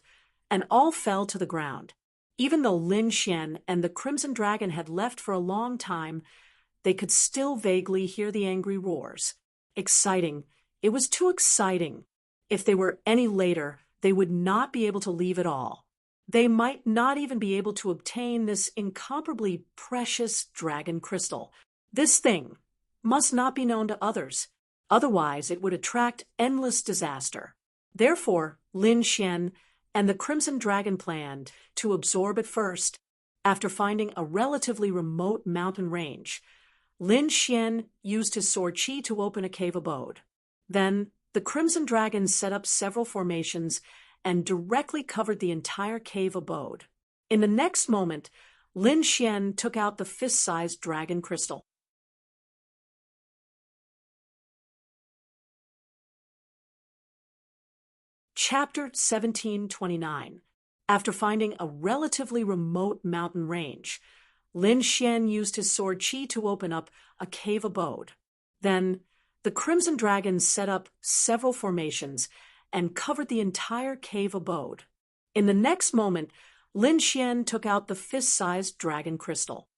and all fell to the ground. Even though Lin Xian and the Crimson Dragon had left for a long time, they could still vaguely hear the angry roars. Exciting. It was too exciting. If they were any later, they would not be able to leave at all. They might not even be able to obtain this incomparably precious dragon crystal. This thing must not be known to others. Otherwise, it would attract endless disaster. Therefore, Lin Xian and the Crimson Dragon planned to absorb it first. After finding a relatively remote mountain range, Lin Xian used his sword qi to open a cave abode. Then, the Crimson Dragon set up several formations and directly covered the entire cave abode. In the next moment, Lin Xian took out the fist-sized dragon crystal. Chapter 1729. After finding a relatively remote mountain range, Lin Xian used his sword qi to open up a cave abode. Then, the Crimson Dragon set up several formations and covered the entire cave abode. In the next moment, Lin Xian took out the fist-sized dragon crystal.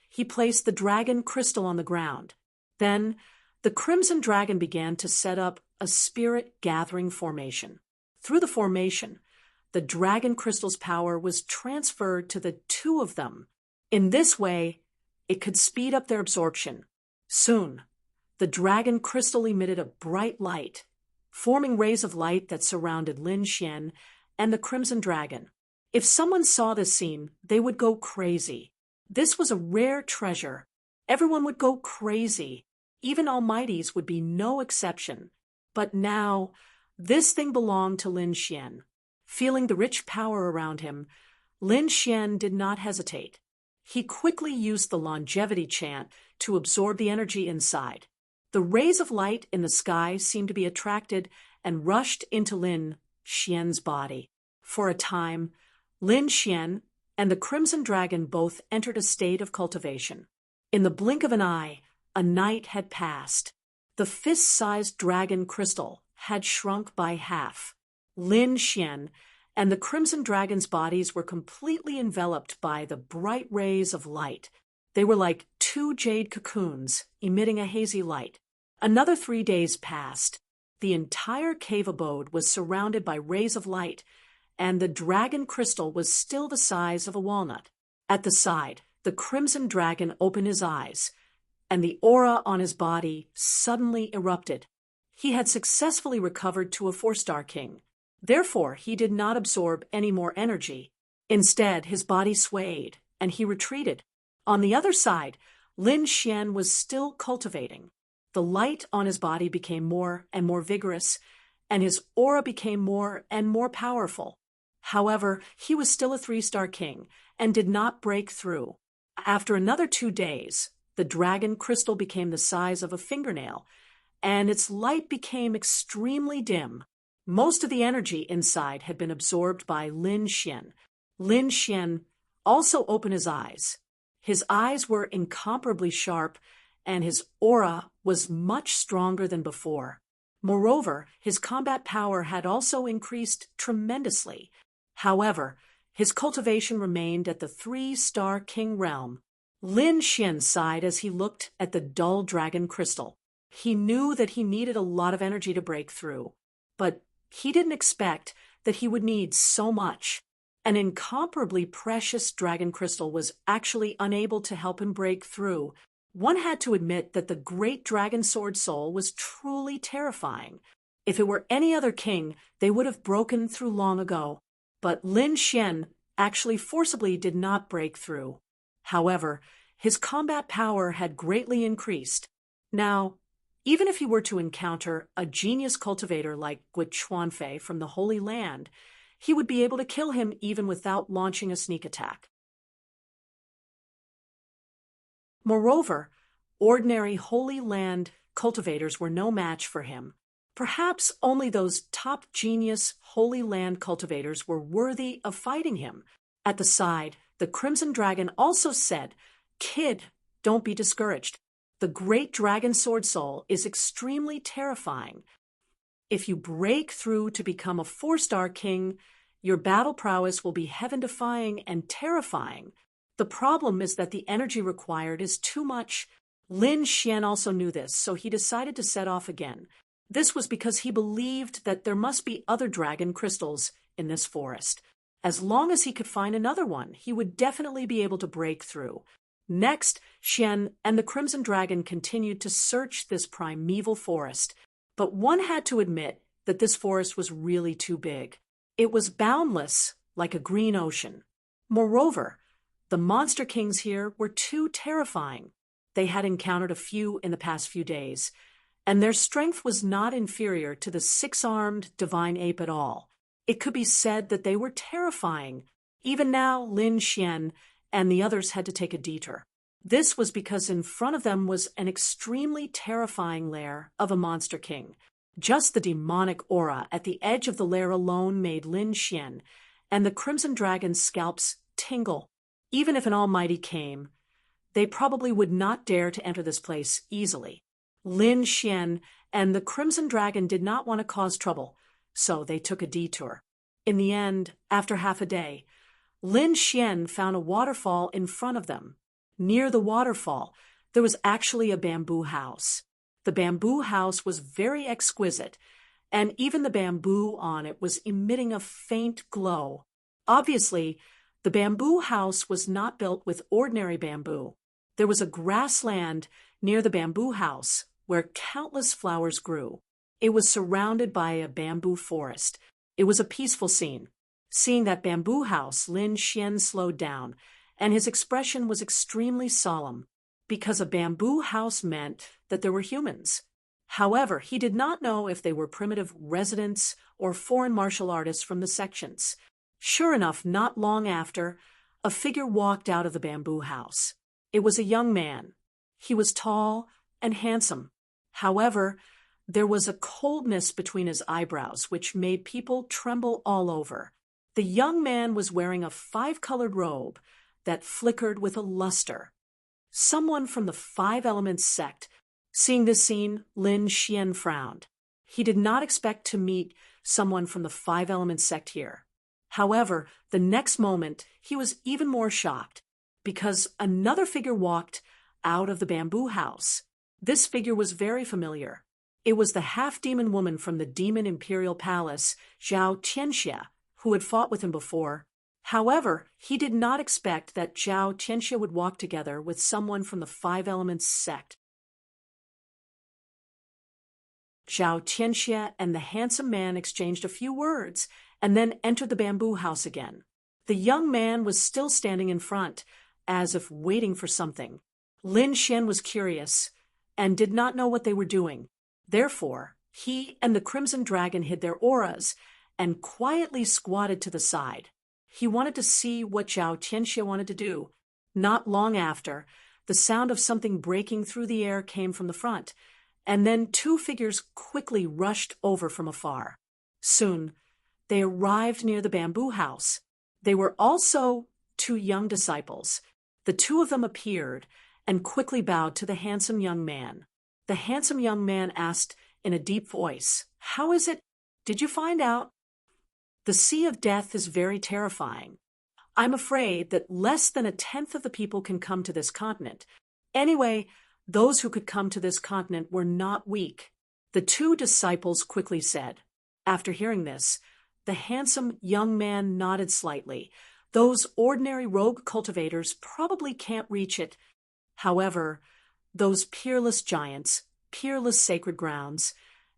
He placed the dragon crystal on the ground. Then, the Crimson Dragon began to set up a spirit-gathering formation. Through the formation, the dragon crystal's power was transferred to the two of them. In this way, it could speed up their absorption. Soon, the dragon crystal emitted a bright light, forming rays of light that surrounded Lin Xian and the crimson dragon. If someone saw this scene, they would go crazy. This was a rare treasure. Everyone would go crazy. Even Almighties would be no exception. But now, this thing belonged to Lin Xian. Feeling the rich power around him, Lin Xian did not hesitate. He quickly used the longevity chant to absorb the energy inside. The rays of light in the sky seemed to be attracted and rushed into Lin Xian's body. For a time, Lin Xian and the Crimson Dragon both entered a state of cultivation. In the blink of an eye, a night had passed. The fist-sized dragon crystal had shrunk by half. Lin Xian and the Crimson Dragon's bodies were completely enveloped by the bright rays of light. They were like two jade cocoons emitting a hazy light. Another 3 days passed. The entire cave abode was surrounded by rays of light, and the dragon crystal was still the size of a walnut. At the side, the Crimson Dragon opened his eyes, and the aura on his body suddenly erupted. He had successfully recovered to a 4-star king. Therefore, he did not absorb any more energy. Instead, his body swayed, and he retreated. On the other side, Lin Xian was still cultivating. The light on his body became more and more vigorous, and his aura became more and more powerful. However, he was still a 3-star king and did not break through. After another 2 days, the dragon crystal became the size of a fingernail, and its light became extremely dim. Most of the energy inside had been absorbed by Lin Xian. Lin Xian also opened his eyes. His eyes were incomparably sharp, and his aura was much stronger than before. Moreover, his combat power had also increased tremendously. However, his cultivation remained at the 3-star king realm. Lin Xian sighed as he looked at the dull dragon crystal. He knew that he needed a lot of energy to break through, but he didn't expect that he would need so much. An incomparably precious dragon crystal was actually unable to help him break through. One had to admit that the great dragon sword soul was truly terrifying. If it were any other king, they would have broken through long ago. But Lin Xian actually forcibly did not break through. However, his combat power had greatly increased. Now, even if he were to encounter a genius cultivator like Gui Chuanfei from the Holy Land, he would be able to kill him even without launching a sneak attack. Moreover, ordinary Holy Land cultivators were no match for him. Perhaps only those top genius Holy Land cultivators were worthy of fighting him. At the side, the Crimson Dragon also said, "Kid, don't be discouraged. The great dragon sword soul is extremely terrifying. If you break through to become a 4-star king, your battle prowess will be heaven-defying and terrifying. The problem is that the energy required is too much." Lin Xian also knew this, so he decided to set off again. This was because he believed that there must be other dragon crystals in this forest. As long as he could find another one, he would definitely be able to break through. Next, Xian and the Crimson Dragon continued to search this primeval forest, but one had to admit that this forest was really too big. It was boundless, like a green ocean. Moreover, the monster kings here were too terrifying. They had encountered a few in the past few days, and their strength was not inferior to the 6-armed divine ape at all. It could be said that they were terrifying. Even now, Lin Xian and the others had to take a detour. This was because in front of them was an extremely terrifying lair of a monster king. Just the demonic aura at the edge of the lair alone made Lin Xian and the Crimson Dragon's scalps tingle. Even if an almighty came, they probably would not dare to enter this place easily. Lin Xian and the Crimson Dragon did not want to cause trouble, so they took a detour. In the end, after half a day, Lin Xian found a waterfall in front of them. Near the waterfall, there was actually a bamboo house. The bamboo house was very exquisite, and even the bamboo on it was emitting a faint glow. Obviously, the bamboo house was not built with ordinary bamboo. There was a grassland near the bamboo house where countless flowers grew. It was surrounded by a bamboo forest. It was a peaceful scene. Seeing that bamboo house, Lin Xian slowed down, and his expression was extremely solemn, because a bamboo house meant that there were humans. However, he did not know if they were primitive residents or foreign martial artists from the sections. Sure enough, not long after, a figure walked out of the bamboo house. It was a young man. He was tall and handsome. However, there was a coldness between his eyebrows which made people tremble all over. The young man was wearing a 5-colored robe that flickered with a luster. Someone from the Five Elements sect. Seeing this scene, Lin Xian frowned. He did not expect to meet someone from the Five Elements sect here. However, the next moment, he was even more shocked, because another figure walked out of the bamboo house. This figure was very familiar. It was the half-demon woman from the Demon Imperial Palace, Zhao Tianxia, who had fought with him before. However, he did not expect that Zhao Tianxia would walk together with someone from the Five Elements sect. Zhao Tianxia and the handsome man exchanged a few words and then entered the bamboo house again. The young man was still standing in front, as if waiting for something. Lin Xian was curious and did not know what they were doing. Therefore, he and the Crimson Dragon hid their auras and quietly squatted to the side. He wanted to see what Zhao Tianxia wanted to do. Not long after, the sound of something breaking through the air came from the front, and then two figures quickly rushed over from afar. Soon, they arrived near the bamboo house. They were also two young disciples. The two of them appeared and quickly bowed to the handsome young man. The handsome young man asked in a deep voice, "How is it? Did you find out? The Sea of Death is very terrifying. I'm afraid that less than 1/10 of the people can come to this continent. Anyway, those who could come to this continent were not weak." The two disciples quickly said. After hearing this, the handsome young man nodded slightly. Those ordinary rogue cultivators probably can't reach it. However, those peerless giants, peerless sacred grounds,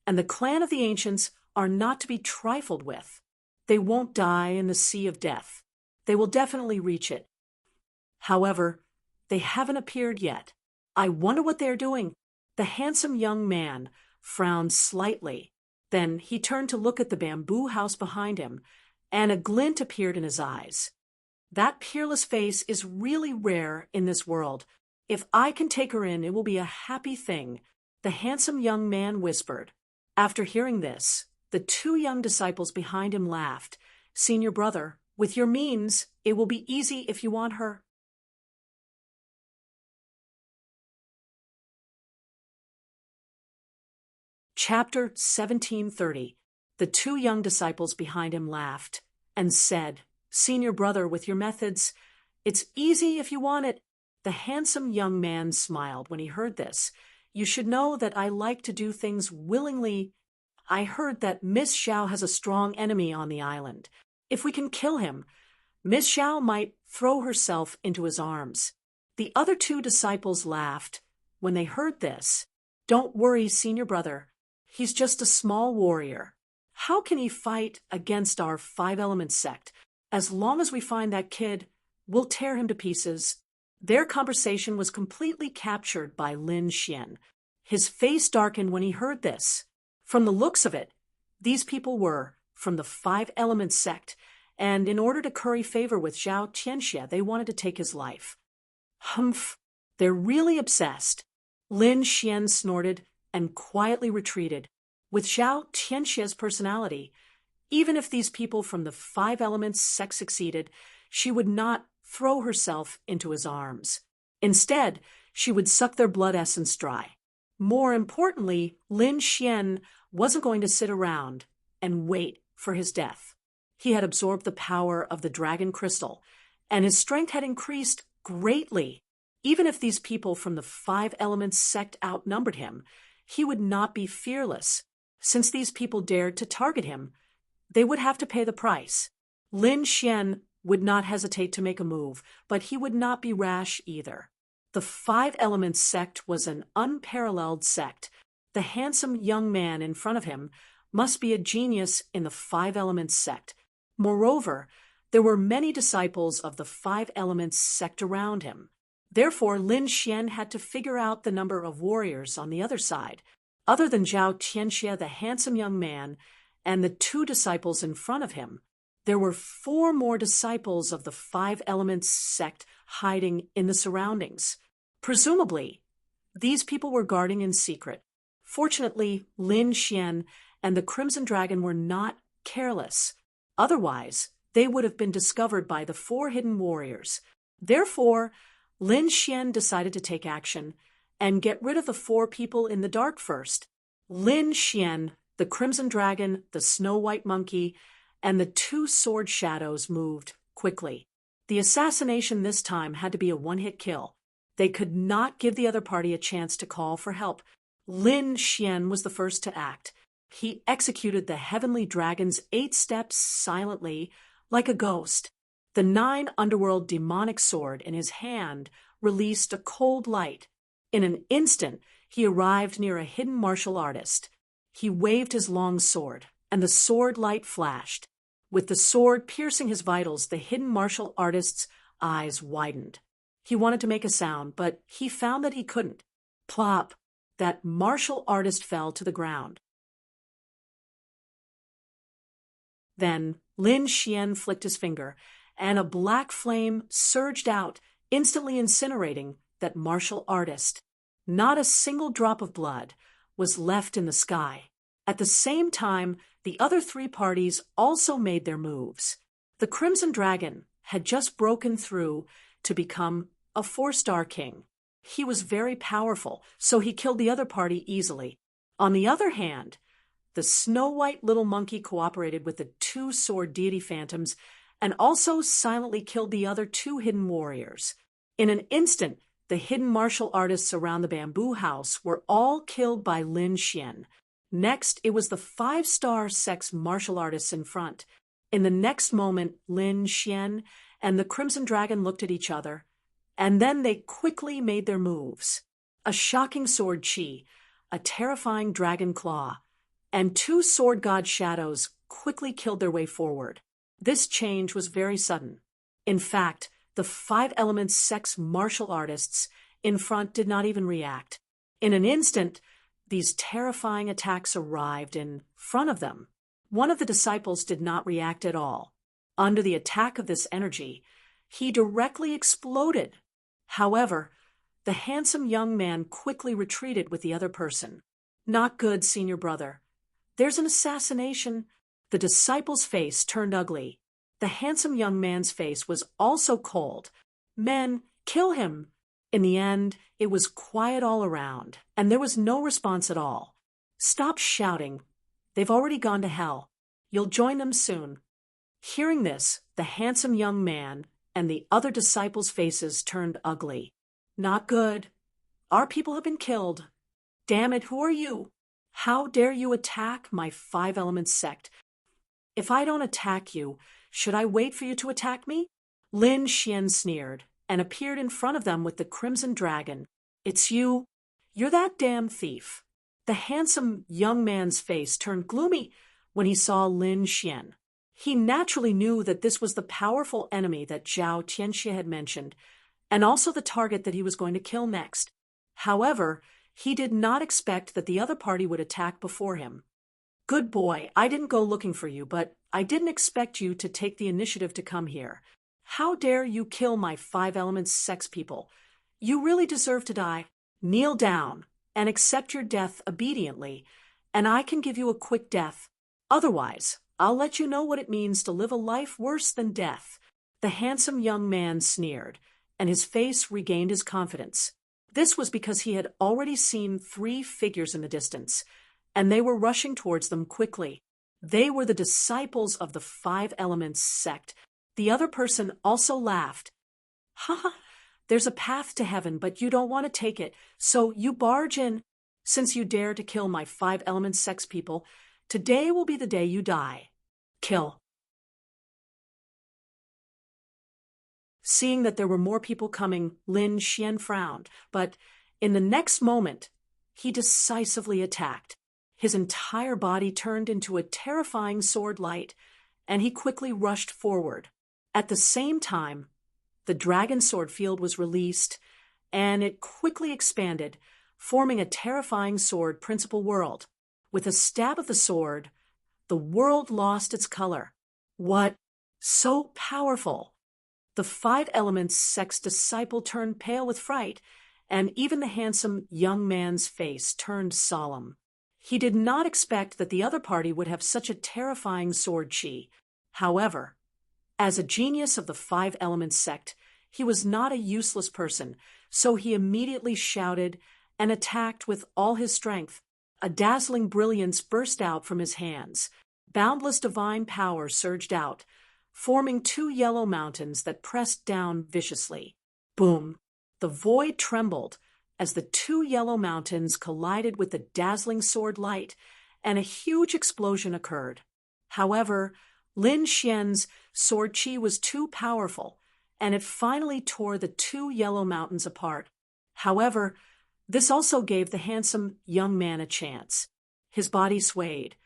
and the clan of the ancients are not to be trifled with. They won't die in the Sea of Death. They will definitely reach it. However, they haven't appeared yet. I wonder what they're doing. The handsome young man frowned slightly. Then he turned to look at the bamboo house behind him, and a glint appeared in his eyes. That peerless face is really rare in this world. If I can take her in, it will be a happy thing, the handsome young man whispered. After hearing this, the two young disciples behind him laughed. "Senior brother, with your means, it will be easy if you want her." Chapter 1730. The two young disciples behind him laughed and said, "Senior brother, with your methods, it's easy if you want it." The handsome young man smiled when he heard this. "You should know that I like to do things willingly. I heard that Miss Xiao has a strong enemy on the island. If we can kill him, Miss Xiao might throw herself into his arms." The other two disciples laughed when they heard this. "Don't worry, senior brother. He's just a small warrior. How can he fight against our Five Elements sect? As long as we find that kid, we'll tear him to pieces." Their conversation was completely captured by Lin Xian. His face darkened when he heard this. From the looks of it, these people were from the Five Elements sect, and in order to curry favor with Zhao Tianxia, they wanted to take his life. Humph, they're really obsessed. Lin Xian snorted and quietly retreated. With Zhao Tianxia's personality, even if these people from the Five Elements sect succeeded, she would not throw herself into his arms. Instead, she would suck their blood essence dry. More importantly, Lin Xian wasn't going to sit around and wait for his death. He had absorbed the power of the dragon crystal, and his strength had increased greatly. Even if these people from the Five Elements sect outnumbered him, he would not be fearless. Since these people dared to target him, they would have to pay the price. Lin Xian would not hesitate to make a move, but he would not be rash either. The Five Elements sect was an unparalleled sect. The handsome young man in front of him must be a genius in the Five Elements sect. Moreover, there were many disciples of the Five Elements sect around him. Therefore, Lin Xian had to figure out the number of warriors on the other side. Other than Zhao Tianxie, the handsome young man, and the two disciples in front of him, there were 4 more disciples of the Five Elements sect hiding in the surroundings. Presumably, these people were guarding in secret. Fortunately, Lin Xian and the Crimson Dragon were not careless. Otherwise, they would have been discovered by the 4 hidden warriors. Therefore, Lin Xian decided to take action and get rid of the 4 people in the dark first. Lin Xian, the Crimson Dragon, the Snow White Monkey, and the 2 sword shadows moved quickly. The assassination this time had to be a one-hit kill. They could not give the other party a chance to call for help. Lin Xian was the first to act. He executed the Heavenly Dragon's 8 steps silently, like a ghost. The 9 underworld demonic sword in his hand released a cold light. In an instant, he arrived near a hidden martial artist. He waved his long sword, and the sword light flashed. With the sword piercing his vitals, the hidden martial artist's eyes widened. He wanted to make a sound, but he found that he couldn't. Plop! That martial artist fell to the ground. Then Lin Xian flicked his finger, and a black flame surged out, instantly incinerating that martial artist. Not a single drop of blood was left in the sky. At the same time, the other 3 parties also made their moves. The Crimson Dragon had just broken through to become a 4-star king. He was very powerful, so he killed the other party easily. On the other hand, the Snow White little monkey cooperated with the 2 sword deity phantoms and also silently killed the other 2 hidden warriors. In an instant, the hidden martial artists around the bamboo house were all killed by Lin Xian. Next, it was the 5-star sex martial artists in front. In the next moment, Lin Xian and the Crimson Dragon looked at each other, and then they quickly made their moves. A shocking sword chi, a terrifying dragon claw, and 2 sword god shadows quickly killed their way forward. This change was very sudden. In fact, the 5 Elements sex martial artists in front did not even react. In an instant, these terrifying attacks arrived in front of them. One of the disciples did not react at all. Under the attack of this energy, he directly exploded. However, the handsome young man quickly retreated with the other person. Not good, senior brother. There's an assassination. The disciple's face turned ugly. The handsome young man's face was also cold. Men, kill him! In the end, it was quiet all around, and there was no response at all. Stop shouting. They've already gone to hell. You'll join them soon. Hearing this, the handsome young man and the other disciples' faces turned ugly. Not good. Our people have been killed. Damn it, who are you? How dare you attack my 5 Elements sect? If I don't attack you, should I wait for you to attack me? Lin Xian sneered and appeared in front of them with the Crimson Dragon. It's you. You're that damn thief. The handsome young man's face turned gloomy when he saw Lin Xian. He naturally knew that this was the powerful enemy that Zhao Tianxie had mentioned, and also the target that he was going to kill next. However, he did not expect that the other party would attack before him. Good boy, I didn't go looking for you, but I didn't expect you to take the initiative to come here. How dare you kill my 5 Elements sex people? You really deserve to die. Kneel down and accept your death obediently, and I can give you a quick death. Otherwise, I'll let you know what it means to live a life worse than death. The handsome young man sneered, and his face regained his confidence. This was because he had already seen 3 figures in the distance, and they were rushing towards them quickly. They were the disciples of the 5 Elements sect. The other person also laughed. Ha ha, there's a path to heaven, but you don't want to take it, so you barge in. Since you dare to kill my 5 Elements sex people, today will be the day you die. Kill. Seeing that there were more people coming, Lin Xian frowned, but in the next moment, he decisively attacked. His entire body turned into a terrifying sword light, and he quickly rushed forward. At the same time, the dragon sword field was released, and it quickly expanded, forming a terrifying sword principal world. With a stab of the sword, the world lost its color. What? So powerful! The five elements sect's disciple turned pale with fright, and even the handsome young man's face turned solemn. He did not expect that the other party would have such a terrifying sword chi. However, as a genius of the five elements sect, he was not a useless person, so he immediately shouted and attacked with all his strength. A dazzling brilliance burst out from his hands. Boundless divine power surged out, forming two yellow mountains that pressed down viciously. Boom! The void trembled as the two yellow mountains collided with the dazzling sword light, and a huge explosion occurred. However, Lin Xian's sword chi was too powerful, and it finally tore the two yellow mountains apart. However, this also gave the handsome young man a chance. His body swayed,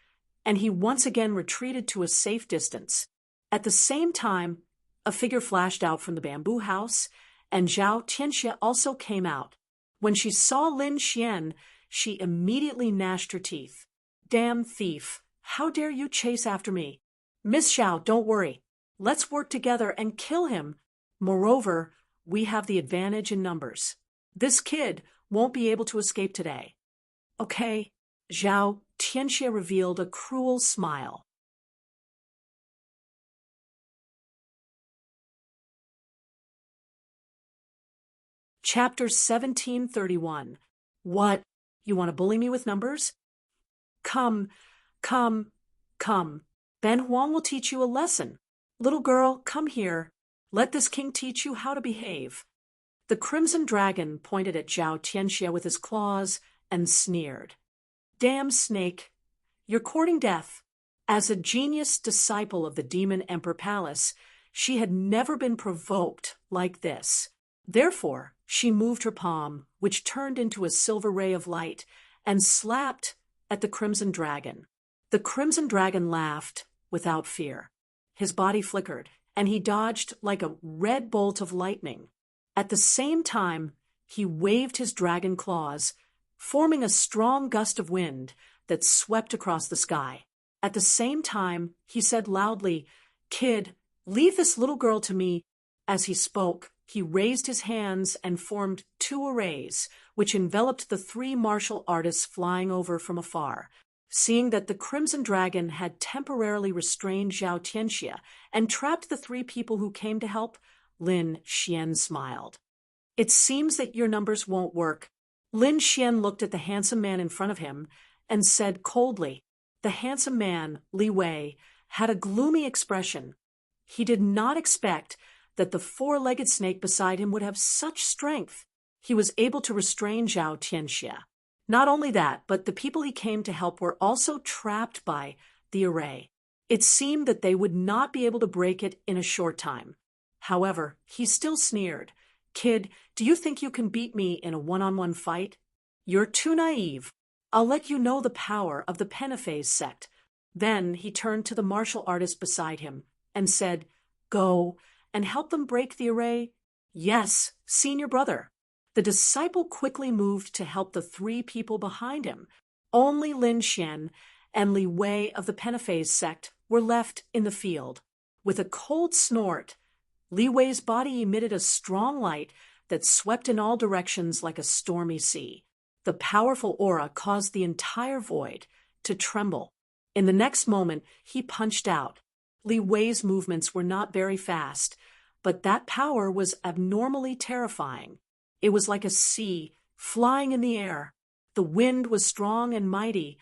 and he once again retreated to a safe distance. At the same time, a figure flashed out from the bamboo house, and Zhao Tianxia also came out. When she saw Lin Xian, she immediately gnashed her teeth. "Damn thief! How dare you chase after me? Miss Zhao, don't worry. Let's work together and kill him. Moreover, we have the advantage in numbers. This kid won't be able to escape today." "Okay." Zhao Tianxia revealed a cruel smile. Chapter 1731. What? You want to bully me with numbers? Come, come, come. Ben Huang will teach you a lesson. Little girl, come here. Let this king teach you how to behave. The crimson dragon pointed at Zhao Tianxia with his claws and sneered. "Damn snake. You're courting death." As a genius disciple of the Demon Emperor Palace, she had never been provoked like this. Therefore, she moved her palm, which turned into a silver ray of light, and slapped at the crimson dragon. The crimson dragon laughed without fear. His body flickered, and he dodged like a red bolt of lightning. At the same time, he waved his dragon claws, forming a strong gust of wind that swept across the sky. At the same time, he said loudly, "Kid, leave this little girl to me." As he spoke, he raised his hands and formed two arrays, which enveloped the three martial artists flying over from afar. Seeing that the crimson dragon had temporarily restrained Zhao Tianxia and trapped the three people who came to help, Lin Xian smiled. "It seems that your numbers won't work." Lin Xian looked at the handsome man in front of him and said coldly. The handsome man, Li Wei, had a gloomy expression. He did not expect that the four-legged snake beside him would have such strength. He was able to restrain Zhao Tianxia. Not only that, but the people he came to help were also trapped by the array. It seemed that they would not be able to break it in a short time. However, he still sneered. "Kid, do you think you can beat me in a one-on-one fight? You're too naive. I'll let you know the power of the Penephase sect." Then he turned to the martial artist beside him and said, "Go and help them break the array." "Yes, senior brother." The disciple quickly moved to help the three people behind him. Only Lin Xian and Li Wei of the Penephase sect were left in the field. With a cold snort, Li Wei's body emitted a strong light that swept in all directions like a stormy sea. The powerful aura caused the entire void to tremble. In the next moment, he punched out. Li Wei's movements were not very fast, but that power was abnormally terrifying. It was like a sea flying in the air. The wind was strong and mighty,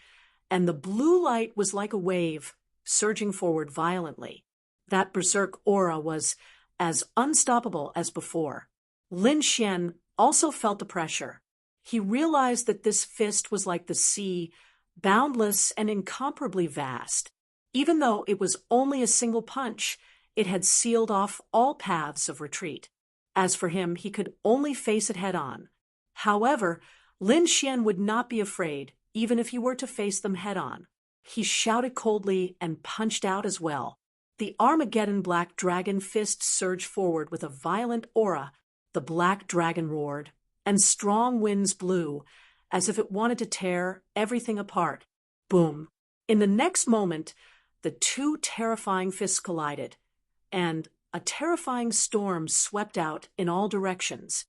and the blue light was like a wave, surging forward violently. That berserk aura was as unstoppable as before. Lin Xian also felt the pressure. He realized that this fist was like the sea, boundless and incomparably vast. Even though it was only a single punch, It had sealed off all paths of retreat. As for him, he could only face it head on. However, Lin Xian would not be afraid, even if he were to face them head on. He shouted coldly and punched out as well. The Armageddon black dragon fist surged forward with a violent aura. The black dragon roared, and strong winds blew, as if it wanted to tear everything apart. Boom! In the next moment, the two terrifying fists collided, and a terrifying storm swept out in all directions.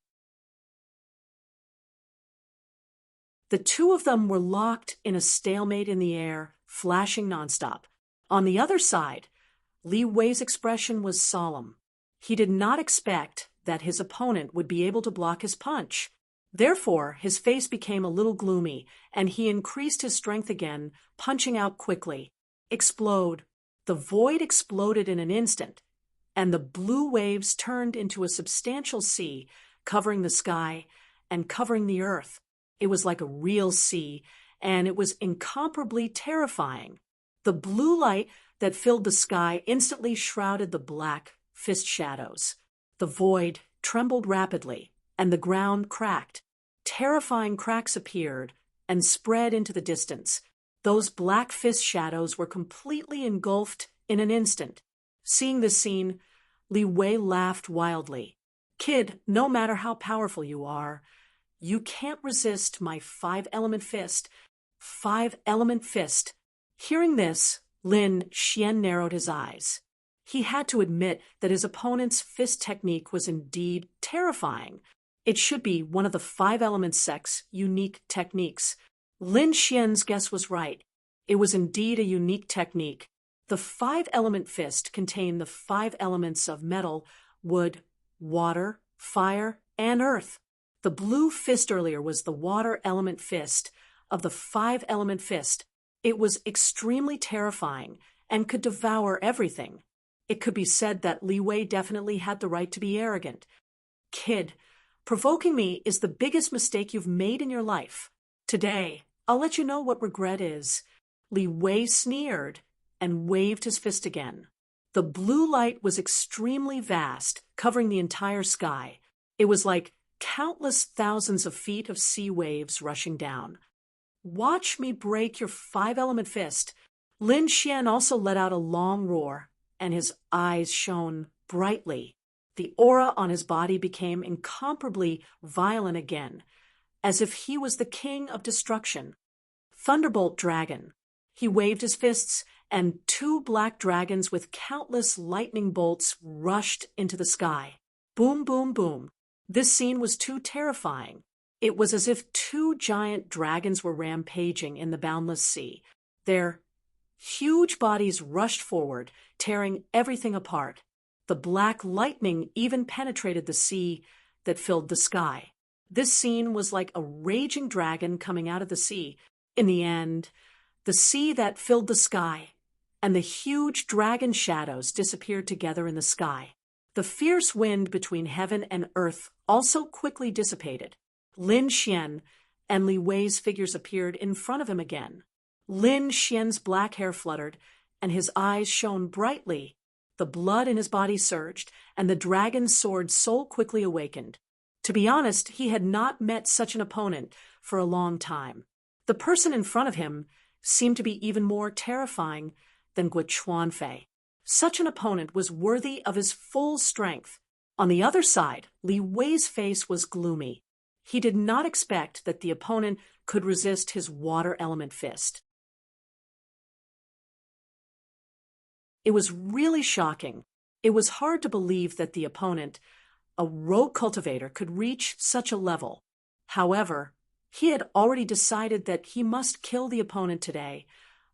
The two of them were locked in a stalemate in the air, flashing nonstop. On the other side, Li Wei's expression was solemn. He did not expect that his opponent would be able to block his punch. Therefore, his face became a little gloomy, and he increased his strength again, punching out quickly. Explode. The void exploded in an instant, and the blue waves turned into a substantial sea, covering the sky and covering the earth. It was like a real sea, and it was incomparably terrifying. The blue light that filled the sky instantly shrouded the black fist shadows. The void trembled rapidly, and the ground cracked. Terrifying cracks appeared and spread into the distance. Those black fist shadows were completely engulfed in an instant. Seeing this scene, Li Wei laughed wildly. "Kid, no matter how powerful you are, you can't resist my five-element fist." Five-element fist. Hearing this, Lin Xian narrowed his eyes. He had to admit that his opponent's fist technique was indeed terrifying. It should be one of the five-element sect's unique techniques. Lin Xian's guess was right. It was indeed a unique technique. The five-element fist contained the five elements of metal, wood, water, fire, and earth. The blue fist earlier was the water element fist of the five-element fist. It was extremely terrifying and could devour everything. It could be said that Li Wei definitely had the right to be arrogant. "Kid, provoking me is the biggest mistake you've made in your life. Today, I'll let you know what regret is." Li Wei sneered and waved his fist again. The blue light was extremely vast, covering the entire sky. It was like countless thousands of feet of sea waves rushing down. "Watch me break your five-element fist." Lin Xian also let out a long roar, and his eyes shone brightly. The aura on his body became incomparably violent again, as if he was the king of destruction. "Thunderbolt dragon." He waved his fists, and two black dragons with countless lightning bolts rushed into the sky. Boom, boom, boom. This scene was too terrifying. It was as if two giant dragons were rampaging in the boundless sea. Their huge bodies rushed forward, tearing everything apart. The black lightning even penetrated the sea that filled the sky. This scene was like a raging dragon coming out of the sea. In the end, the sea that filled the sky and the huge dragon shadows disappeared together in the sky. The fierce wind between heaven and earth also quickly dissipated. Lin Xian and Li Wei's figures appeared in front of him again. Lin Xian's black hair fluttered, and his eyes shone brightly. The blood in his body surged, and the dragon's sword soul quickly awakened. To be honest, he had not met such an opponent for a long time. The person in front of him seemed to be even more terrifying than Guo Chuanfei. Such an opponent was worthy of his full strength. On the other side, Li Wei's face was gloomy. He did not expect that the opponent could resist his water element fist. It was really shocking. It was hard to believe that the opponent, a rogue cultivator, could reach such a level. However, he had already decided that he must kill the opponent today,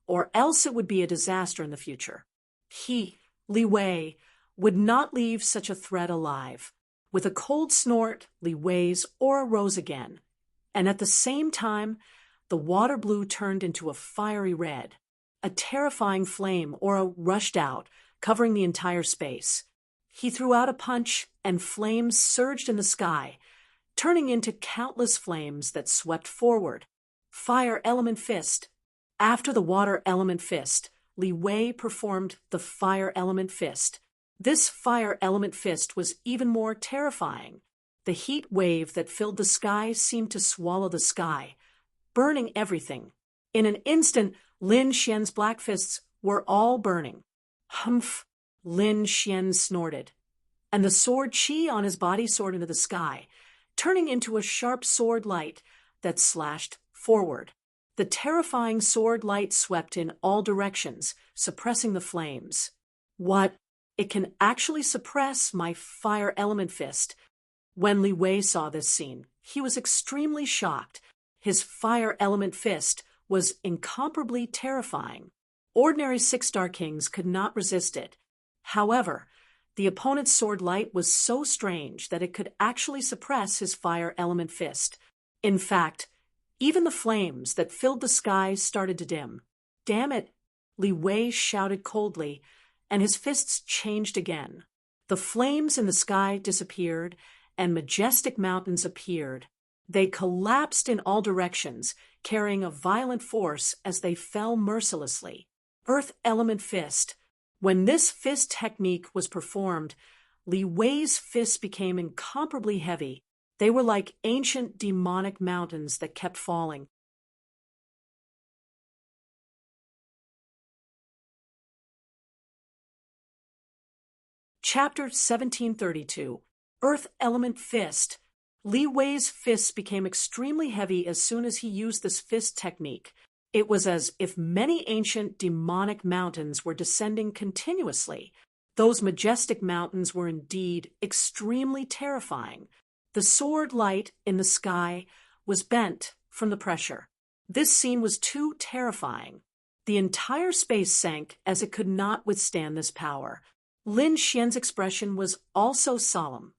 or else it would be a disaster in the future. He, Li Wei, would not leave such a threat alive. With a cold snort, Li Wei's aura rose again, and at the same time, the water blue turned into a fiery red. A terrifying flame aura rushed out, covering the entire space. He threw out a punch, and flames surged in the sky, turning into countless flames that swept forward. Fire element fist. After the water element fist, Li Wei performed the fire element fist. This fire element fist was even more terrifying. The heat wave that filled the sky seemed to swallow the sky, burning everything. In an instant, Lin Xian's black fists were all burning. Humph, Lin Xian snorted, and the sword qi on his body soared into the sky, turning into a sharp sword light that slashed forward. The terrifying sword light swept in all directions, suppressing the flames. What? It can actually suppress my fire element fist. When Li Wei saw this scene, he was extremely shocked. His fire element fist was incomparably terrifying. Ordinary six-star kings could not resist it. However, the opponent's sword light was so strange that it could actually suppress his fire element fist. In fact, even the flames that filled the sky started to dim. Damn it, Li Wei shouted coldly, and his fists changed again. The flames in the sky disappeared, and majestic mountains appeared. They collapsed in all directions, carrying a violent force as they fell mercilessly. Earth Element Fist. When this fist technique was performed, Li Wei's fists became incomparably heavy. They were like ancient demonic mountains that kept falling. Chapter 1732. Earth Element Fist. Li Wei's fists became extremely heavy as soon as he used this fist technique. It was as if many ancient demonic mountains were descending continuously. Those majestic mountains were indeed extremely terrifying. The sword light in the sky was bent from the pressure. This scene was too terrifying. The entire space sank as it could not withstand this power. Lin Xian's expression was also solemn.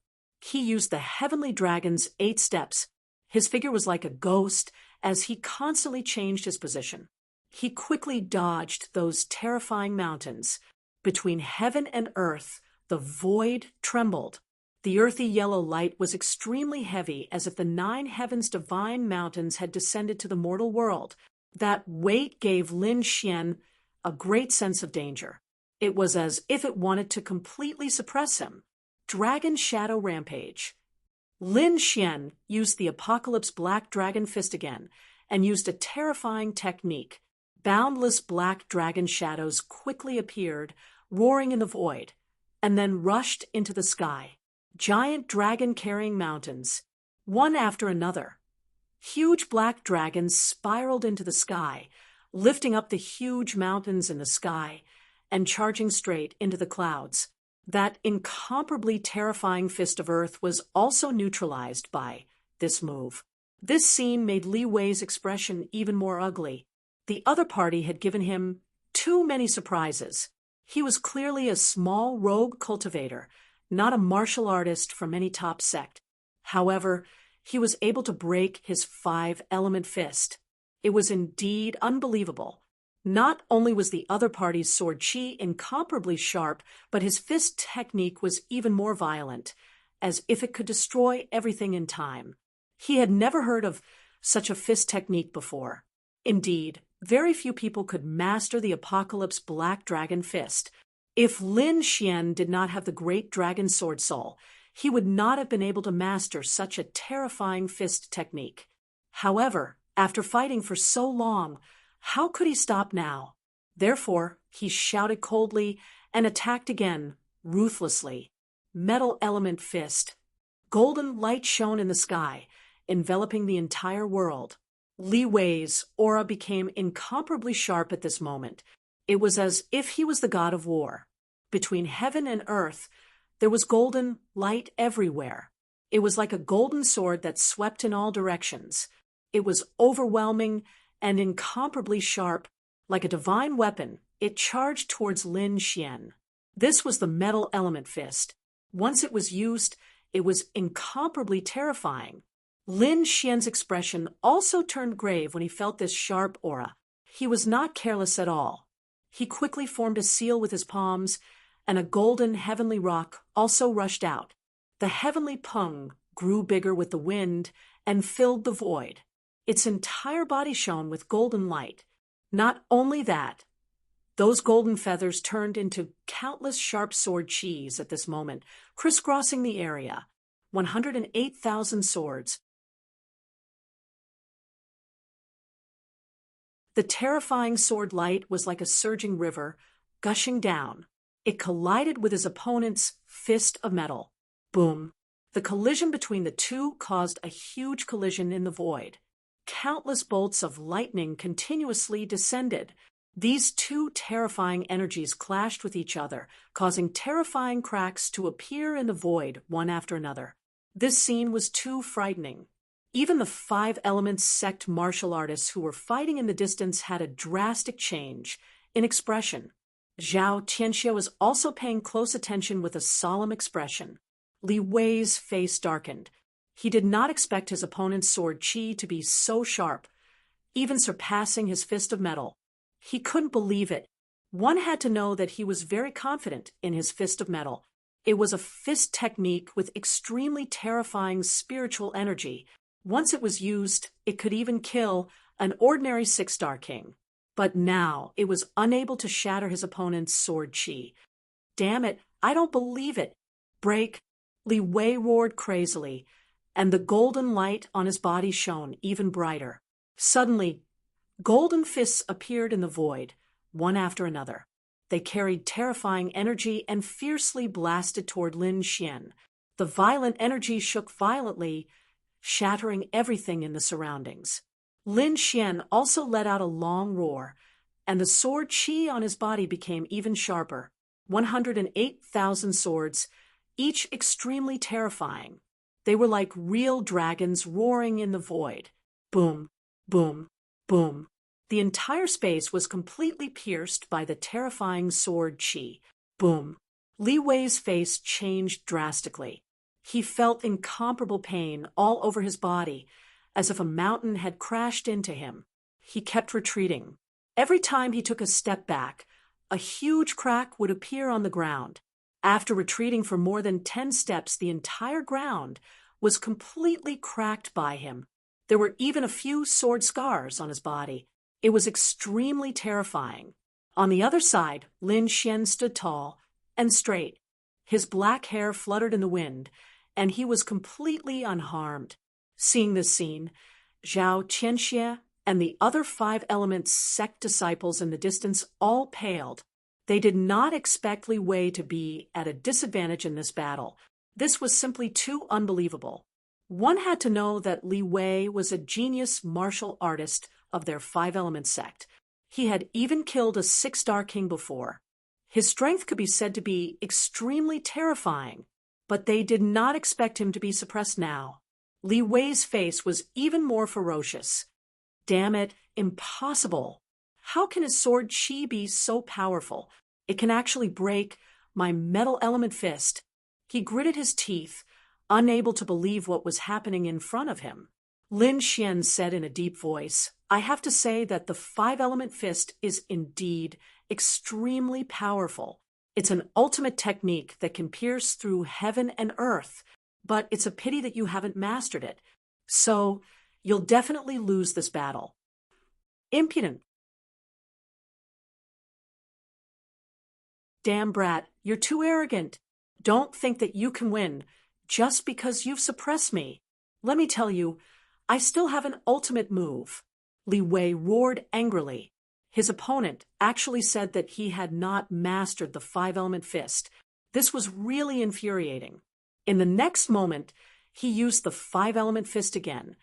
He used the heavenly dragon's 8 steps. His figure was like a ghost as he constantly changed his position. He quickly dodged those terrifying mountains. Between heaven and earth, the void trembled. The earthy yellow light was extremely heavy, as if the 9 heavens' divine mountains had descended to the mortal world. That weight gave Lin Xian a great sense of danger. It was as if it wanted to completely suppress him. Dragon Shadow Rampage. Lin Xian used the Apocalypse Black Dragon Fist again, and used a terrifying technique. Boundless black dragon shadows quickly appeared, roaring in the void, and then rushed into the sky. Giant dragon-carrying mountains, one after another. Huge black dragons spiraled into the sky, lifting up the huge mountains in the sky and charging straight into the clouds. That incomparably terrifying fist of earth was also neutralized by this move. This scene made Li Wei's expression even more ugly. The other party had given him too many surprises. He was clearly a small rogue cultivator, not a martial artist from any top sect. However, he was able to break his 5-element fist. It was indeed unbelievable. Not only was the other party's sword qi incomparably sharp, but his fist technique was even more violent, as if it could destroy everything in time. He had never heard of such a fist technique before. Indeed, very few people could master the Apocalypse Black Dragon Fist. If Lin Xian did not have the great dragon sword soul, he would not have been able to master such a terrifying fist technique. However, after fighting for so long, how could he stop now? Therefore, he shouted coldly and attacked again, ruthlessly. Metal Element Fist. Golden light shone in the sky, enveloping the entire world. Li Wei's aura became incomparably sharp at this moment. It was as if he was the god of war. Between heaven and earth, there was golden light everywhere. It was like a golden sword that swept in all directions. It was overwhelming and incomparably sharp. Like a divine weapon, it charged towards Lin Xian. This was the Metal Element Fist. Once it was used, it was incomparably terrifying. Lin Xian's expression also turned grave when he felt this sharp aura. He was not careless at all. He quickly formed a seal with his palms, and a golden heavenly rock also rushed out. The heavenly pung grew bigger with the wind and filled the void. Its entire body shone with golden light. Not only that, Those golden feathers turned into countless sharp sword qis at this moment, crisscrossing the area. 108,000 swords. The terrifying sword light was like a surging river, gushing down. It collided with his opponent's fist of metal. Boom. The collision between the two caused a huge collision in the void. Countless bolts of lightning continuously descended. These two terrifying energies clashed with each other, causing terrifying cracks to appear in the void one after another. This scene was too frightening. Even the Five Elements sect martial artists who were fighting in the distance had a drastic change in expression. Zhao Tianxia was also paying close attention with a solemn expression. Li Wei's face darkened. He did not expect his opponent's sword qi to be so sharp, even surpassing his fist of metal. He couldn't believe it. One had to know that he was very confident in his fist of metal. It was a fist technique with extremely terrifying spiritual energy. Once it was used, it could even kill an ordinary six-star king. But now it was unable to shatter his opponent's sword qi. Damn it, I don't believe it. Break! Li Wei roared crazily, and the golden light on his body shone even brighter. Suddenly, golden fists appeared in the void, one after another. They carried terrifying energy and fiercely blasted toward Lin Xian. The violent energy shook violently, shattering everything in the surroundings. Lin Xian also let out a long roar, and the sword qi on his body became even sharper. 108,000 swords, each extremely terrifying. They were like real dragons roaring in the void. Boom, boom, boom. The entire space was completely pierced by the terrifying sword qi. Boom. Li Wei's face changed drastically. He felt incomparable pain all over his body, as if a mountain had crashed into him. He kept retreating. Every time he took a step back, a huge crack would appear on the ground. After retreating for more than 10 steps, the entire ground was completely cracked by him. There were even a few sword scars on his body. It was extremely terrifying. On the other side, Lin Xian stood tall and straight. His black hair fluttered in the wind, and he was completely unharmed. Seeing this scene, Zhao Tianxia and the other Five Elements sect disciples in the distance all paled. They did not expect Li Wei to be at a disadvantage in this battle. This was simply too unbelievable. One had to know that Li Wei was a genius martial artist of their Five Elements sect. He had even killed a six-star king before. His strength could be said to be extremely terrifying, but they did not expect him to be suppressed now. Li Wei's face was even more ferocious. Damn it, impossible. How can his sword qi be so powerful? It can actually break my metal element fist. He gritted his teeth, unable to believe what was happening in front of him. Lin Xian said in a deep voice, I have to say that the Five Element Fist is indeed extremely powerful. It's an ultimate technique that can pierce through heaven and earth, but it's a pity that you haven't mastered it. So, you'll definitely lose this battle. Impudent. Damn brat, you're too arrogant. Don't think that you can win just because you've suppressed me. Let me tell you, I still have an ultimate move. Li Wei roared angrily. His opponent actually said that he had not mastered the Five Element Fist. This was really infuriating. In the next moment, he used the Five Element Fist again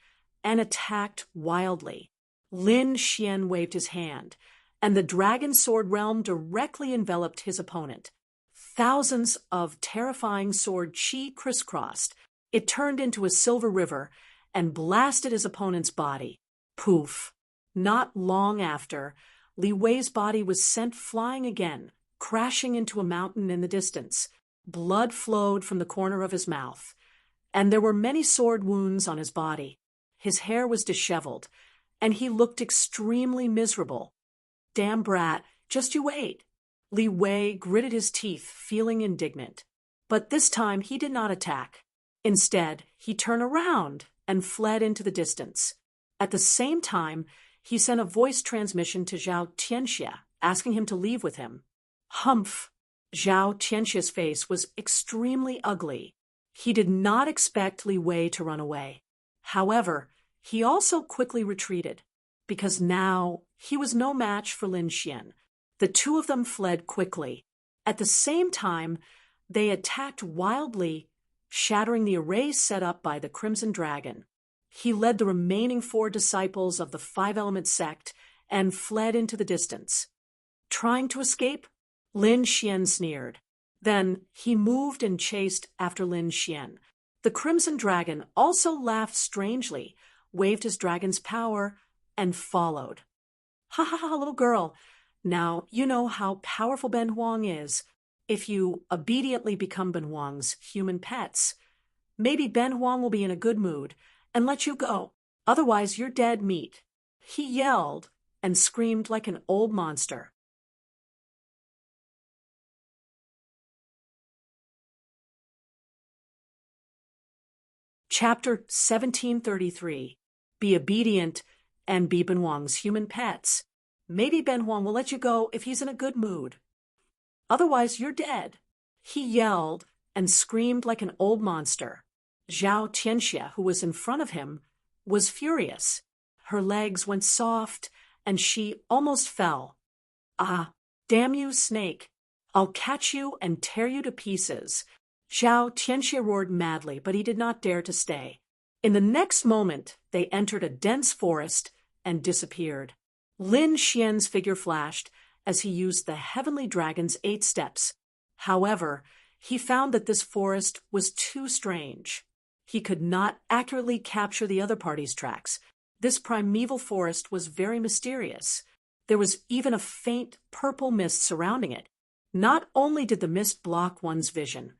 and attacked wildly. Lin Xian waved his hand, and the Dragon Sword Realm directly enveloped his opponent. Thousands of terrifying sword qi crisscrossed. It turned into a silver river and blasted his opponent's body. Poof! Not long after, Li Wei's body was sent flying again, crashing into a mountain in the distance. Blood flowed from the corner of his mouth, and there were many sword wounds on his body. His hair was disheveled, and he looked extremely miserable. Damn brat, just you wait. Li Wei gritted his teeth, feeling indignant. But this time he did not attack. Instead, he turned around and fled into the distance. At the same time, he sent a voice transmission to Zhao Tianxia asking him to leave with him. Humph! Zhao Tianxia's face was extremely ugly. He did not expect Li Wei to run away. However, he also quickly retreated, because now he was no match for Lin Xian. The two of them fled quickly. At the same time, they attacked wildly, shattering the array set up by the Crimson Dragon. He led the remaining 4 disciples of the Five-Element sect and fled into the distance. Trying to escape? Lin Xian sneered. Then he moved and chased after Lin Xian. The Crimson Dragon also laughed strangely, waved his dragon's power, and followed. Ha ha ha, little girl. Now you know how powerful Ben Huang is. If you obediently become Ben Huang's human pets, maybe Ben Huang will be in a good mood and let you go. Otherwise, you're dead meat. He yelled and screamed like an old monster. Chapter 1733. Be obedient and be Ben Huang's human pets. Maybe Ben Huang will let you go if he's in a good mood. Otherwise, you're dead. He yelled and screamed like an old monster. Zhao Tianxia, who was in front of him, was furious. Her legs went soft, and she almost fell. Ah, damn you, snake! I'll catch you and tear you to pieces. Zhao Tianxia roared madly, but he did not dare to stay. In the next moment, they entered a dense forest and disappeared. Lin Xian's figure flashed as he used the Heavenly Dragon's 8 steps. However, he found that this forest was too strange. He could not accurately capture the other party's tracks. This primeval forest was very mysterious. There was even a faint purple mist surrounding it. Not only did the mist block one's vision,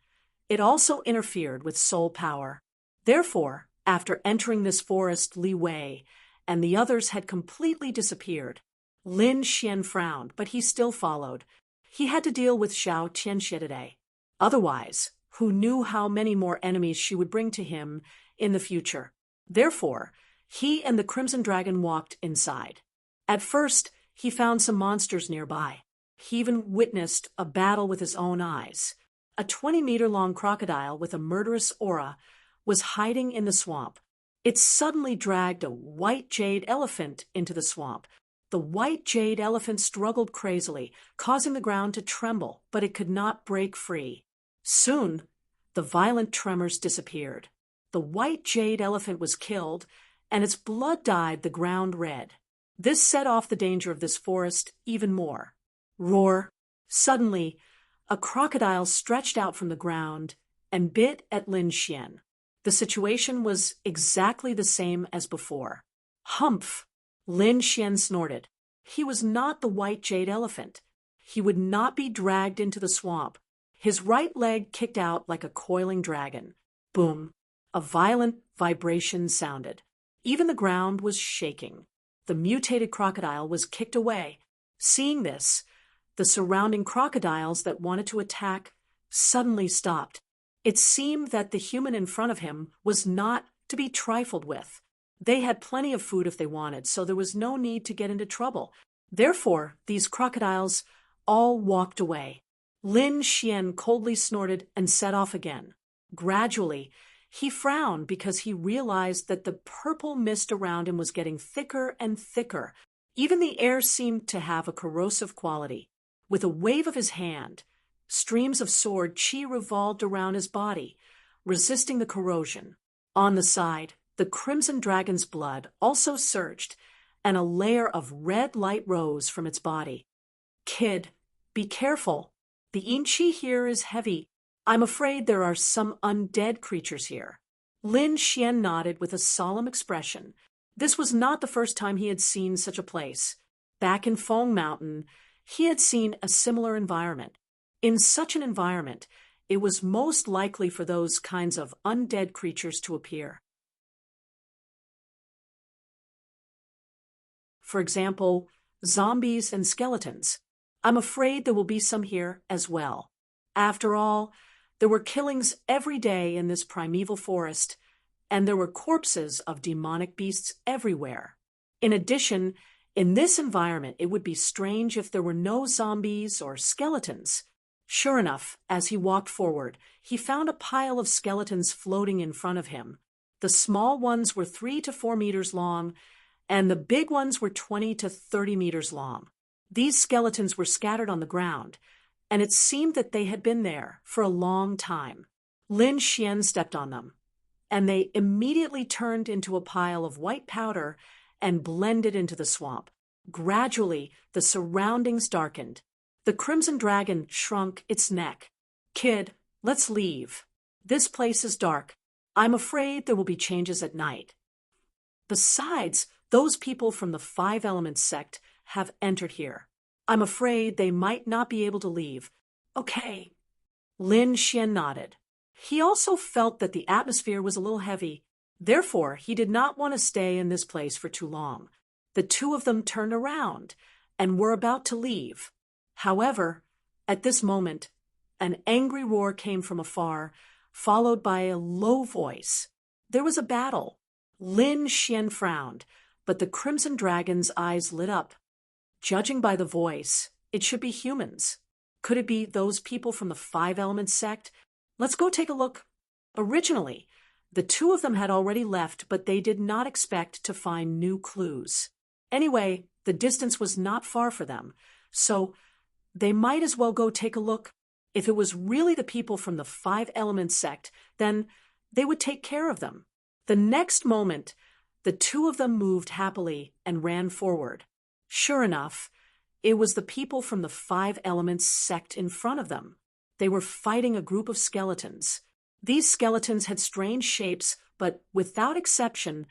it also interfered with soul power. Therefore, after entering this forest, Li Wei and the others had completely disappeared. Lin Xian frowned, but he still followed. He had to deal with Zhao Tianxia today. Otherwise, who knew how many more enemies she would bring to him in the future? Therefore, he and the Crimson Dragon walked inside. At first, he found some monsters nearby. He even witnessed a battle with his own eyes. A 20-meter-long crocodile with a murderous aura was hiding in the swamp. It suddenly dragged a white jade elephant into the swamp. The white jade elephant struggled crazily, causing the ground to tremble, but it could not break free. Soon, the violent tremors disappeared. The white jade elephant was killed, and its blood dyed the ground red. This set off the danger of this forest even more. Roar! Suddenly, a crocodile stretched out from the ground and bit at Lin Xian. The situation was exactly the same as before. Humph! Lin Xian snorted. He was not the white jade elephant. He would not be dragged into the swamp. His right leg kicked out like a coiling dragon. Boom! A violent vibration sounded. Even the ground was shaking. The mutated crocodile was kicked away. Seeing this, the surrounding crocodiles that wanted to attack suddenly stopped. It seemed that the human in front of him was not to be trifled with. They had plenty of food if they wanted, so there was no need to get into trouble. Therefore, these crocodiles all walked away. Lin Xian coldly snorted and set off again. Gradually, he frowned because he realized that the purple mist around him was getting thicker and thicker. Even the air seemed to have a corrosive quality. With a wave of his hand, streams of sword chi revolved around his body, resisting the corrosion. On the side, the Crimson Dragon's blood also surged, and a layer of red light rose from its body. Kid, be careful. The yin chi here is heavy. I'm afraid there are some undead creatures here. Lin Xian nodded with a solemn expression. This was not the first time he had seen such a place. Back in Feng Mountain, he had seen a similar environment. In such an environment, it was most likely for those kinds of undead creatures to appear. For example, zombies and skeletons. I'm afraid there will be some here as well. After all, there were killings every day in this primeval forest, and there were corpses of demonic beasts everywhere. In addition, In this environment, it would be strange if there were no zombies or skeletons. Sure enough, as he walked forward, he found a pile of skeletons floating in front of him. The small ones were 3 to 4 meters long, and the big ones were 20 to 30 meters long. These skeletons were scattered on the ground, and it seemed that they had been there for a long time. Lin Xian stepped on them, and they immediately turned into a pile of white powder and blended into the swamp. Gradually, the surroundings darkened. The crimson dragon shrunk its neck. "Kid, let's leave. This place is dark. I'm afraid there will be changes at night. Besides, those people from the Five Elements sect have entered here. I'm afraid they might not be able to leave." "Okay." Lin Xian nodded. He also felt that the atmosphere was a little heavy. Therefore, he did not want to stay in this place for too long. The two of them turned around and were about to leave. However, at this moment, an angry roar came from afar, followed by a low voice. There was a battle. Lin Xian frowned, but the crimson dragon's eyes lit up. Judging by the voice, it should be humans. Could it be those people from the Five Elements sect? Let's go take a look. Originally, the two of them had already left, but they did not expect to find new clues. Anyway, the distance was not far for them, so they might as well go take a look. If it was really the people from the Five Elements sect, then they would take care of them. The next moment, the two of them moved happily and ran forward. Sure enough, it was the people from the Five Elements sect in front of them. They were fighting a group of skeletons. These skeletons had strange shapes, but without exception,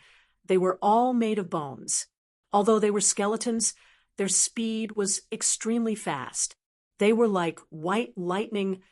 they were all made of bones. Although they were skeletons, their speed was extremely fast. They were like white lightning,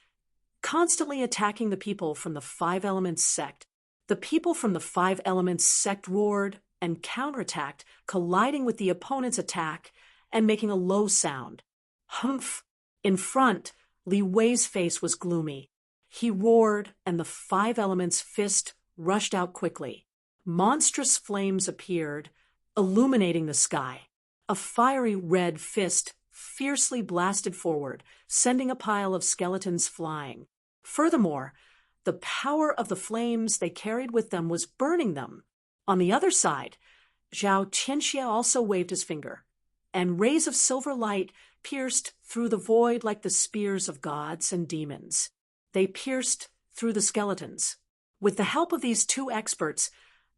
constantly attacking the people from the Five Elements sect. The people from the Five Elements sect roared and counterattacked, colliding with the opponent's attack and making a low sound. Humph! In front, Li Wei's face was gloomy. He roared, and the Five Elements fist rushed out quickly. Monstrous flames appeared, illuminating the sky. A fiery red fist fiercely blasted forward, sending a pile of skeletons flying. Furthermore, the power of the flames they carried with them was burning them. On the other side, Zhao Qianxia also waved his finger, and rays of silver light pierced through the void like the spears of gods and demons. They pierced through the skeletons. With the help of these two experts,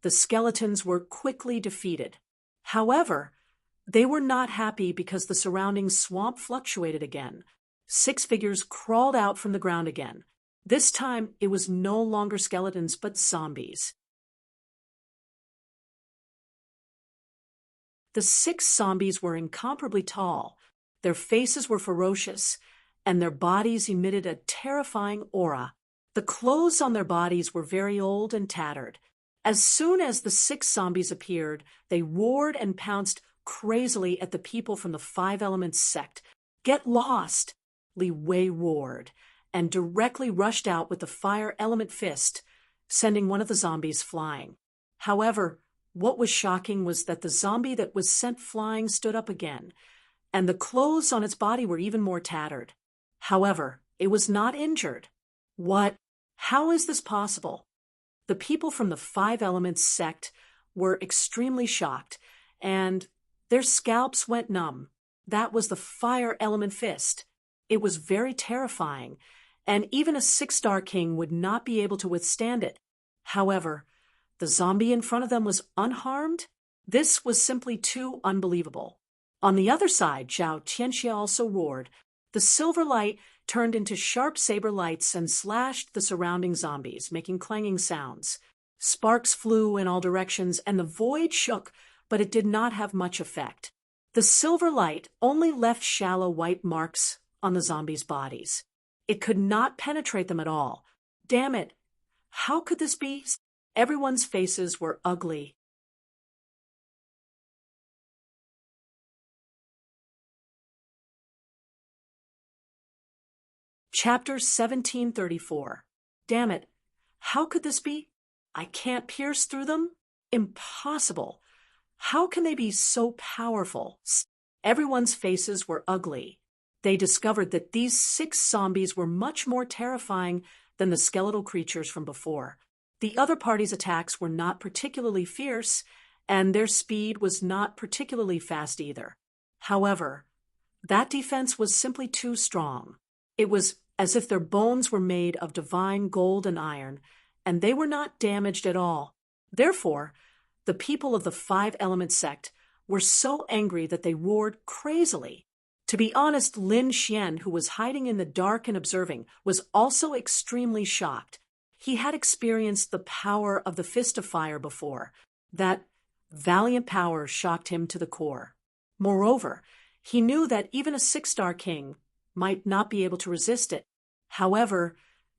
the skeletons were quickly defeated. However, they were not happy because the surrounding swamp fluctuated again. 6 figures crawled out from the ground again. This time, it was no longer skeletons, but zombies. The 6 zombies were incomparably tall. Their faces were ferocious, and their bodies emitted a terrifying aura. The clothes on their bodies were very old and tattered. As soon as the 6 zombies appeared, they roared and pounced crazily at the people from the Five Elements sect. "Get lost!" Li Wei roared, and directly rushed out with the fire element fist, sending one of the zombies flying. However, what was shocking was that the zombie that was sent flying stood up again, and the clothes on its body were even more tattered. However, it was not injured. What? How is this possible? The people from the Five Elements sect were extremely shocked, and their scalps went numb. That was the fire element fist. It was very terrifying, and even a 6-star king would not be able to withstand it. However, the zombie in front of them was unharmed? This was simply too unbelievable. On the other side, Zhao Qianxia also roared. The silver light turned into sharp saber lights and slashed the surrounding zombies, making clanging sounds. Sparks flew in all directions, and the void shook, but it did not have much effect. The silver light only left shallow white marks on the zombies' bodies. It could not penetrate them at all. Damn it! How could this be? Everyone's faces were ugly. Chapter 1734. Damn it! How could this be? I can't pierce through them? Impossible! How can they be so powerful? Everyone's faces were ugly. They discovered that these 6 zombies were much more terrifying than the skeletal creatures from before. The other party's attacks were not particularly fierce, and their speed was not particularly fast either. However, that defense was simply too strong. It was as if their bones were made of divine gold and iron, and they were not damaged at all. Therefore, the people of the 5-element sect were so angry that they roared crazily. To be honest, Lin Xian, who was hiding in the dark and observing, was also extremely shocked. He had experienced the power of the Fist of Fire before. That valiant power shocked him to the core. Moreover, he knew that even a 6-star king might not be able to resist it. However,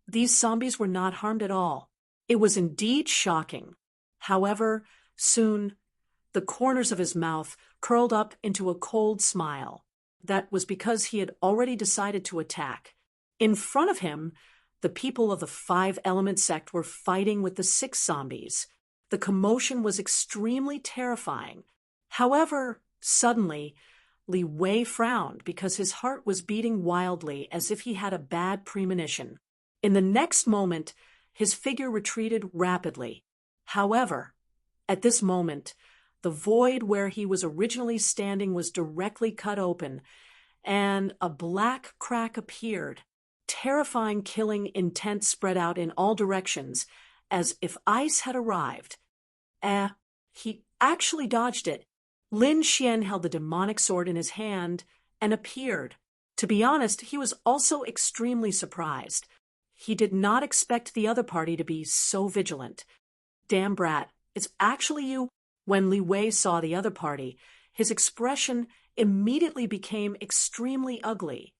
these zombies were not harmed at all. It was indeed shocking. However, soon, the corners of his mouth curled up into a cold smile. That was because he had already decided to attack. In front of him, the people of the 5-element sect were fighting with the 6 zombies. The commotion was extremely terrifying. However, suddenly, Li Wei frowned because his heart was beating wildly as if he had a bad premonition. In the next moment, his figure retreated rapidly. However, at this moment, the void where he was originally standing was directly cut open, and a black crack appeared. Terrifying killing intent spread out in all directions, as if ice had arrived. He actually dodged it. Lin Xian held the demonic sword in his hand and appeared. To be honest, he was also extremely surprised. He did not expect the other party to be so vigilant. Damn brat, it's actually you. When Li Wei saw the other party, his expression immediately became extremely ugly.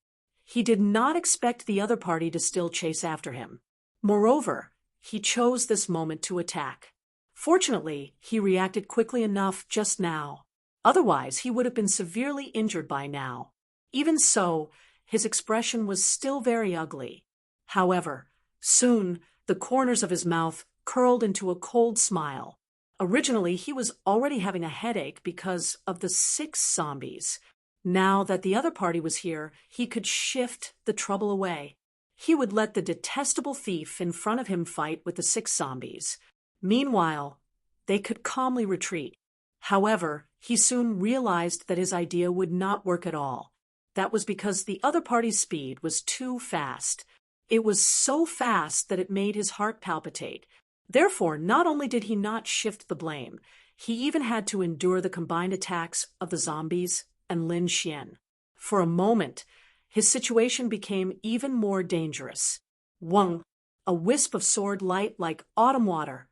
He did not expect the other party to still chase after him. Moreover, he chose this moment to attack. Fortunately, he reacted quickly enough just now. Otherwise, he would have been severely injured by now. Even so, his expression was still very ugly. However, soon the corners of his mouth curled into a cold smile. Originally, he was already having a headache because of the 6 zombies. Now that the other party was here, he could shift the trouble away. He would let the detestable thief in front of him fight with the 6 zombies. Meanwhile, they could calmly retreat. However, he soon realized that his idea would not work at all. That was because the other party's speed was too fast. It was so fast that it made his heart palpitate. Therefore, not only did he not shift the blame, he even had to endure the combined attacks of the zombies and Lin Xian. For a moment, his situation became even more dangerous. Wang, a wisp of sword light like autumn water,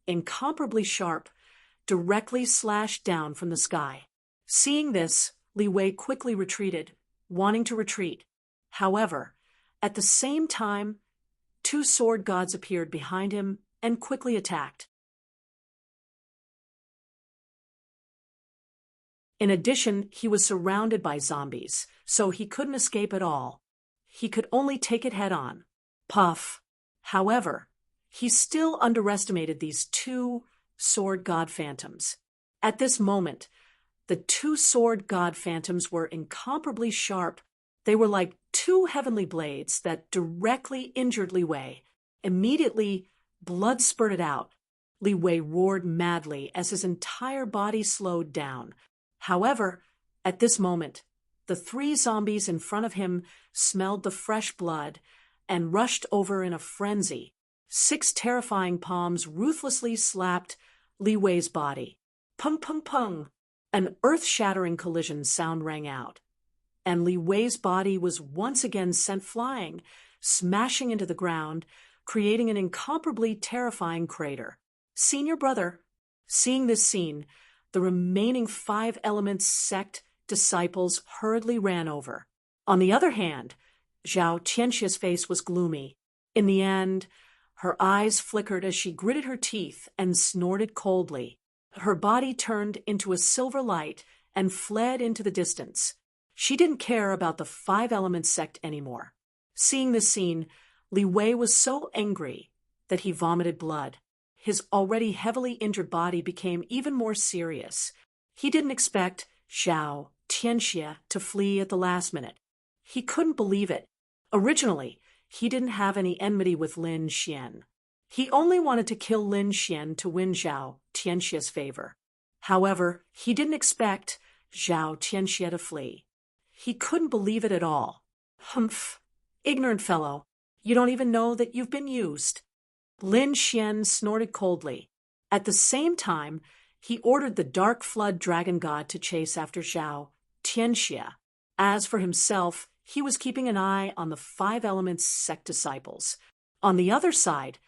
incomparably sharp, directly slashed down from the sky. Seeing this, Li Wei quickly retreated, wanting to retreat. However, at the same time, 2 sword gods appeared behind him and quickly attacked. In addition, he was surrounded by zombies, so he couldn't escape at all. He could only take it head-on. Puff. However, he still underestimated these 2 sword god phantoms. At this moment, the 2 sword god phantoms were incomparably sharp. They were like 2 heavenly blades that directly injured Li Wei. Immediately, blood spurted out. Li Wei roared madly as his entire body slowed down. However, at this moment, the 3 zombies in front of him smelled the fresh blood and rushed over in a frenzy. 6 terrifying palms ruthlessly slapped Li Wei's body. Pung pung pung! An earth-shattering collision sound rang out, and Li Wei's body was once again sent flying, smashing into the ground, creating an incomparably terrifying crater. Senior brother. Seeing this scene, the remaining 5-element sect disciples hurriedly ran over. On the other hand, Zhao Tianxia's face was gloomy. In the end, her eyes flickered as she gritted her teeth and snorted coldly. Her body turned into a silver light and fled into the distance. She didn't care about the 5-element sect anymore. Seeing this scene, Li Wei was so angry that he vomited blood. His already heavily injured body became even more serious. He didn't expect Zhao Tianxie to flee at the last minute. He couldn't believe it. Originally, he didn't have any enmity with Lin Xian. He only wanted to kill Lin Xian to win Zhao Tianxie's favor. However, he didn't expect Zhao Tianxie to flee. He couldn't believe it at all. Humph! Ignorant fellow, you don't even know that you've been used. Lin Xian snorted coldly. At the same time, he ordered the Dark Flood Dragon God to chase after Zhao Tianxie. As for himself, he was keeping an eye on the Five Elements sect disciples. On the other side,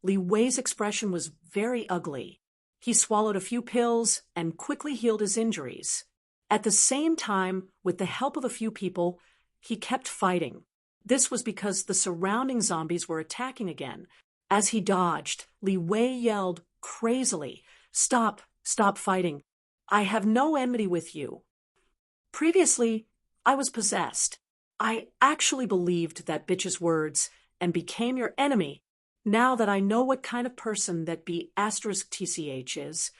Li Wei's expression was very ugly. He swallowed a few pills and quickly healed his injuries. At the same time, with the help of a few people, he kept fighting. This was because the surrounding zombies were attacking again. As he dodged, Li Wei yelled crazily, "Stop! Stop fighting! I have no enmity with you. Previously, I was possessed. I actually believed that bitch's words and became your enemy. Now that I know what kind of person that B*TCH is,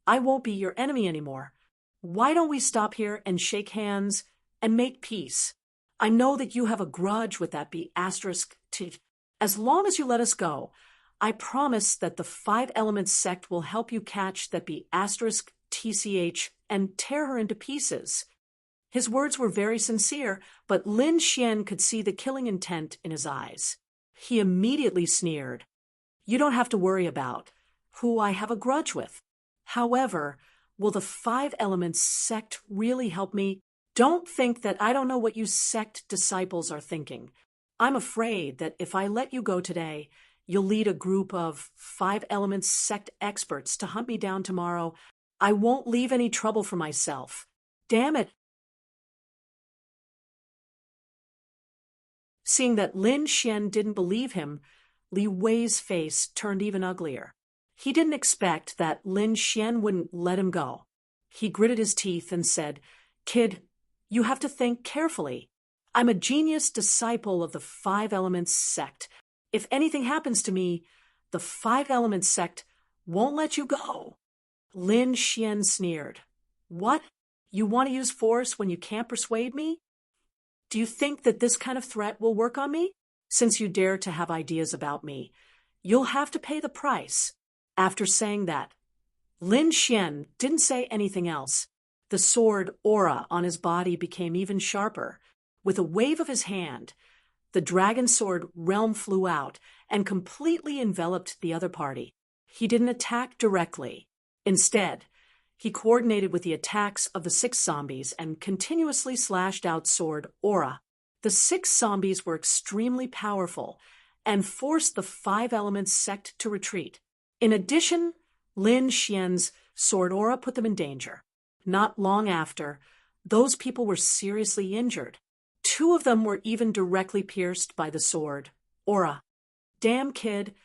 I won't be your enemy anymore. Why don't we stop here and shake hands and make peace? I know that you have a grudge with that B*T. As long as you let us go, I promise that the Five Elements sect will help you catch that B*TCH and tear her into pieces." His words were very sincere, but Lin Xian could see the killing intent in his eyes. He immediately sneered. "You don't have to worry about who I have a grudge with. However, will the Five Elements sect really help me? Don't think that I don't know what you sect disciples are thinking. I'm afraid that if I let you go today, you'll lead a group of Five Elements sect experts to hunt me down tomorrow. I won't leave any trouble for myself. Damn it." Seeing that Lin Xian didn't believe him, Li Wei's face turned even uglier. He didn't expect that Lin Xian wouldn't let him go. He gritted his teeth and said, "Kid, you have to think carefully. I'm a genius disciple of the Five Elements sect. If anything happens to me, the Five Elements sect won't let you go." Lin Xian sneered. "What? You want to use force when you can't persuade me? Do you think that this kind of threat will work on me? Since you dare to have ideas about me, you'll have to pay the price." After saying that, Lin Xian didn't say anything else. The sword aura on his body became even sharper. With a wave of his hand, the dragon sword realm flew out and completely enveloped the other party. He didn't attack directly. Instead, he coordinated with the attacks of the 6 zombies and continuously slashed out sword aura. The 6 zombies were extremely powerful and forced the Five Elements sect to retreat. In addition, Lin Xian's sword aura put them in danger. Not long after, those people were seriously injured. 2 of them were even directly pierced by the sword aura. "Damn, kid,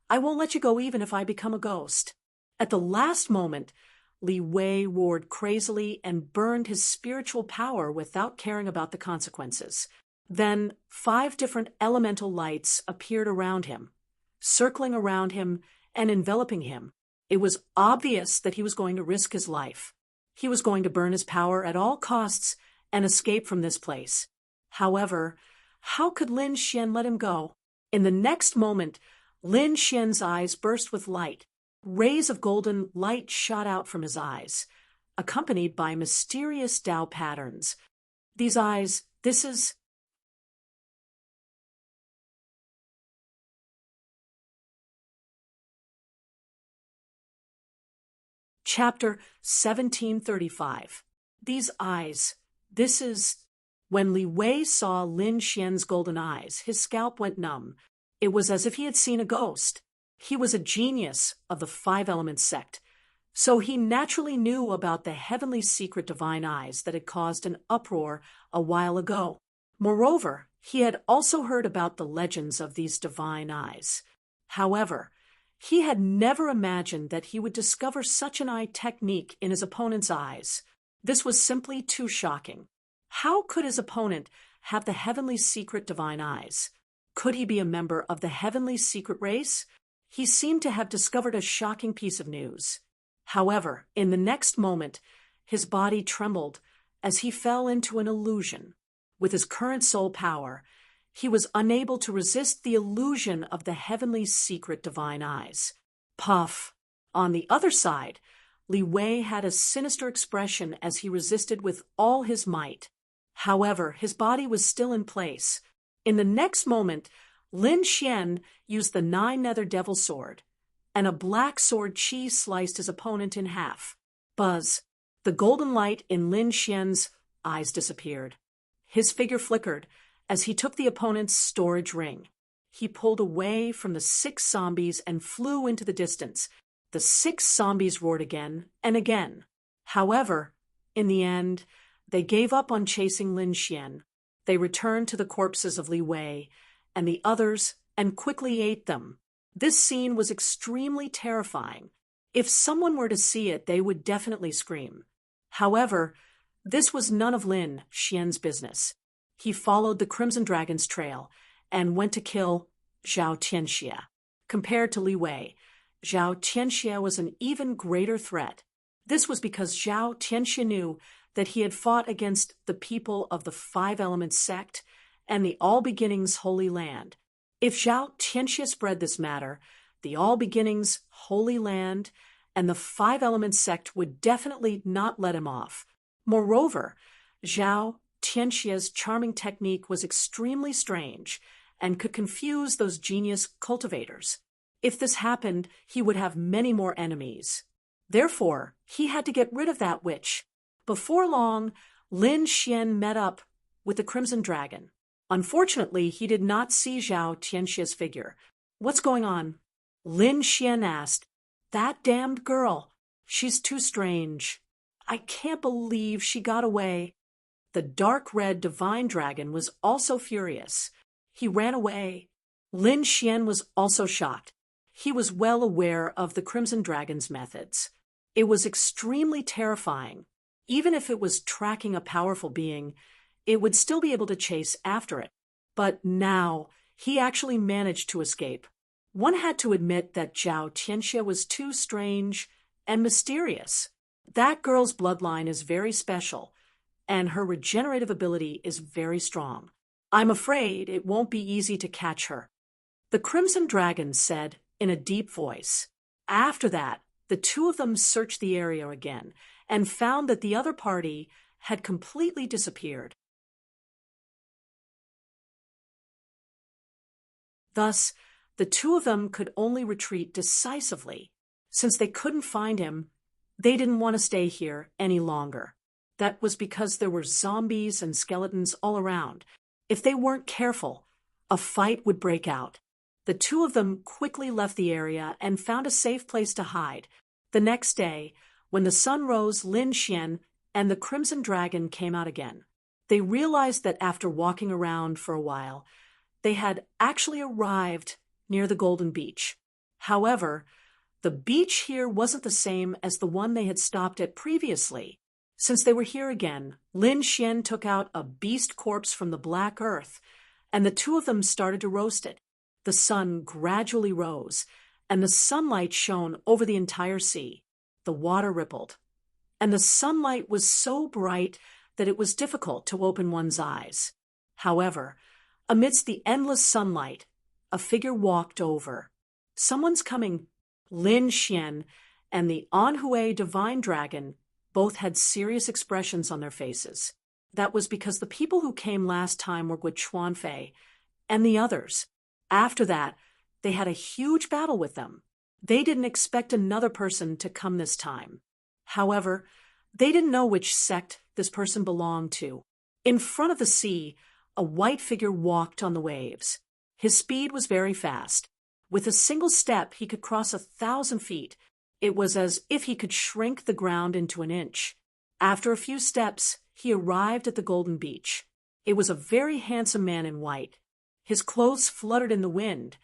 I won't let you go even if I become a ghost." At the last moment, Li Wei roared crazily and burned his spiritual power without caring about the consequences. Then 5 different elemental lights appeared around him, circling around him and enveloping him. It was obvious that he was going to risk his life. He was going to burn his power at all costs and escape from this place. However, how could Lin Xian let him go? In the next moment, Lin Xian's eyes burst with light. Rays of golden light shot out from his eyes, accompanied by mysterious Tao patterns. These eyes, this is... Chapter 1735. These eyes, this is... When Li Wei saw Lin Xian's golden eyes, his scalp went numb. It was as if he had seen a ghost. He was a genius of the Five Elements sect, so he naturally knew about the heavenly secret divine eyes that had caused an uproar a while ago. Moreover, he had also heard about the legends of these divine eyes. However, he had never imagined that he would discover such an eye technique in his opponent's eyes. This was simply too shocking. How could his opponent have the heavenly secret divine eyes? Could he be a member of the heavenly secret race? He seemed to have discovered a shocking piece of news. However, in the next moment, His body trembled as he fell into an illusion. With his current soul power, he was unable to resist the illusion of the heavenly secret divine eyes. Puff. On the other side, Li Wei had a sinister expression as he resisted with all his might. However, his body was still in place. In the next moment, Lin Xian used the 9-nether devil sword, and a black sword chi sliced his opponent in half. Buzz. The golden light in Lin Xian's eyes disappeared. His figure flickered as he took the opponent's storage ring. He pulled away from the 6 zombies and flew into the distance. The 6 zombies roared again and again. However, in the end, they gave up on chasing Lin Xian. They returned to the corpses of Li Wei and the others and quickly ate them. This scene was extremely terrifying. If someone were to see it, they would definitely scream. However, this was none of Lin Xian's business. He followed the Crimson Dragon's trail and went to kill Zhao Tianxia. Compared to Li Wei, Zhao Tianxia was an even greater threat. This was because Zhao Tianxia knew that he had fought against the people of the 5 Elements sect and the All Beginnings Holy Land. If Zhao Tianxia spread this matter, the All Beginnings Holy Land and the 5 Elements sect would definitely not let him off. Moreover, Zhao Tianxia's charming technique was extremely strange and could confuse those genius cultivators. If this happened, he would have many more enemies. Therefore, he had to get rid of that witch. Before long, Lin Xian met up with the Crimson Dragon. Unfortunately, he did not see Zhao Tianxia's figure. "What's going on?" Lin Xian asked. "That damned girl. She's too strange. I can't believe she got away." The dark red divine dragon was also furious. He ran away. Lin Xian was also shocked. He was well aware of the Crimson Dragon's methods. It was extremely terrifying. Even if it was tracking a powerful being, it would still be able to chase after it. But now, he actually managed to escape. One had to admit that Zhao Tianxia was too strange and mysterious. That girl's bloodline is very special, and her regenerative ability is very strong. I'm afraid it won't be easy to catch her. The Crimson Dragon said in a deep voice. After that, the 2 of them searched the area again and found that the other party had completely disappeared. Thus, the 2 of them could only retreat decisively. Since they couldn't find him, they didn't want to stay here any longer. That was because there were zombies and skeletons all around. If they weren't careful, a fight would break out. The 2 of them quickly left the area and found a safe place to hide. The next day, when the sun rose, Lin Xian and the Crimson Dragon came out again. They realized that after walking around for a while, they had actually arrived near the Golden Beach. However, the beach here wasn't the same as the one they had stopped at previously. Since they were here again, Lin Xian took out a beast corpse from the black earth, and the 2 of them started to roast it. The sun gradually rose, and the sunlight shone over the entire sea. The water rippled, and the sunlight was so bright that it was difficult to open one's eyes. However, amidst the endless sunlight, a figure walked over. "Someone's coming." Lin Xian and the Anhui Divine Dragon both had serious expressions on their faces. That was because the people who came last time were with Chuanfei and the others. After that, they had a huge battle with them. They didn't expect another person to come this time. However, they didn't know which sect this person belonged to. In front of the sea, a white figure walked on the waves. His speed was very fast. With a single step, he could cross 1,000 feet. It was as if he could shrink the ground into an inch. After a few steps, he arrived at the Golden Beach. It was a very handsome man in white. His clothes fluttered in the wind,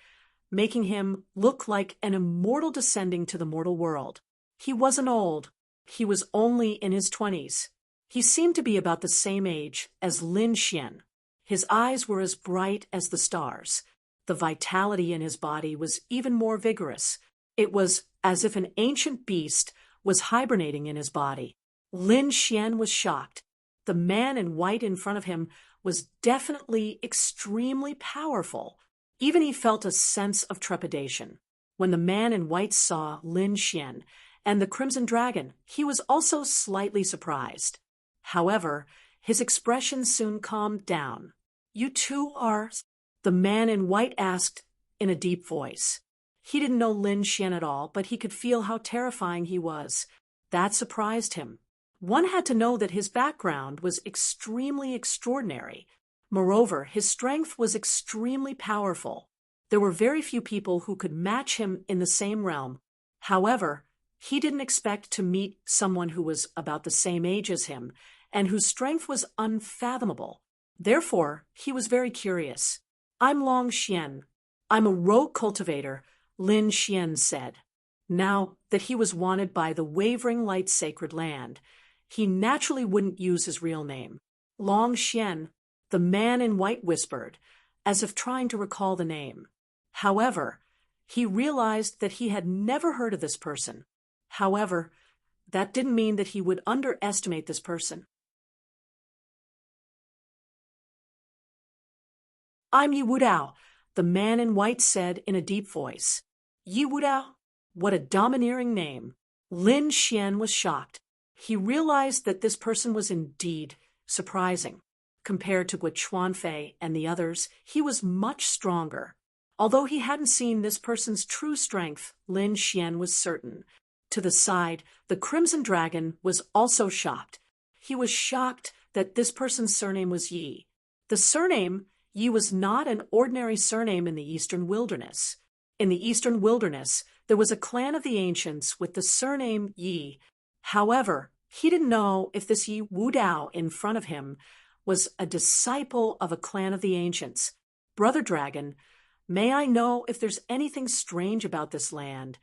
making him look like an immortal descending to the mortal world. He wasn't old. He was only in his 20s. He seemed to be about the same age as Lin Xian. His eyes were as bright as the stars. The vitality in his body was even more vigorous. It was as if an ancient beast was hibernating in his body. Lin Xian was shocked. The man in white in front of him was definitely extremely powerful. Even he felt a sense of trepidation. When the man in white saw Lin Xian and the Crimson Dragon, he was also slightly surprised. However, his expression soon calmed down. "You two are?" the man in white asked in a deep voice. He didn't know Lin Xian at all, but he could feel how terrifying he was. That surprised him. One had to know that his background was extremely extraordinary. Moreover, his strength was extremely powerful. There were very few people who could match him in the same realm. However, he didn't expect to meet someone who was about the same age as him and whose strength was unfathomable. Therefore, he was very curious. "I'm Long Xian. I'm a rogue cultivator," Lin Xian said. Now that he was wanted by the Wavering Light Sacred Land, he naturally wouldn't use his real name. "Long Xian," the man in white whispered, as if trying to recall the name. However, he realized that he had never heard of this person. However, that didn't mean that he would underestimate this person. "I'm Yi Wudao," the man in white said in a deep voice. "Yi Wudao? What a domineering name." Lin Xian was shocked. He realized that this person was indeed surprising. Compared to Guo Chuanfei and the others, he was much stronger. Although he hadn't seen this person's true strength, Lin Xian was certain. To the side, the Crimson Dragon was also shocked. He was shocked that this person's surname was Yi. The surname Yi was not an ordinary surname in the Eastern Wilderness. In the Eastern Wilderness, there was a clan of the ancients with the surname Yi. However, he didn't know if this Yi Wudao in front of him was a disciple of a clan of the ancients. "Brother Dragon, may I know if there's anything strange about this land?"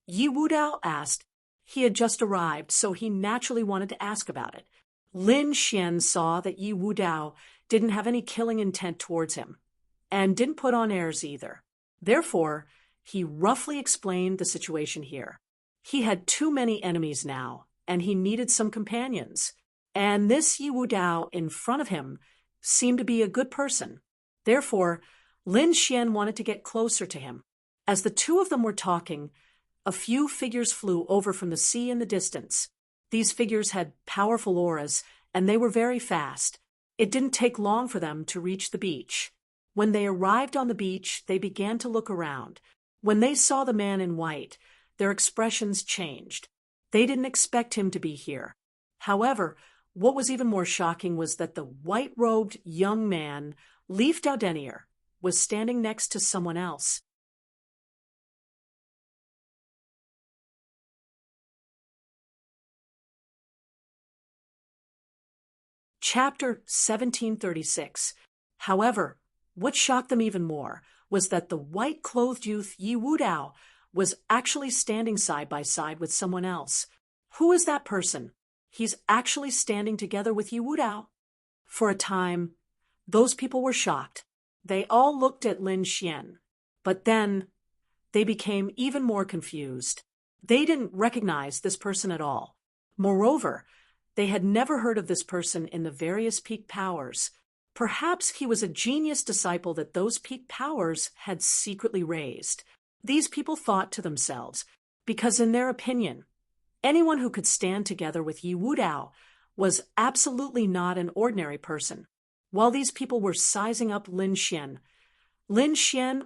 Yi Wudao asked. He had just arrived, so he naturally wanted to ask about it. Lin Xian saw that Yi Wudao didn't have any killing intent towards him, and didn't put on airs either. Therefore, he roughly explained the situation here. He had too many enemies now, and he needed some companions. And this Yi Wudao in front of him seemed to be a good person. Therefore, Lin Xian wanted to get closer to him. As the two of them were talking, a few figures flew over from the sea in the distance. These figures had powerful auras, and they were very fast. It didn't take long for them to reach the beach. When they arrived on the beach, they began to look around. When they saw the man in white, their expressions changed. They didn't expect him to be here. However, what was even more shocking was that the white-robed young man, Leaf Daudenier, was standing next to someone else. Chapter 1736. However, what shocked them even more was that the white-clothed youth Yi Wudao was actually standing side by side with someone else. Who is that person? He's actually standing together with Yi Wudao. For a time, those people were shocked. They all looked at Lin Xian, but then they became even more confused. They didn't recognize this person at all. Moreover, they had never heard of this person in the various peak powers. Perhaps he was a genius disciple that those peak powers had secretly raised. These people thought to themselves, because in their opinion, anyone who could stand together with Yi Wudao was absolutely not an ordinary person. While these people were sizing up Lin Xian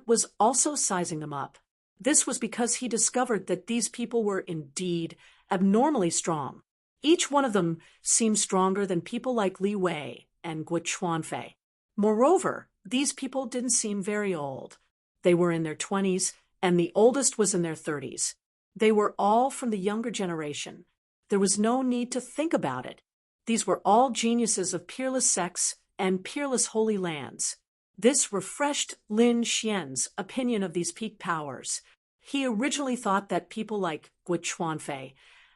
was also sizing them up. This was because he discovered that these people were indeed abnormally strong. Each one of them seemed stronger than people like Li Wei and Guo Chuanfei. Moreover, these people didn't seem very old. They were in their 20s, and the oldest was in their 30s. They were all from the younger generation. There was no need to think about it. These were all geniuses of peerless sex and peerless holy lands. This refreshed Lin Xian's opinion of these peak powers. He originally thought that people like Guo Chuanfei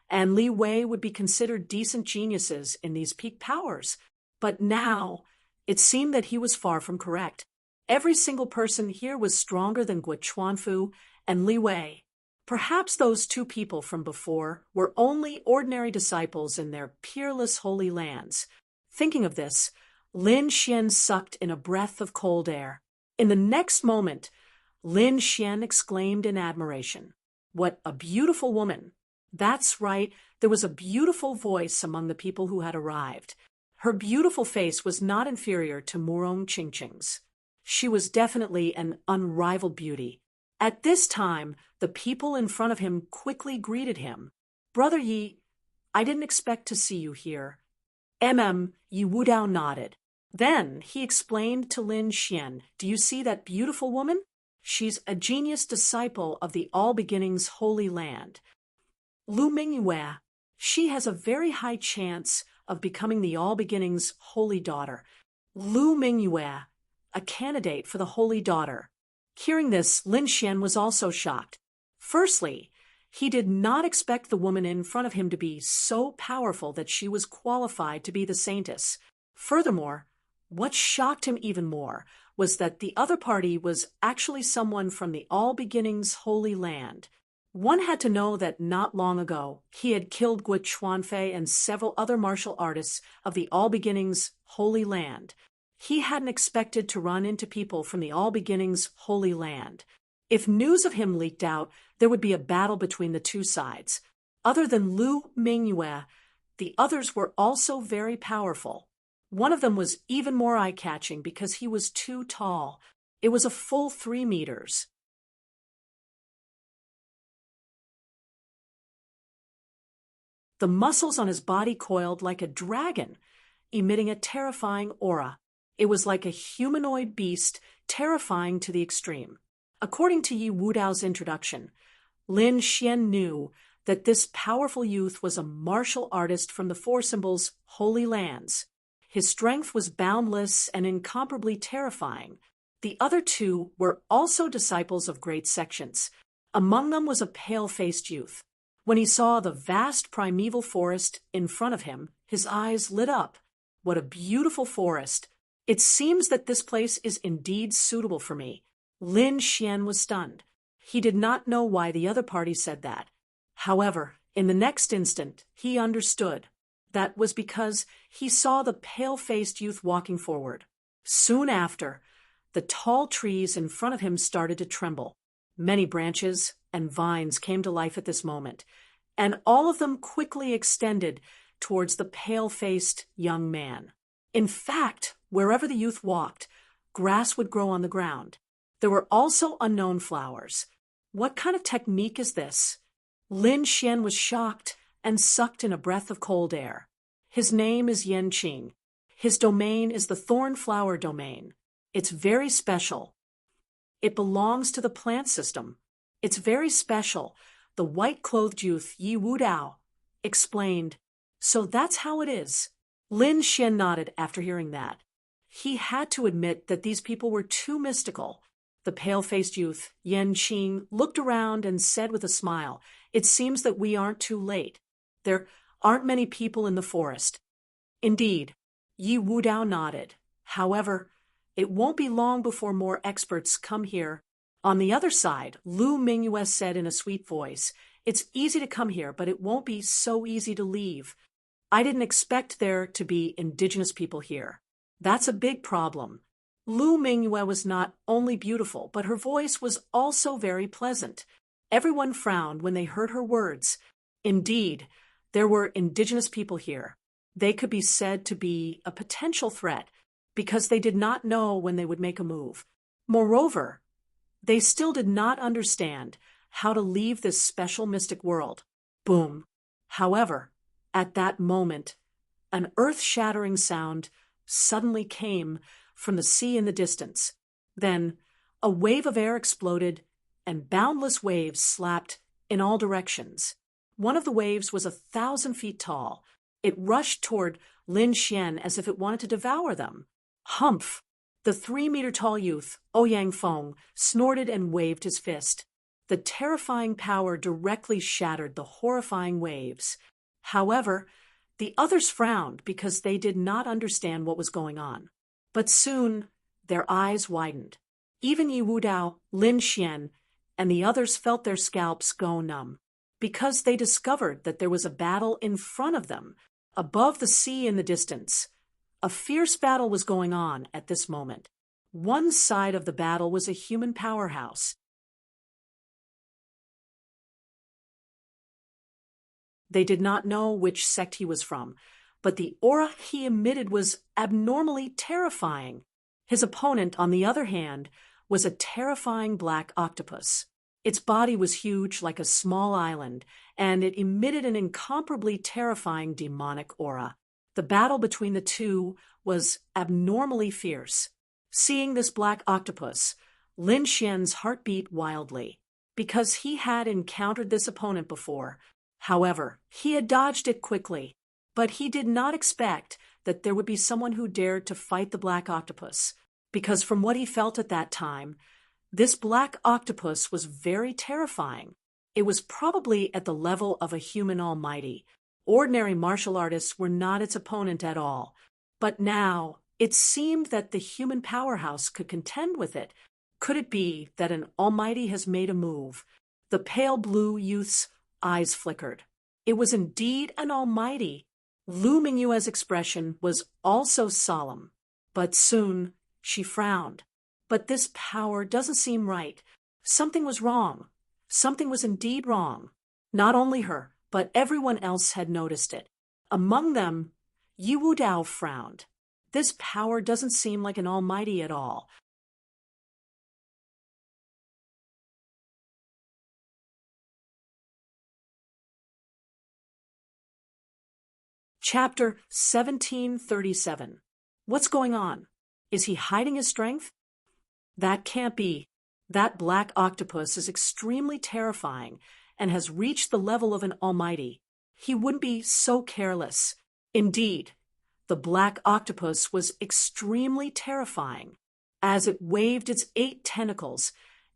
and Li Wei would be considered decent geniuses in these peak powers, but now it seemed that he was far from correct. Every single person here was stronger than Guo Chuanfu and Li Wei. Perhaps those two people from before were only ordinary disciples in their peerless holy lands. Thinking of this, Lin Xian sucked in a breath of cold air. In the next moment, Lin Xian exclaimed in admiration, "What a beautiful woman!" That's right, there was a beautiful voice among the people who had arrived. Her beautiful face was not inferior to Murong Qingqing's. She was definitely an unrivaled beauty. At this time, the people in front of him quickly greeted him. "Brother Yi, I didn't expect to see you here." Yi Wudao nodded. Then he explained to Lin Xian, "Do you see that beautiful woman? She's a genius disciple of the All Beginnings Holy Land. Lu Mingyue, she has a very high chance of becoming the All Beginnings Holy Daughter." Lu Mingyue, a candidate for the Holy Daughter. Hearing this, Lin Xian was also shocked. Firstly, he did not expect the woman in front of him to be so powerful that she was qualified to be the saintess. Furthermore, what shocked him even more was that the other party was actually someone from the All Beginnings Holy Land. One had to know that not long ago he had killed Guo Chuanfei and several other martial artists of the All Beginnings Holy Land. He hadn't expected to run into people from the All Beginnings Holy Land. If news of him leaked out, there would be a battle between the two sides. Other than Lu Mingyue, the others were also very powerful. One of them was even more eye-catching because he was too tall. It was a full 3 meters. The muscles on his body coiled like a dragon, emitting a terrifying aura. It was like a humanoid beast, terrifying to the extreme. According to Yi Wudao's introduction, Lin Xian knew that this powerful youth was a martial artist from the Four Symbols' Holy Lands. His strength was boundless and incomparably terrifying. The other two were also disciples of great sections. Among them was a pale-faced youth. When he saw the vast primeval forest in front of him, his eyes lit up. What a beautiful forest! It seems that this place is indeed suitable for me. Lin Xian was stunned. He did not know why the other party said that. However, in the next instant, he understood. That was because he saw the pale-faced youth walking forward. Soon after, the tall trees in front of him started to tremble. Many branches and vines came to life at this moment, and all of them quickly extended towards the pale-faced young man. In fact, wherever the youth walked, grass would grow on the ground. There were also unknown flowers. What kind of technique is this? Lin Xian was shocked and sucked in a breath of cold air. His name is Yan Qing. His domain is the thorn flower domain. It's very special. It belongs to the plant system. It's very special, the white-clothed youth Yi Wudao explained. So that's how it is. Lin Xian nodded after hearing that. He had to admit that these people were too mystical. The pale-faced youth, Yan Qing, looked around and said with a smile, "It seems that we aren't too late. There aren't many people in the forest." Indeed, Yi Wudao nodded. However, it won't be long before more experts come here. On the other side, Lu Mingyue said in a sweet voice, "It's easy to come here, but it won't be so easy to leave. I didn't expect there to be indigenous people here. That's a big problem." Lu Mingyue was not only beautiful, but her voice was also very pleasant. Everyone frowned when they heard her words. Indeed, there were indigenous people here. They could be said to be a potential threat because they did not know when they would make a move. Moreover, they still did not understand how to leave this special mystic world. Boom. However, at that moment, an earth-shattering sound suddenly came from the sea in the distance. Then, a wave of air exploded, and boundless waves slapped in all directions. One of the waves was 1,000 feet tall. It rushed toward Lin Xian as if it wanted to devour them. Humph! The 3-meter-tall youth, Ouyang Feng, snorted and waved his fist. The terrifying power directly shattered the horrifying waves. However, the others frowned because they did not understand what was going on. But soon, their eyes widened. Even Yi Wudao, Lin Xian, and the others felt their scalps go numb, because they discovered that there was a battle in front of them, above the sea in the distance. A fierce battle was going on at this moment. One side of the battle was a human powerhouse. They did not know which sect he was from, but the aura he emitted was abnormally terrifying. His opponent, on the other hand, was a terrifying black octopus. Its body was huge like a small island, and it emitted an incomparably terrifying demonic aura. The battle between the two was abnormally fierce. Seeing this black octopus, Lin Xian's heart beat wildly, because he had encountered this opponent before. However, he had dodged it quickly, but he did not expect that there would be someone who dared to fight the black octopus, because from what he felt at that time, this black octopus was very terrifying. It was probably at the level of a human almighty. Ordinary martial artists were not its opponent at all. But now, it seemed that the human powerhouse could contend with it. Could it be that an almighty has made a move? The pale blue youth's eyes flickered. It was indeed an almighty. Lu Mingyue's expression was also solemn. But soon, she frowned. But this power doesn't seem right. Something was wrong. Something was indeed wrong. Not only her, but everyone else had noticed it. Among them, Yi Wudao frowned. This power doesn't seem like an almighty at all. Chapter 1737. What's going on? Is he hiding his strength? That can't be. That black octopus is extremely terrifying and has reached the level of an almighty. He wouldn't be so careless. Indeed, the black octopus was extremely terrifying. As it waved its 8 tentacles,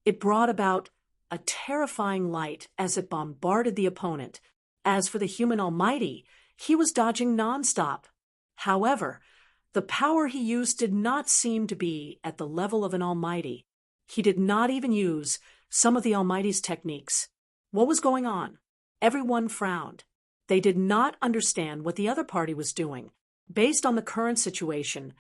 it brought about a terrifying light as it bombarded the opponent. As for the human almighty, he was dodging nonstop. However, the power he used did not seem to be at the level of an almighty. He did not even use some of the almighty's techniques. What was going on? Everyone frowned. They did not understand what the other party was doing. Based on the current situation,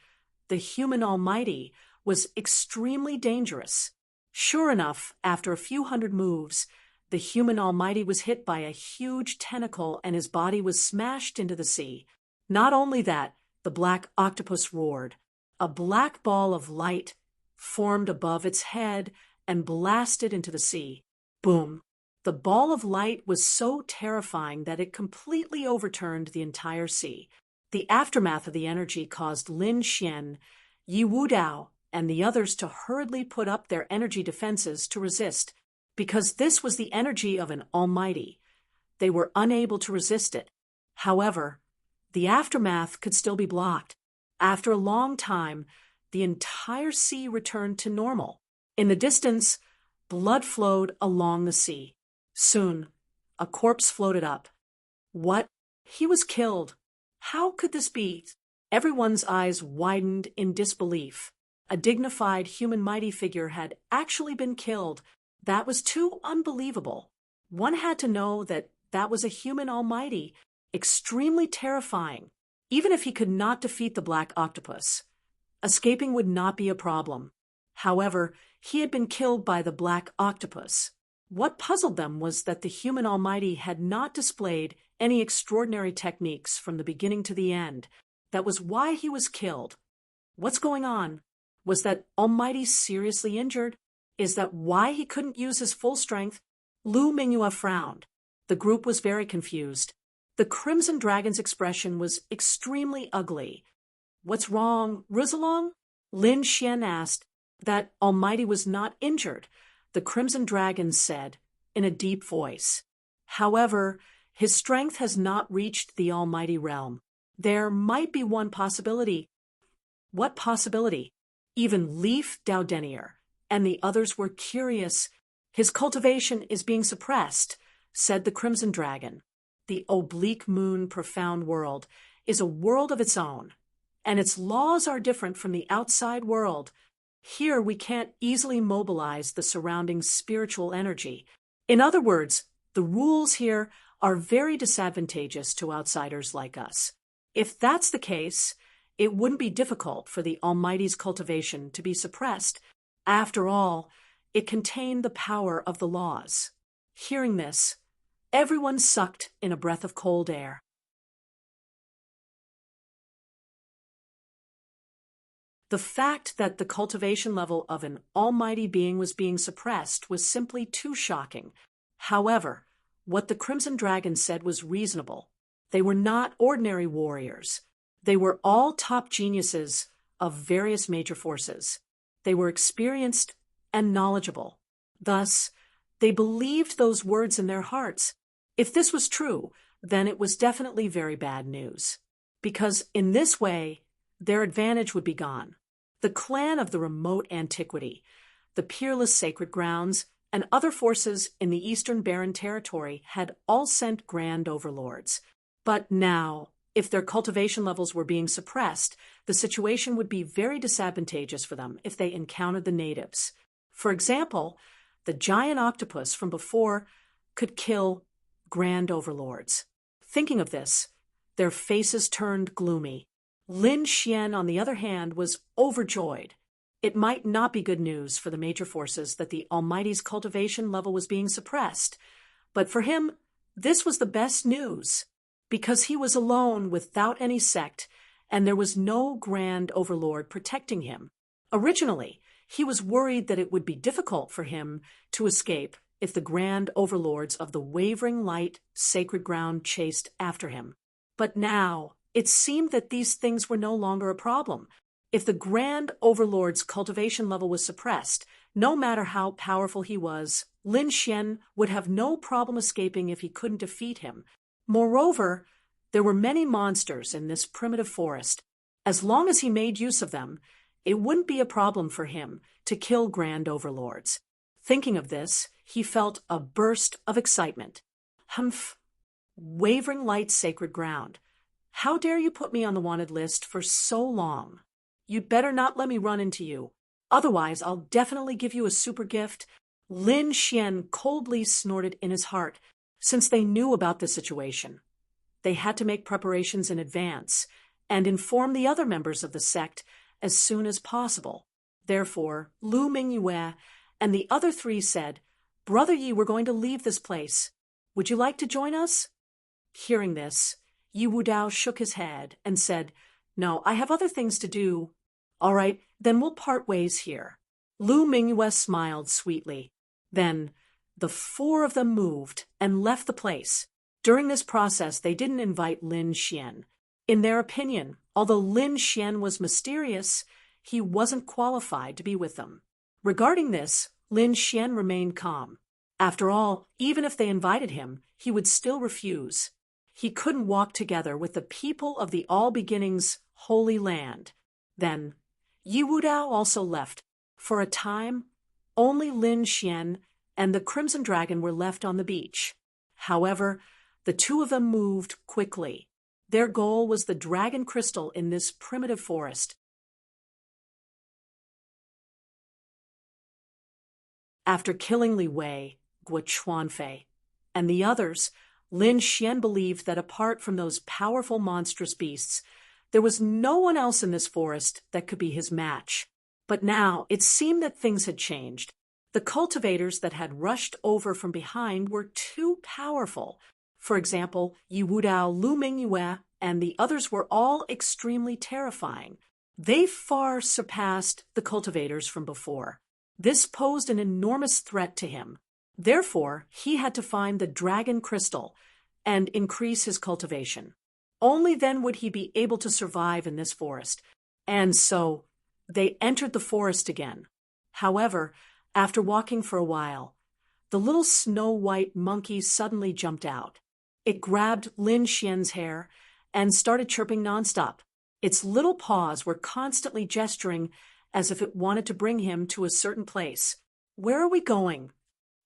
the human almighty was extremely dangerous. Sure enough, after a few hundred moves, the human almighty was hit by a huge tentacle and his body was smashed into the sea. Not only that, the black octopus roared. A black ball of light formed above its head and blasted into the sea. Boom! The ball of light was so terrifying that it completely overturned the entire sea. The aftermath of the energy caused Lin Xian, Yi Wudao, and the others to hurriedly put up their energy defenses to resist. Because this was the energy of an almighty, they were unable to resist it. However, the aftermath could still be blocked. After a long time, the entire sea returned to normal. In the distance, blood flowed along the sea. Soon, a corpse floated up. What? He was killed. How could this be? Everyone's eyes widened in disbelief. A dignified human mighty figure had actually been killed. That was too unbelievable. One had to know that that was a human almighty, extremely terrifying. Even if he could not defeat the black octopus, escaping would not be a problem. However, he had been killed by the black octopus. What puzzled them was that the human almighty had not displayed any extraordinary techniques from the beginning to the end. That was why he was killed. What's going on? Was that almighty seriously injured? Is that why he couldn't use his full strength? Lu Mingyue frowned. The group was very confused. The Crimson Dragon's expression was extremely ugly. What's wrong, Rizalong? Lin Xian asked. That almighty was not injured, the Crimson Dragon said in a deep voice. However, his strength has not reached the almighty realm. There might be one possibility. What possibility? Even Leaf Daudenier and the others were curious. His cultivation is being suppressed, said the Crimson Dragon. The oblique moon profound world is a world of its own, and its laws are different from the outside world. Here we can't easily mobilize the surrounding spiritual energy. In other words, the rules here are very disadvantageous to outsiders like us. If that's the case, it wouldn't be difficult for the Almighty's cultivation to be suppressed. After all, it contained the power of the laws. Hearing this, everyone sucked in a breath of cold air. The fact that the cultivation level of an almighty being was being suppressed was simply too shocking. However, what the Crimson Dragon said was reasonable. They were not ordinary warriors. They were all top geniuses of various major forces. They were experienced and knowledgeable. Thus, they believed those words in their hearts. If this was true, then it was definitely very bad news. Because in this way, their advantage would be gone. The clan of the remote antiquity, the peerless sacred grounds, and other forces in the Eastern Barren Territory had all sent grand overlords. But now, if their cultivation levels were being suppressed, the situation would be very disadvantageous for them if they encountered the natives. For example, the giant octopus from before could kill grand overlords. Thinking of this, their faces turned gloomy. Lin Xian, on the other hand, was overjoyed. It might not be good news for the major forces that the Almighty's cultivation level was being suppressed, but for him, this was the best news, because he was alone without any sect, and there was no grand overlord protecting him. Originally, he was worried that it would be difficult for him to escape if the grand overlords of the wavering light sacred ground chased after him. But now, it seemed that these things were no longer a problem. If the Grand Overlord's cultivation level was suppressed, no matter how powerful he was, Lin Xian would have no problem escaping if he couldn't defeat him. Moreover, there were many monsters in this primitive forest. As long as he made use of them, it wouldn't be a problem for him to kill Grand Overlords. Thinking of this, he felt a burst of excitement. Humph! Wavering light sacred ground. How dare you put me on the wanted list for so long? You'd better not let me run into you. Otherwise, I'll definitely give you a super gift. Lin Xian coldly snorted in his heart, since they knew about the situation. They had to make preparations in advance and inform the other members of the sect as soon as possible. Therefore, Lu Mingyue and the other three said, "Brother Yi, we're going to leave this place. Would you like to join us?" Hearing this, Yi Wudao shook his head and said, "No, I have other things to do." "All right, then we'll part ways here." Lu Mingyue smiled sweetly. Then the four of them moved and left the place. During this process, they didn't invite Lin Xian. In their opinion, although Lin Xian was mysterious, he wasn't qualified to be with them. Regarding this, Lin Xian remained calm. After all, even if they invited him, he would still refuse. He couldn't walk together with the people of the All Beginnings Holy Land. Then, Yi Wudao also left. For a time, only Lin Xian and the Crimson Dragon were left on the beach. However, the two of them moved quickly. Their goal was the dragon crystal in this primitive forest. After killing Li Wei, Guo Chuanfei, and the others, Lin Xian believed that apart from those powerful monstrous beasts, there was no one else in this forest that could be his match. But now it seemed that things had changed. The cultivators that had rushed over from behind were too powerful. For example, Yi Wudao, Lu Mingyue, and the others were all extremely terrifying. They far surpassed the cultivators from before. This posed an enormous threat to him. Therefore, he had to find the dragon crystal and increase his cultivation. Only then would he be able to survive in this forest. And so, they entered the forest again. However, after walking for a while, the little snow-white monkey suddenly jumped out. It grabbed Lin Xian's hair and started chirping nonstop. Its little paws were constantly gesturing as if it wanted to bring him to a certain place. "Where are we going?"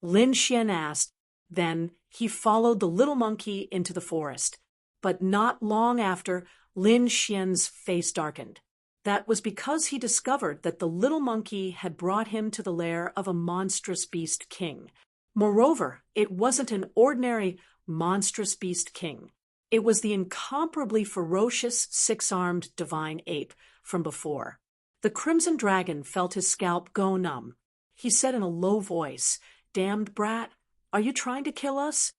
Lin Xian asked. Then he followed the little monkey into the forest. But not long after, Lin Xian's face darkened. That was because he discovered that the little monkey had brought him to the lair of a monstrous beast king. Moreover, it wasn't an ordinary monstrous beast king. It was the incomparably ferocious six-armed divine ape from before. The crimson dragon felt his scalp go numb. He said in a low voice, "Damned brat, are you trying to kill us?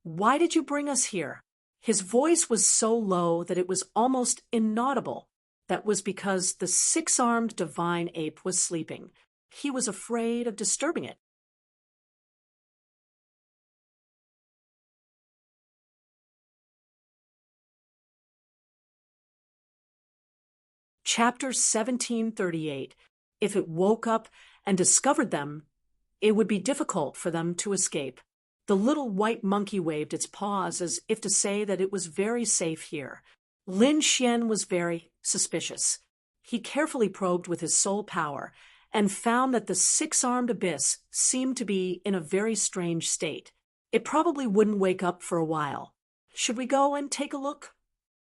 Why did you bring us here?" His voice was so low that it was almost inaudible. That was because the six-armed divine ape was sleeping. He was afraid of disturbing it. Chapter 1738. If it woke up and discovered them, it would be difficult for them to escape. The little white monkey waved its paws as if to say that it was very safe here. Lin Xian was very suspicious. He carefully probed with his soul power and found that the six-armed abyss seemed to be in a very strange state. It probably wouldn't wake up for a while. Should we go and take a look?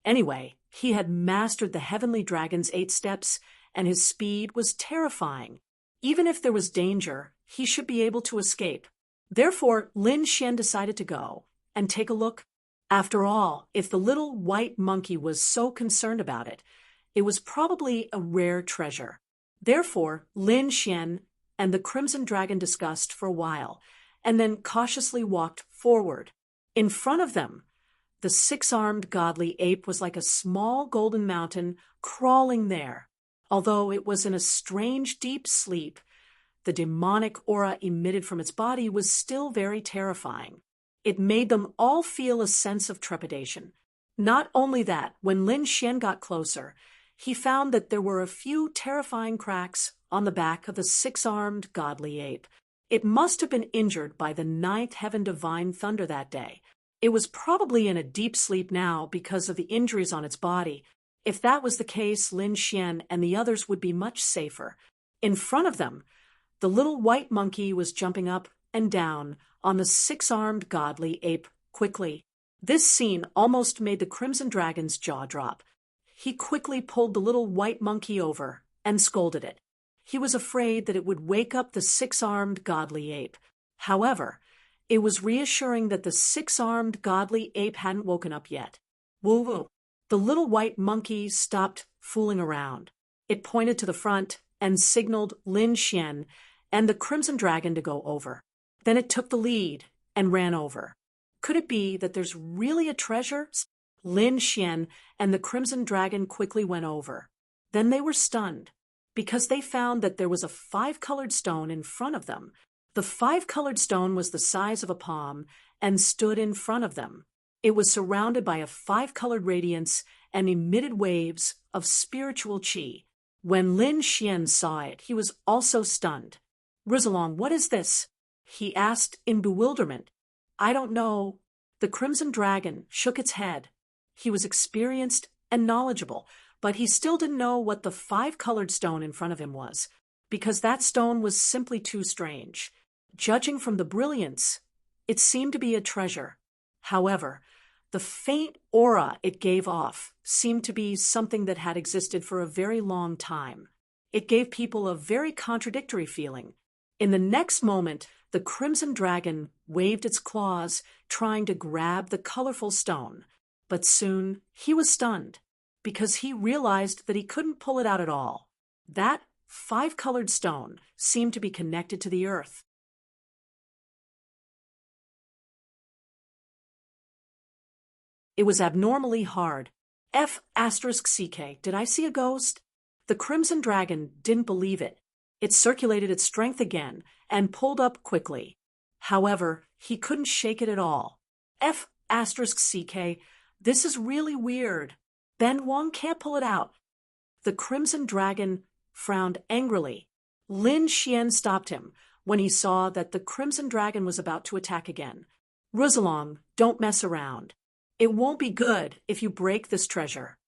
Anyway, he had mastered the heavenly dragon's 8 steps, and his speed was terrifying. Even if there was danger, he should be able to escape. Therefore, Lin Xian decided to go and take a look. After all, if the little white monkey was so concerned about it, it was probably a rare treasure. Therefore, Lin Xian and the crimson dragon discussed for a while, and then cautiously walked forward. In front of them, the six-armed godly ape was like a small golden mountain crawling there. Although it was in a strange deep sleep, the demonic aura emitted from its body was still very terrifying. It made them all feel a sense of trepidation. Not only that, when Lin Xian got closer, he found that there were a few terrifying cracks on the back of the six-armed godly ape. It must have been injured by the 9th heaven divine thunder that day. It was probably in a deep sleep now because of the injuries on its body. If that was the case, Lin Xian and the others would be much safer. In front of them, the little white monkey was jumping up and down on the six-armed godly ape quickly. This scene almost made the crimson dragon's jaw drop. He quickly pulled the little white monkey over and scolded it. He was afraid that it would wake up the six-armed godly ape. However, it was reassuring that the six-armed godly ape hadn't woken up yet. Woo-woo. The little white monkey stopped fooling around. It pointed to the front and signaled Lin Xian and the crimson dragon to go over. Then it took the lead and ran over. Could it be that there's really a treasure? Lin Xian and the crimson dragon quickly went over. Then they were stunned because they found that there was a 5-colored stone in front of them. The 5-colored stone was the size of a palm and stood in front of them. It was surrounded by a 5-colored radiance and emitted waves of spiritual qi. When Lin Xian saw it, he was also stunned. "Rizalong, what is this?" he asked in bewilderment. "I don't know." The crimson dragon shook its head. He was experienced and knowledgeable, but he still didn't know what the 5-colored stone in front of him was, because that stone was simply too strange. Judging from the brilliance, it seemed to be a treasure. However, the faint aura it gave off seemed to be something that had existed for a very long time. It gave people a very contradictory feeling. In the next moment, the crimson dragon waved its claws, trying to grab the colorful stone. But soon he was stunned, because he realized that he couldn't pull it out at all. That 5-colored stone seemed to be connected to the earth. It was abnormally hard. F***CK, did I see a ghost? The crimson dragon didn't believe it. It circulated its strength again and pulled up quickly. However, he couldn't shake it at all. F***CK, this is really weird. Ben Wang can't pull it out. The crimson dragon frowned angrily. Lin Xian stopped him when he saw that the crimson dragon was about to attack again. "Rizalong, don't mess around. It won't be good if you break this treasure."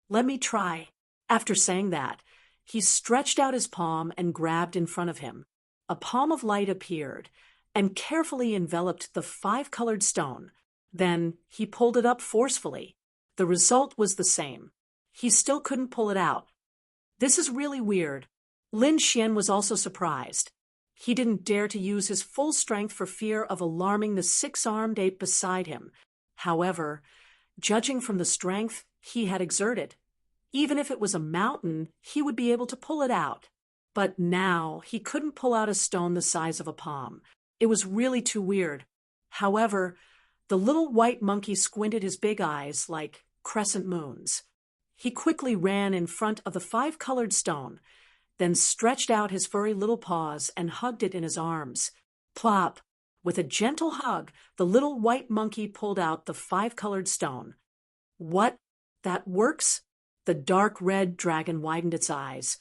"Let me try." After saying that, he stretched out his palm and grabbed in front of him. A palm of light appeared and carefully enveloped the 5-colored stone. Then he pulled it up forcefully. The result was the same. He still couldn't pull it out. This is really weird. Lin Xian was also surprised. He didn't dare to use his full strength for fear of alarming the six-armed ape beside him. However, judging from the strength he had exerted, even if it was a mountain, he would be able to pull it out. But now he couldn't pull out a stone the size of a palm. It was really too weird. However, the little white monkey squinted his big eyes like crescent moons. He quickly ran in front of the five-colored stone, then stretched out his furry little paws and hugged it in his arms. Plop! With a gentle hug, the little white monkey pulled out the five-colored stone. What? That works? The dark red dragon widened its eyes,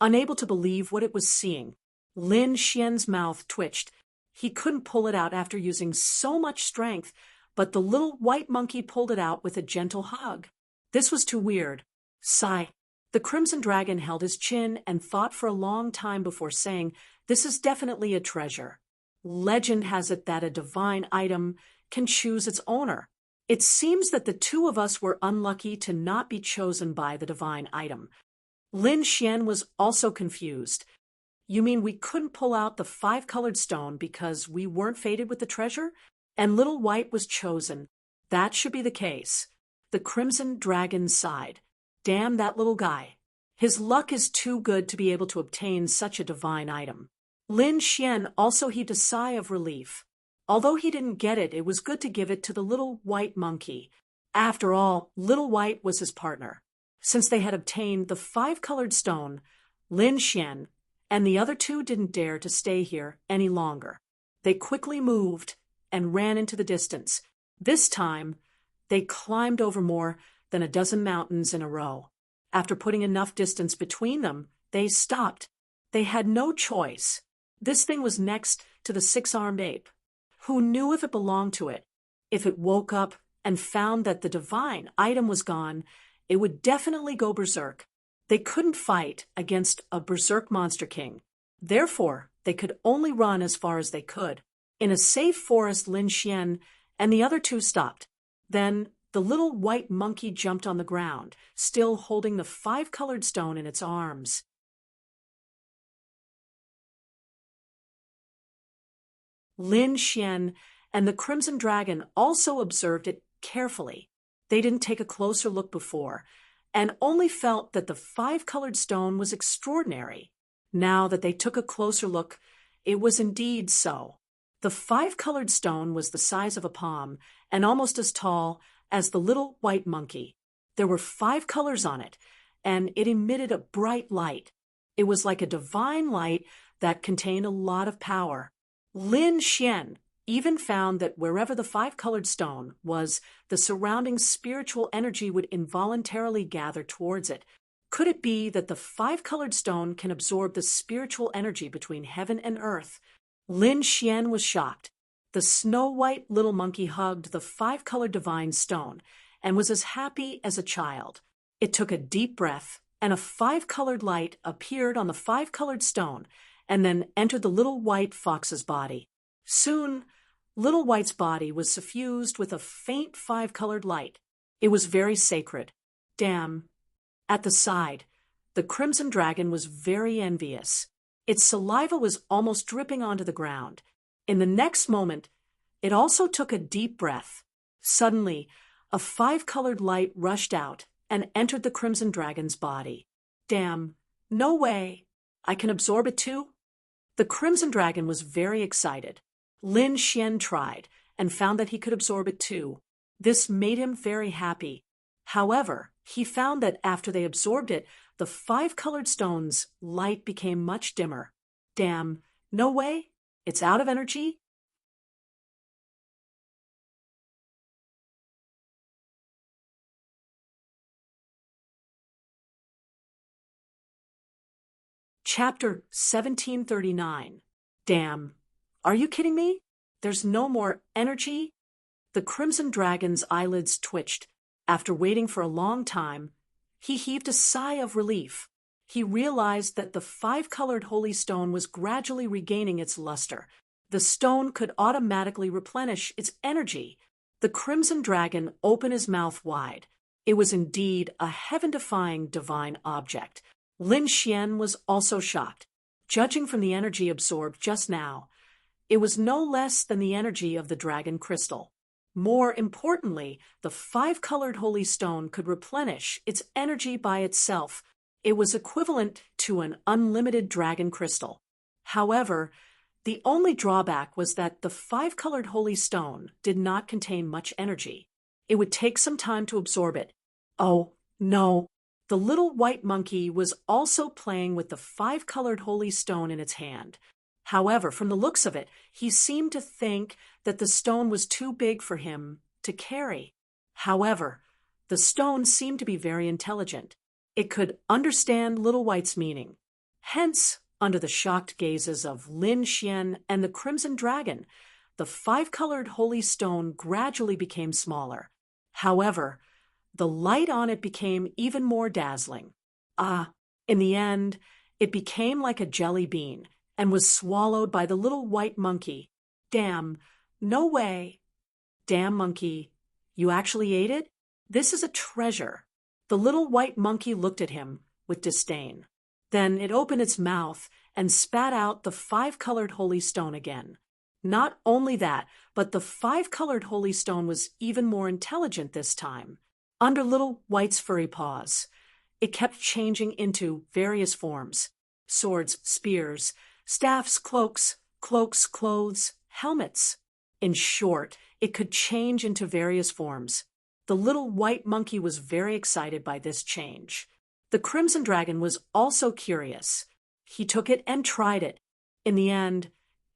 unable to believe what it was seeing. Lin Xian's mouth twitched. He couldn't pull it out after using so much strength, but the little white monkey pulled it out with a gentle hug. This was too weird. Sigh. The crimson dragon held his chin and thought for a long time before saying, "This is definitely a treasure. Legend has it that a divine item can choose its owner. It seems that the two of us were unlucky to not be chosen by the divine item." Lin Xian was also confused. "You mean we couldn't pull out the five-colored stone because we weren't fated with the treasure? And Little White was chosen. That should be the case." The crimson dragon sighed. "Damn that little guy. His luck is too good to be able to obtain such a divine item." Lin Xian also heaved a sigh of relief. Although he didn't get it, it was good to give it to the little white monkey. After all, Little White was his partner. Since they had obtained the five-colored stone, Lin Xian and the other two didn't dare to stay here any longer. They quickly moved and ran into the distance. This time, they climbed over more than a dozen mountains in a row. After putting enough distance between them, they stopped. They had no choice. This thing was next to the six-armed ape. Who knew if it belonged to it? If it woke up and found that the divine item was gone, it would definitely go berserk. They couldn't fight against a berserk monster king. Therefore, they could only run as far as they could. In a safe forest, Lin Xian and the other two stopped. Then the little white monkey jumped on the ground, still holding the five-colored stone in its arms. Lin Xian and the crimson dragon also observed it carefully. They didn't take a closer look before, and only felt that the five-colored stone was extraordinary. Now that they took a closer look, it was indeed so. The five-colored stone was the size of a palm and almost as tall as the little white monkey. There were 5 colors on it, and it emitted a bright light. It was like a divine light that contained a lot of power. Lin Xian even found that wherever the 5-colored stone was, the surrounding spiritual energy would involuntarily gather towards it. Could it be that the 5-colored stone can absorb the spiritual energy between heaven and earth? Lin Xian was shocked. The snow-white little monkey hugged the 5-colored divine stone and was as happy as a child. It took a deep breath, and a 5-colored light appeared on the 5-colored stone and then entered the little white fox's body. Soon, Little White's body was suffused with a faint 5-colored light. It was very sacred. Damn. At the side, the crimson dragon was very envious. Its saliva was almost dripping onto the ground. In the next moment, it also took a deep breath. Suddenly, a 5-colored light rushed out and entered the crimson dragon's body. Damn. No way. I can absorb it too? The crimson dragon was very excited. Lin Xian tried and found that he could absorb it too. This made him very happy. However, he found that after they absorbed it, the 5-colored stone's light became much dimmer. Damn. No way. It's out of energy? Chapter 1739. Damn. Are you kidding me? There's no more energy? The crimson dragon's eyelids twitched. After waiting for a long time, he heaved a sigh of relief. He realized that the 5-colored holy stone was gradually regaining its luster. The stone could automatically replenish its energy. The crimson dragon opened his mouth wide. It was indeed a heaven-defying divine object. Lin Xian was also shocked. Judging from the energy absorbed just now, it was no less than the energy of the dragon crystal. More importantly, the five-colored holy stone could replenish its energy by itself. It was equivalent to an unlimited dragon crystal. However, the only drawback was that the five-colored holy stone did not contain much energy. It would take some time to absorb it. Oh, no. The little white monkey was also playing with the five-colored holy stone in its hand. However, from the looks of it, he seemed to think that the stone was too big for him to carry. However, the stone seemed to be very intelligent. It could understand Little White's meaning. Hence, under the shocked gazes of Lin Xian and the Crimson Dragon, the five-colored holy stone gradually became smaller. However, the light on it became even more dazzling. In the end, it became like a jelly bean and was swallowed by the little white monkey. Damn, no way. Damn, monkey, you actually ate it? This is a treasure. The little white monkey looked at him with disdain. Then it opened its mouth and spat out the five-colored holy stone again. Not only that, but the five-colored holy stone was even more intelligent this time. Under Little White's furry paws, it kept changing into various forms: swords, spears, staffs, cloaks, clothes, helmets. In short, it could change into various forms. The little white monkey was very excited by this change. The Crimson Dragon was also curious. He took it and tried it. In the end,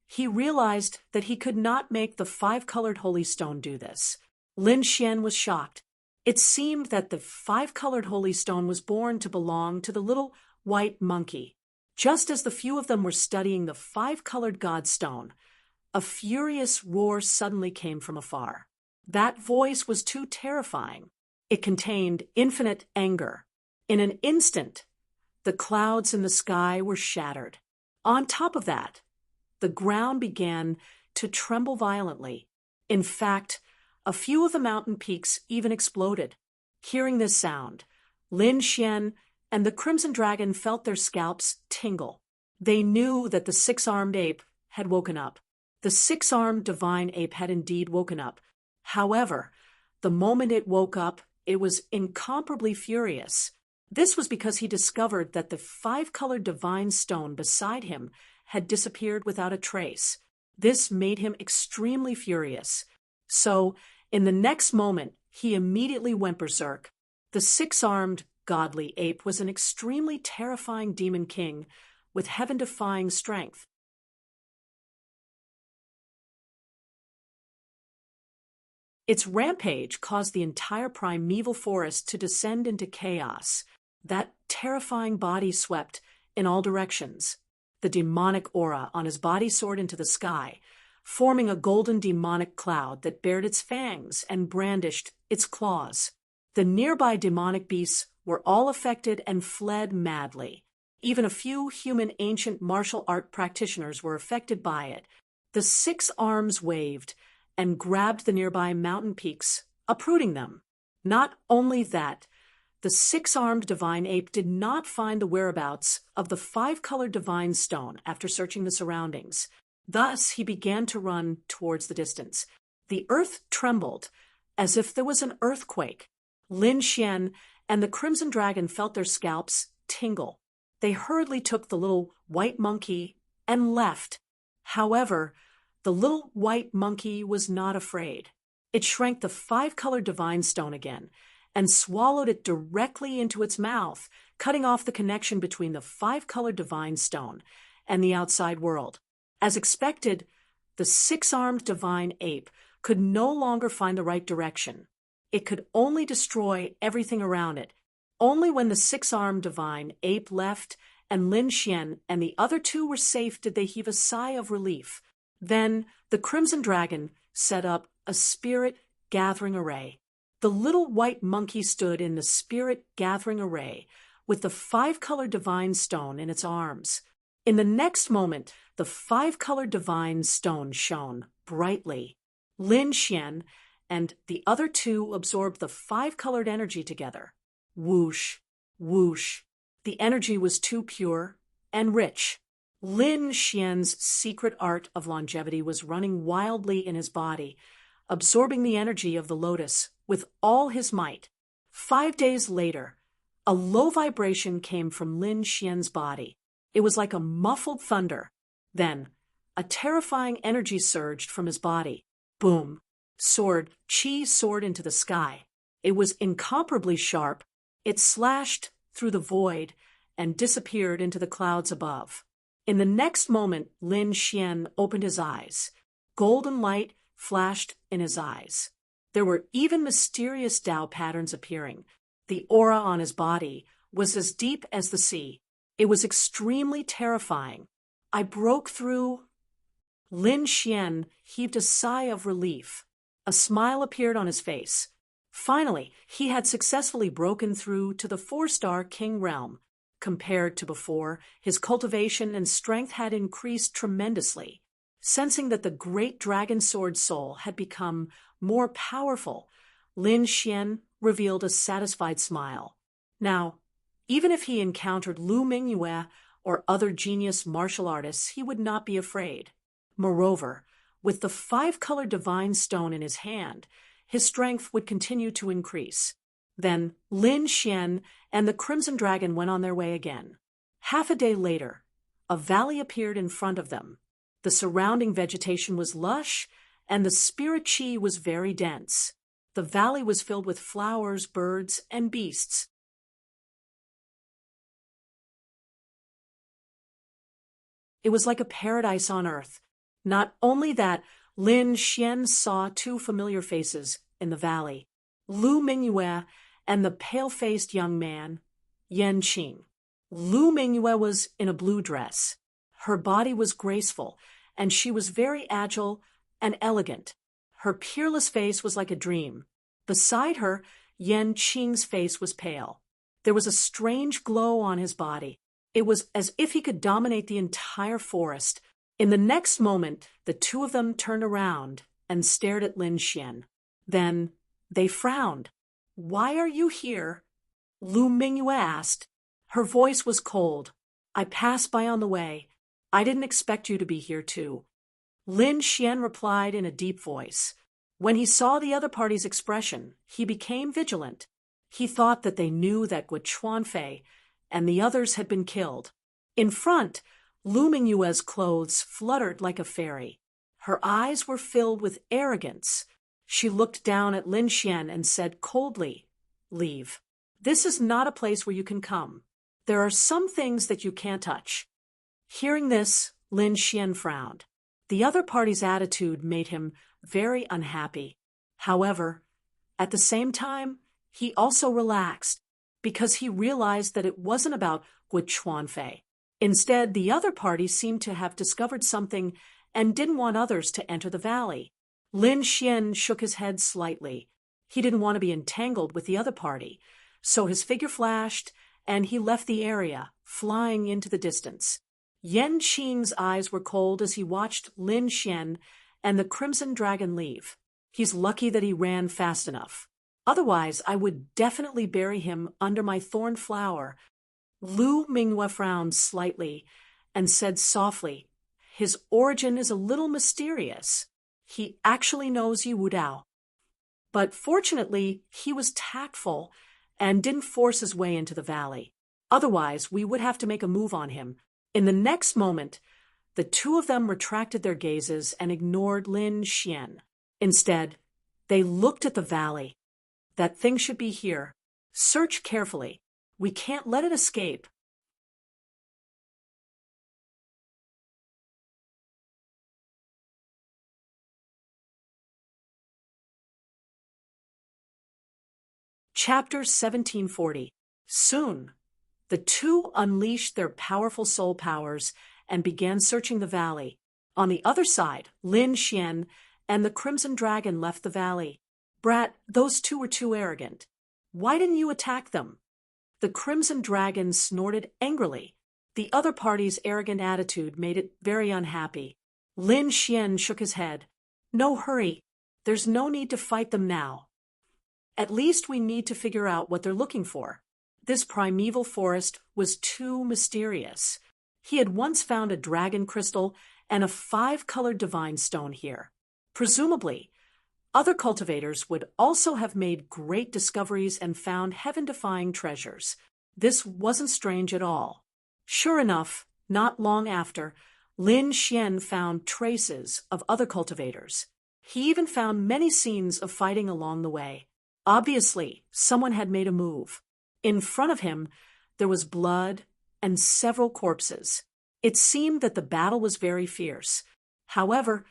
he realized that he could not make the five-colored holy stone do this. Lin Xian was shocked. It seemed that the five-colored holy stone was born to belong to the little white monkey. Just as the few of them were studying the five-colored god stone, a furious roar suddenly came from afar. That voice was too terrifying. It contained infinite anger. In an instant, the clouds in the sky were shattered. On top of that, the ground began to tremble violently. In fact, a few of the mountain peaks even exploded. Hearing this sound, Lin Xian and the Crimson Dragon felt their scalps tingle. They knew that the six-armed ape had woken up. The six-armed divine ape had indeed woken up. However, the moment it woke up, it was incomparably furious. This was because he discovered that the five-colored divine stone beside him had disappeared without a trace. This made him extremely furious. So, in the next moment, he immediately went berserk. The six-armed, godly ape was an extremely terrifying demon king with heaven-defying strength. Its rampage caused the entire primeval forest to descend into chaos. That terrifying body swept in all directions. The demonic aura on his body soared into the sky, forming a golden demonic cloud that bared its fangs and brandished its claws. The nearby demonic beasts were all affected and fled madly. Even a few human ancient martial art practitioners were affected by it. The six arms waved and grabbed the nearby mountain peaks, uprooting them. Not only that, the six-armed divine ape did not find the whereabouts of the five-colored divine stone after searching the surroundings. Thus, he began to run towards the distance. The earth trembled, as if there was an earthquake. Lin Xian and the Crimson Dragon felt their scalps tingle. They hurriedly took the little white monkey and left. However, the little white monkey was not afraid. It shrank the five-colored divine stone again and swallowed it directly into its mouth, cutting off the connection between the five-colored divine stone and the outside world. As expected, the six-armed divine ape could no longer find the right direction. It could only destroy everything around it. Only when the six-armed divine ape left and Lin Xian and the other two were safe did they heave a sigh of relief. Then the Crimson Dragon set up a spirit-gathering array. The little white monkey stood in the spirit-gathering array with the five-colored divine stone in its arms. In the next moment, the five-colored divine stone shone brightly. Lin Xian and the other two absorbed the five-colored energy together. Whoosh, whoosh. The energy was too pure and rich. Lin Xian's secret art of longevity was running wildly in his body, absorbing the energy of the lotus with all his might. 5 days later, a low vibration came from Lin Xian's body. It was like a muffled thunder. Then, a terrifying energy surged from his body. Boom! Qi soared into the sky. It was incomparably sharp. It slashed through the void and disappeared into the clouds above. In the next moment, Lin Xian opened his eyes. Golden light flashed in his eyes. There were even mysterious Tao patterns appearing. The aura on his body was as deep as the sea. It was extremely terrifying. I broke through. Lin Xian heaved a sigh of relief. A smile appeared on his face. Finally, he had successfully broken through to the 4-star king realm. Compared to before, his cultivation and strength had increased tremendously. Sensing that the great dragon sword soul had become more powerful, Lin Xian revealed a satisfied smile. Now, even if he encountered Lu Mingyue or other genius martial artists, he would not be afraid. Moreover, with the 5-colored divine stone in his hand, his strength would continue to increase. Then Lin Xian and the Crimson Dragon went on their way again. Half a day later, a valley appeared in front of them. The surrounding vegetation was lush, and the spirit qi was very dense. The valley was filled with flowers, birds, and beasts. It was like a paradise on earth. Not only that, Lin Xian saw 2 familiar faces in the valley, Lu Mingyue and the pale-faced young man, Yan Qing. Lu Mingyue was in a blue dress. Her body was graceful, and she was very agile and elegant. Her peerless face was like a dream. Beside her, Yan Qing's face was pale. There was a strange glow on his body. It was as if he could dominate the entire forest. In the next moment, the 2 of them turned around and stared at Lin Xian. Then they frowned. "Why are you here?" Lu Mingyue asked. Her voice was cold. "I passed by on the way. I didn't expect you to be here too." Lin Xian replied in a deep voice. When he saw the other party's expression, he became vigilant. He thought that they knew that Gu Chuanfei and the others had been killed. In front, Lu Mingyue's clothes fluttered like a fairy. Her eyes were filled with arrogance. She looked down at Lin Xian and said coldly, "Leave. This is not a place where you can come. There are some things that you can't touch." Hearing this, Lin Xian frowned. The other party's attitude made him very unhappy. However, at the same time, he also relaxed because he realized that it wasn't about Gu Chuanfei. Instead, the other party seemed to have discovered something and didn't want others to enter the valley. Lin Xian shook his head slightly. He didn't want to be entangled with the other party, so his figure flashed and he left the area, flying into the distance. Yan Qing's eyes were cold as he watched Lin Xian and the Crimson Dragon leave. He's lucky that he ran fast enough. Otherwise, I would definitely bury him under my thorn flower. Lu Mingyue frowned slightly and said softly, "His origin is a little mysterious. He actually knows Yi Wudao." But fortunately, he was tactful and didn't force his way into the valley. Otherwise, we would have to make a move on him. In the next moment, the 2 of them retracted their gazes and ignored Lin Xian. Instead, they looked at the valley. That thing should be here. Search carefully. We can't let it escape. Chapter 1740. Soon, the 2 unleashed their powerful soul powers and began searching the valley. On the other side, Lin Xian and the Crimson Dragon left the valley. "Brat, those 2 were too arrogant. Why didn't you attack them?" The Crimson Dragon snorted angrily. The other party's arrogant attitude made it very unhappy. Lin Xian shook his head. "No hurry. There's no need to fight them now. At least we need to figure out what they're looking for. This primeval forest was too mysterious. He had once found a dragon crystal and a 5-colored divine stone here. Presumably, other cultivators would also have made great discoveries and found heaven-defying treasures. This wasn't strange at all. Sure enough, not long after, Lin Xian found traces of other cultivators. He even found many scenes of fighting along the way. Obviously, someone had made a move. In front of him, there was blood and several corpses. It seemed that the battle was very fierce. However,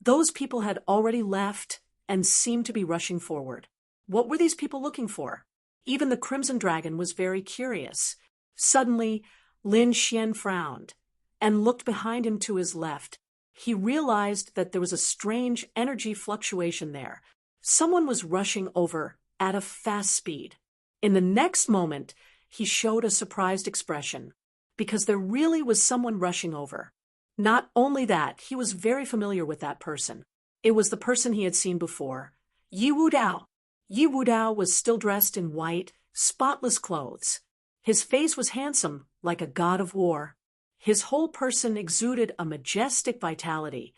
those people had already left and seemed to be rushing forward. What were these people looking for? Even the Crimson Dragon was very curious. Suddenly, Lin Xian frowned and looked behind him to his left. He realized that there was a strange energy fluctuation there. Someone was rushing over at a fast speed. In the next moment, he showed a surprised expression, because there really was someone rushing over. Not only that, he was very familiar with that person. It was the person he had seen before, Yi Wudao. Yi Wudao was still dressed in white, spotless clothes. His face was handsome, like a god of war. His whole person exuded a majestic vitality.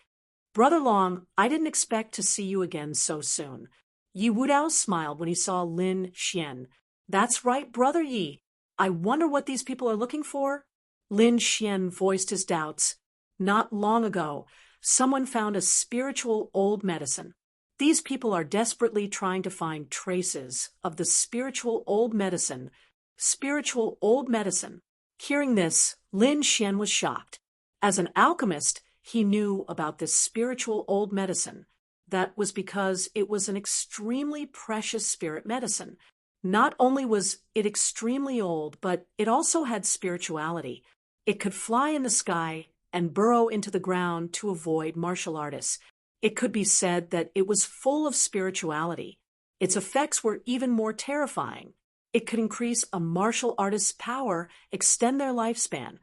"Brother Long, I didn't expect to see you again so soon." Yi Wudao smiled when he saw Lin Xian. "That's right, Brother Yi. I wonder what these people are looking for?" Lin Xian voiced his doubts. "Not long ago, someone found a spiritual old medicine. These people are desperately trying to find traces of the spiritual old medicine." Spiritual old medicine. Hearing this, Lin Xian was shocked. As an alchemist, he knew about this spiritual old medicine. That was because it was an extremely precious spirit medicine. Not only was it extremely old, but it also had spirituality. It could fly in the sky and burrow into the ground to avoid martial artists. It could be said that it was full of spirituality. Its effects were even more terrifying. It could increase a martial artist's power, extend their lifespan,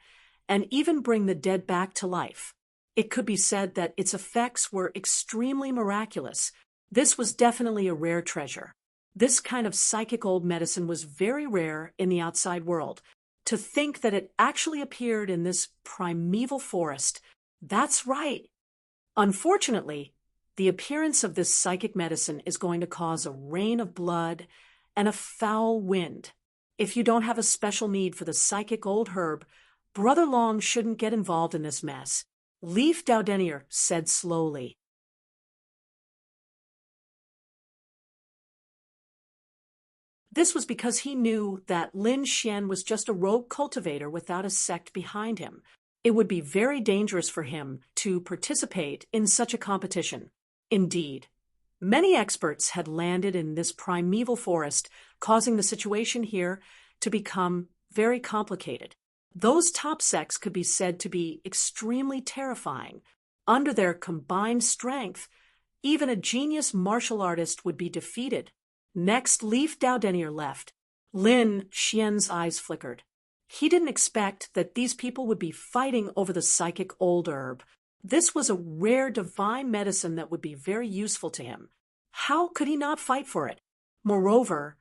and even bring the dead back to life. It could be said that its effects were extremely miraculous. This was definitely a rare treasure. This kind of psychic old medicine was very rare in the outside world. To think that it actually appeared in this primeval forest, that's right. Unfortunately, the appearance of this psychic medicine is going to cause a rain of blood and a foul wind. If you don't have a special need for the psychic old herb, Brother Long shouldn't get involved in this mess. Leaf Daudenier said slowly. This was because he knew that Lin Xian was just a rogue cultivator without a sect behind him. It would be very dangerous for him to participate in such a competition. Indeed, many experts had landed in this primeval forest, causing the situation here to become very complicated. Those top sects could be said to be extremely terrifying. Under their combined strength, even a genius martial artist would be defeated. Next, Leaf Daudenier left. Lin Xian's eyes flickered. He didn't expect that these people would be fighting over the psychic old herb. This was a rare divine medicine that would be very useful to him. How could he not fight for it? Moreover,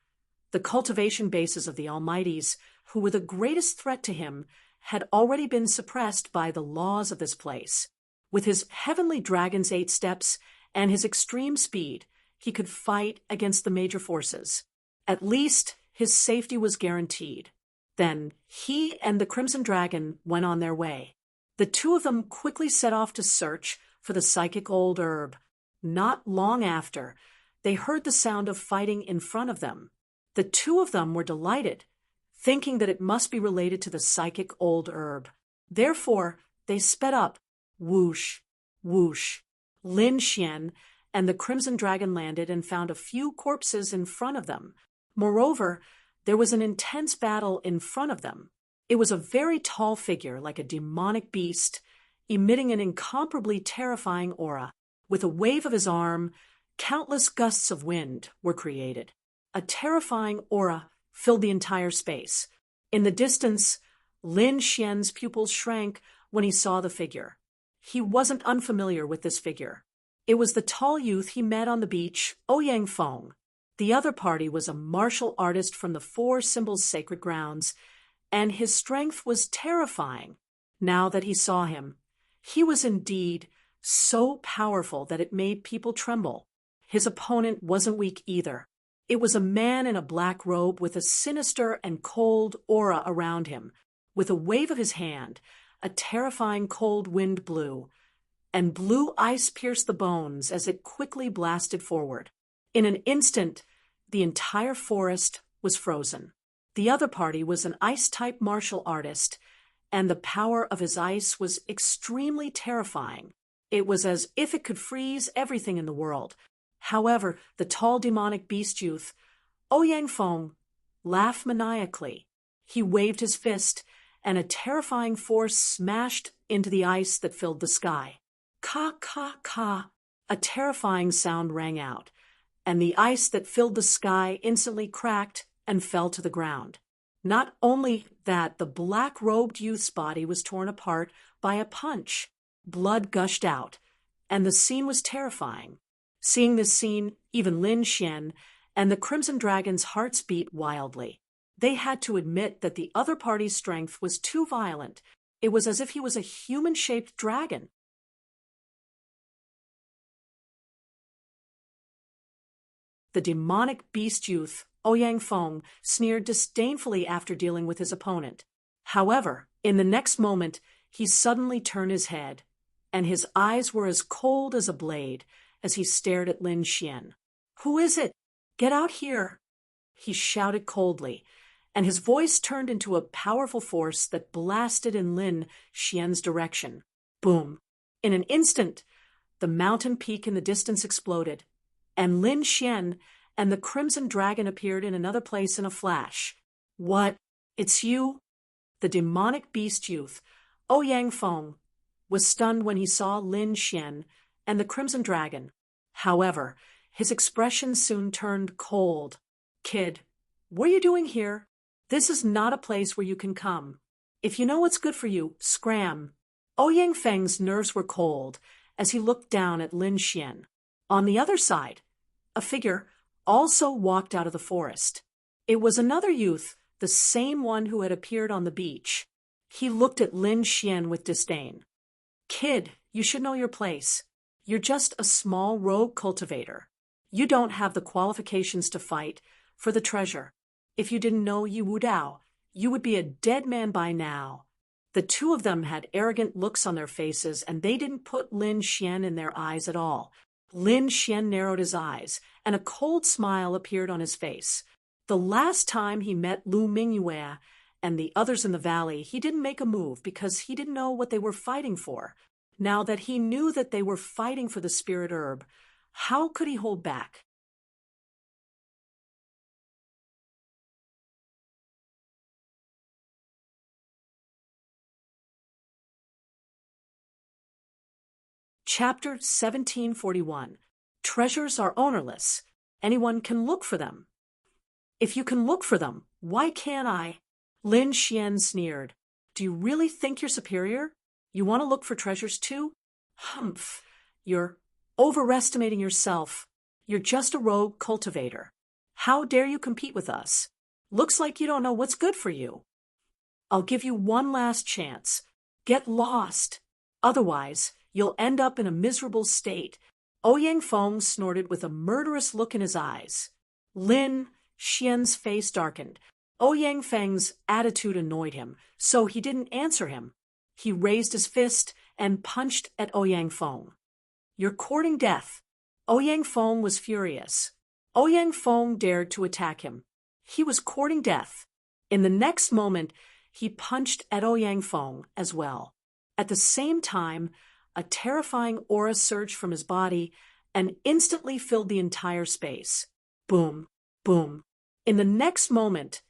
the cultivation bases of the Almighties, who were the greatest threat to him, had already been suppressed by the laws of this place. With his heavenly dragon's 8 steps and his extreme speed, he could fight against the major forces. At least his safety was guaranteed. Then he and the Crimson Dragon went on their way. The two of them quickly set off to search for the psychic old herb. Not long after, they heard the sound of fighting in front of them. The two of them were delighted, thinking that it must be related to the psychic old herb. Therefore, they sped up. Whoosh, whoosh. Lin Xian and the Crimson Dragon landed and found a few corpses in front of them. Moreover, there was an intense battle in front of them. It was a very tall figure, like a demonic beast, emitting an incomparably terrifying aura. With a wave of his arm, countless gusts of wind were created. A terrifying aura filled the entire space. In the distance, Lin Xian's pupils shrank when he saw the figure. He wasn't unfamiliar with this figure. It was the tall youth he met on the beach, Ouyang Feng. The other party was a martial artist from the Four Symbols Sacred Grounds, and his strength was terrifying now that he saw him. He was indeed so powerful that it made people tremble. His opponent wasn't weak either. It was a man in a black robe with a sinister and cold aura around him. With a wave of his hand, a terrifying cold wind blew, and blue ice pierced the bones as it quickly blasted forward. In an instant, the entire forest was frozen. The other party was an ice-type martial artist, and the power of his ice was extremely terrifying. It was as if it could freeze everything in the world. However, the tall demonic beast youth, Ouyang Feng, laughed maniacally. He waved his fist, and a terrifying force smashed into the ice that filled the sky. Ka, ka, ka, a terrifying sound rang out, and the ice that filled the sky instantly cracked and fell to the ground. Not only that, the black-robed youth's body was torn apart by a punch. Blood gushed out, and the scene was terrifying. Seeing this scene, even Lin Xian and the Crimson Dragon's hearts beat wildly. They had to admit that the other party's strength was too violent. It was as if he was a human-shaped dragon. The demonic beast youth, Ouyang Feng, sneered disdainfully after dealing with his opponent. However, in the next moment, he suddenly turned his head, and his eyes were as cold as a blade as he stared at Lin Xian. "Who is it? Get out here!" he shouted coldly, and his voice turned into a powerful force that blasted in Lin Xian's direction. Boom! In an instant, the mountain peak in the distance exploded, and Lin Xian and the Crimson Dragon appeared in another place in a flash. "What? It's you?" The demonic beast youth, Ouyang Feng, was stunned when he saw Lin Xian and the Crimson Dragon. However, his expression soon turned cold. "Kid, what are you doing here? This is not a place where you can come. If you know what's good for you, scram." Ouyang Feng's nerves were cold as he looked down at Lin Xian. On the other side, a figure also walked out of the forest. It was another youth, the same one who had appeared on the beach. He looked at Lin Xian with disdain. "Kid, you should know your place. You're just a small rogue cultivator. You don't have the qualifications to fight for the treasure. If you didn't know Yi Wu Dao, you would be a dead man by now." The two of them had arrogant looks on their faces, and they didn't put Lin Xian in their eyes at all. Lin Xian narrowed his eyes, and a cold smile appeared on his face. The last time he met Lu Mingyue and the others in the valley, he didn't make a move because he didn't know what they were fighting for. Now that he knew that they were fighting for the spirit herb, how could he hold back? Chapter 1741. Treasures are ownerless. Anyone can look for them. "If you can look for them, why can't I?" Lin Xian sneered. "Do you really think you're superior? You want to look for treasures too? Humph! You're overestimating yourself. You're just a rogue cultivator. How dare you compete with us? Looks like you don't know what's good for you. I'll give you one last chance. Get lost. Otherwise, you'll end up in a miserable state." Ouyang Feng snorted with a murderous look in his eyes. Lin Xian's face darkened. Ouyang Feng's attitude annoyed him, so he didn't answer him. He raised his fist and punched at Ouyang Feng. "You're courting death." Ouyang Feng was furious. Ouyang Feng dared to attack him. He was courting death. In the next moment, he punched at Ouyang Feng as well. At the same time, a terrifying aura surged from his body and instantly filled the entire space. Boom, boom. In the next moment,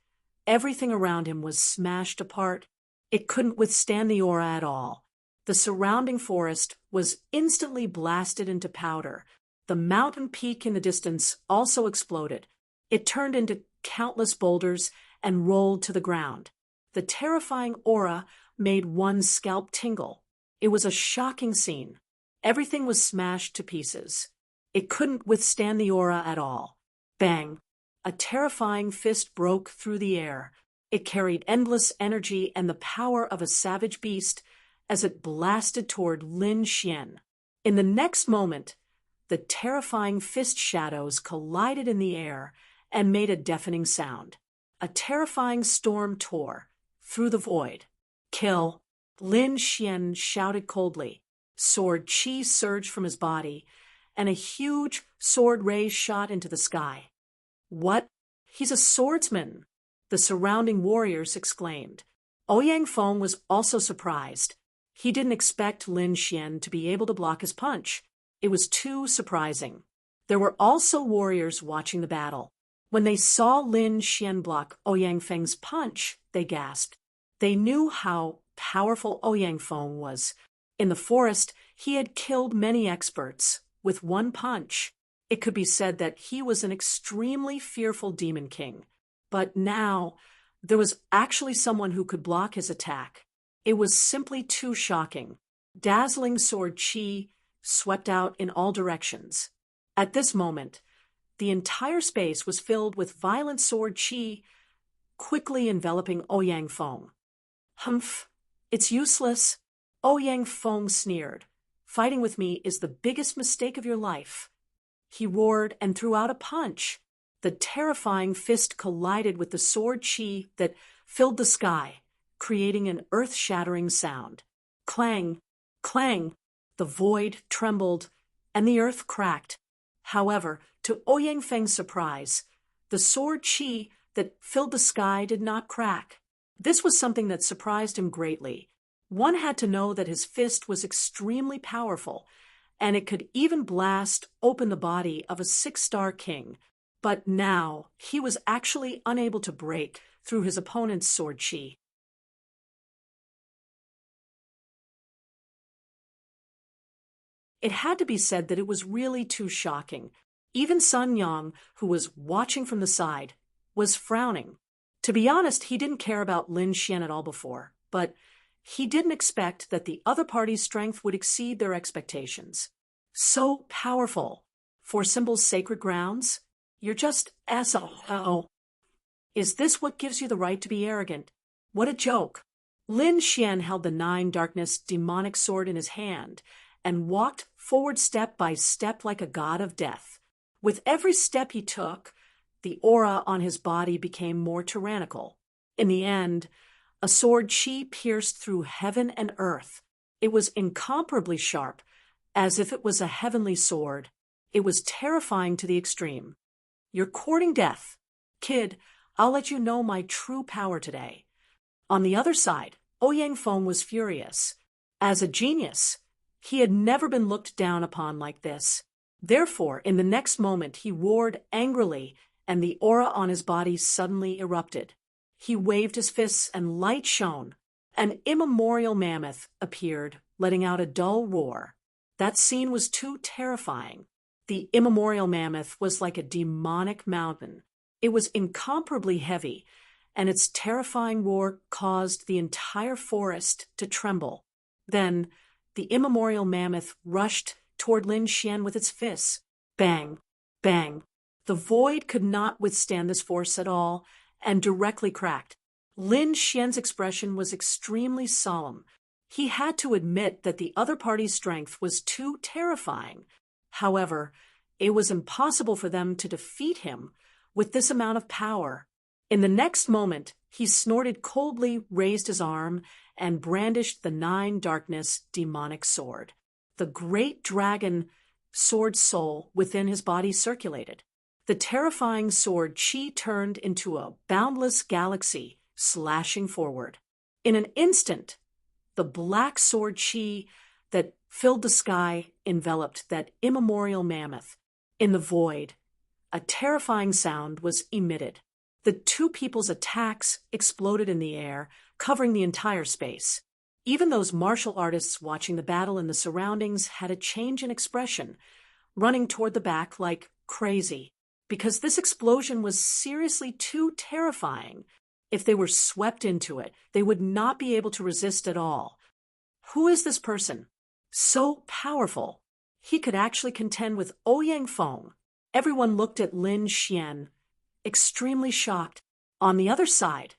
everything around him was smashed apart. It couldn't withstand the aura at all. The surrounding forest was instantly blasted into powder. The mountain peak in the distance also exploded. It turned into countless boulders and rolled to the ground. The terrifying aura made one's scalp tingle. It was a shocking scene. Everything was smashed to pieces. It couldn't withstand the aura at all. Bang! A terrifying fist broke through the air. It carried endless energy and the power of a savage beast as it blasted toward Lin Xian. In the next moment, the terrifying fist shadows collided in the air and made a deafening sound. A terrifying storm tore through the void. Kill! Lin Xian shouted coldly. Sword chi surged from his body, and a huge sword ray shot into the sky. What? He's a swordsman! The surrounding warriors exclaimed. Ouyang Feng was also surprised. He didn't expect Lin Xian to be able to block his punch. It was too surprising. There were also warriors watching the battle. When they saw Lin Xian block Ouyang Feng's punch, they gasped. They knew how powerful Ouyang Feng was. In the forest, he had killed many experts with one punch. It could be said that he was an extremely fearful demon king. But now, there was actually someone who could block his attack. It was simply too shocking. Dazzling sword chi swept out in all directions. At this moment, the entire space was filled with violent sword chi, quickly enveloping Ouyang Feng. Humph, it's useless. Ouyang Feng sneered. Fighting with me is the biggest mistake of your life. He roared and threw out a punch. The terrifying fist collided with the sword chi that filled the sky, creating an earth-shattering sound. Clang, clang, the void trembled, and the earth cracked. However, to Ouyang Feng's surprise, the sword chi that filled the sky did not crack. This was something that surprised him greatly. One had to know that his fist was extremely powerful, and it could even blast open the body of a 6-star king. But now, he was actually unable to break through his opponent's sword chi. It had to be said that it was really too shocking. Even Sun Yang, who was watching from the side, was frowning. To be honest, he didn't care about Lin Xian at all before, but he didn't expect that the other party's strength would exceed their expectations. So powerful. For Symbol's sacred grounds? You're just SOL. Is this what gives you the right to be arrogant? What a joke. Lin Xian held the 9 darkness demonic sword in his hand and walked forward step by step like a god of death. With every step he took, the aura on his body became more tyrannical. In the end, a sword chi pierced through heaven and earth. It was incomparably sharp, as if it was a heavenly sword. It was terrifying to the extreme. You're courting death. Kid, I'll let you know my true power today. On the other side, Ouyang Feng was furious. As a genius, he had never been looked down upon like this. Therefore, in the next moment, he roared angrily, and the aura on his body suddenly erupted. He waved his fists and light shone. An immemorial mammoth appeared, letting out a dull roar. That scene was too terrifying. The immemorial mammoth was like a demonic mountain. It was incomparably heavy, and its terrifying roar caused the entire forest to tremble. Then, the immemorial mammoth rushed toward Lin Xian with its fists. Bang! Bang! The void could not withstand this force at all, and directly cracked. Lin Xian's expression was extremely solemn. He had to admit that the other party's strength was too terrifying. However, it was impossible for them to defeat him with this amount of power. In the next moment, he snorted coldly, raised his arm, and brandished the 9 darkness demonic sword. The great dragon sword soul within his body circulated. The terrifying sword chi turned into a boundless galaxy, slashing forward. In an instant, the black sword chi that filled the sky enveloped that immemorial mammoth. In the void, a terrifying sound was emitted. The two people's attacks exploded in the air, covering the entire space. Even those martial artists watching the battle in the surroundings had a change in expression, running toward the back like crazy, because this explosion was seriously too terrifying. If they were swept into it, they would not be able to resist at all. Who is this person? So powerful. He could actually contend with Ouyang Feng. Everyone looked at Lin Xian, extremely shocked. On the other side,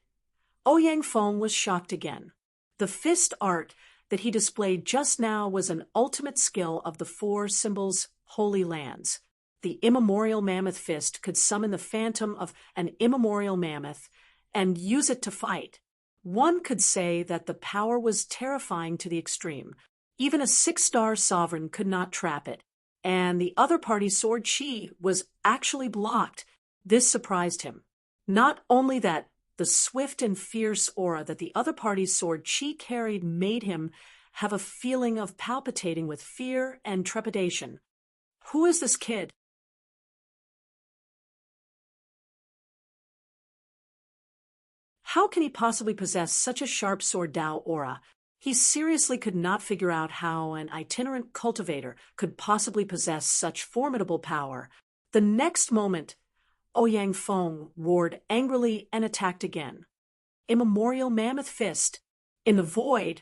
Ouyang Feng was shocked again. The fist art that he displayed just now was an ultimate skill of the four symbols' holy lands. The immemorial mammoth fist could summon the phantom of an immemorial mammoth and use it to fight. One could say that the power was terrifying to the extreme. Even a 6-star sovereign could not trap it, and the other party's sword chi was actually blocked. This surprised him. Not only that, the swift and fierce aura that the other party's sword chi carried made him have a feeling of palpitating with fear and trepidation. Who is this kid? How can he possibly possess such a sharp sword Dao aura? He seriously could not figure out how an itinerant cultivator could possibly possess such formidable power. The next moment, Ouyang Feng roared angrily and attacked again. Immemorial mammoth fist. In the void,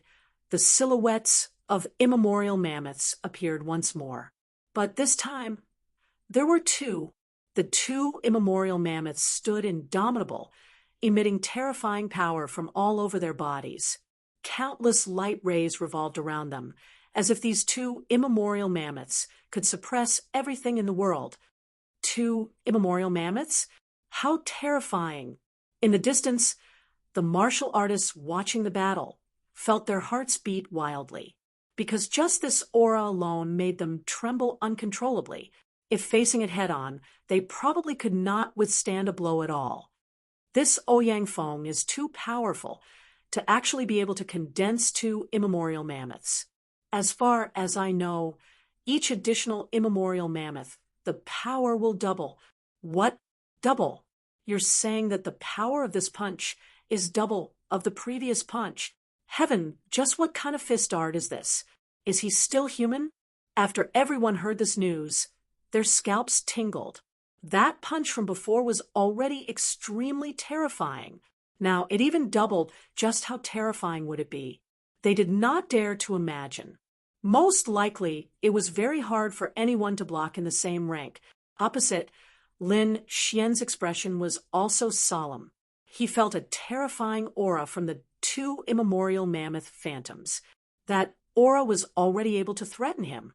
the silhouettes of immemorial mammoths appeared once more. But this time, there were two. The two immemorial mammoths stood indomitable, emitting terrifying power from all over their bodies. Countless light rays revolved around them, as if these two immemorial mammoths could suppress everything in the world. Two immemorial mammoths? How terrifying! In the distance, the martial artists watching the battle felt their hearts beat wildly, because just this aura alone made them tremble uncontrollably. If facing it head-on, they probably could not withstand a blow at all. This Ouyang Feng is too powerful to actually be able to condense two immemorial mammoths. As far as I know, each additional immemorial mammoth, the power will double. What? Double? You're saying that the power of this punch is double of the previous punch. Heaven, just what kind of fist art is this? Is he still human? After everyone heard this news, their scalps tingled. That punch from before was already extremely terrifying. Now, it even doubled. Just how terrifying would it be? They did not dare to imagine. Most likely, it was very hard for anyone to block in the same rank. Opposite, Lin Xian's expression was also solemn. He felt a terrifying aura from the two immemorial mammoth phantoms. That aura was already able to threaten him.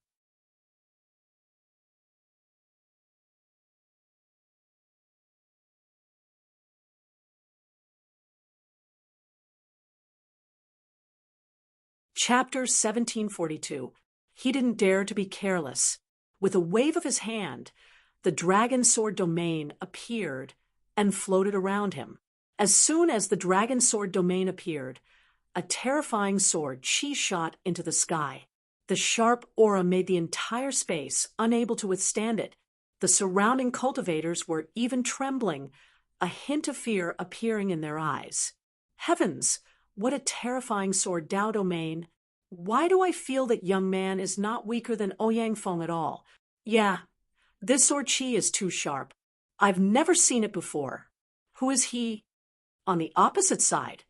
Chapter 1742. He didn't dare to be careless. With a wave of his hand, the dragon sword domain appeared and floated around him. As soon as the dragon sword domain appeared, a terrifying sword chi shot into the sky. The sharp aura made the entire space unable to withstand it. The surrounding cultivators were even trembling, a hint of fear appearing in their eyes. Heavens! What a terrifying sword Dao domain. Why do I feel that young man is not weaker than Ouyang Feng at all? Yeah, this sword chi is too sharp. I've never seen it before. Who is he? On the opposite side,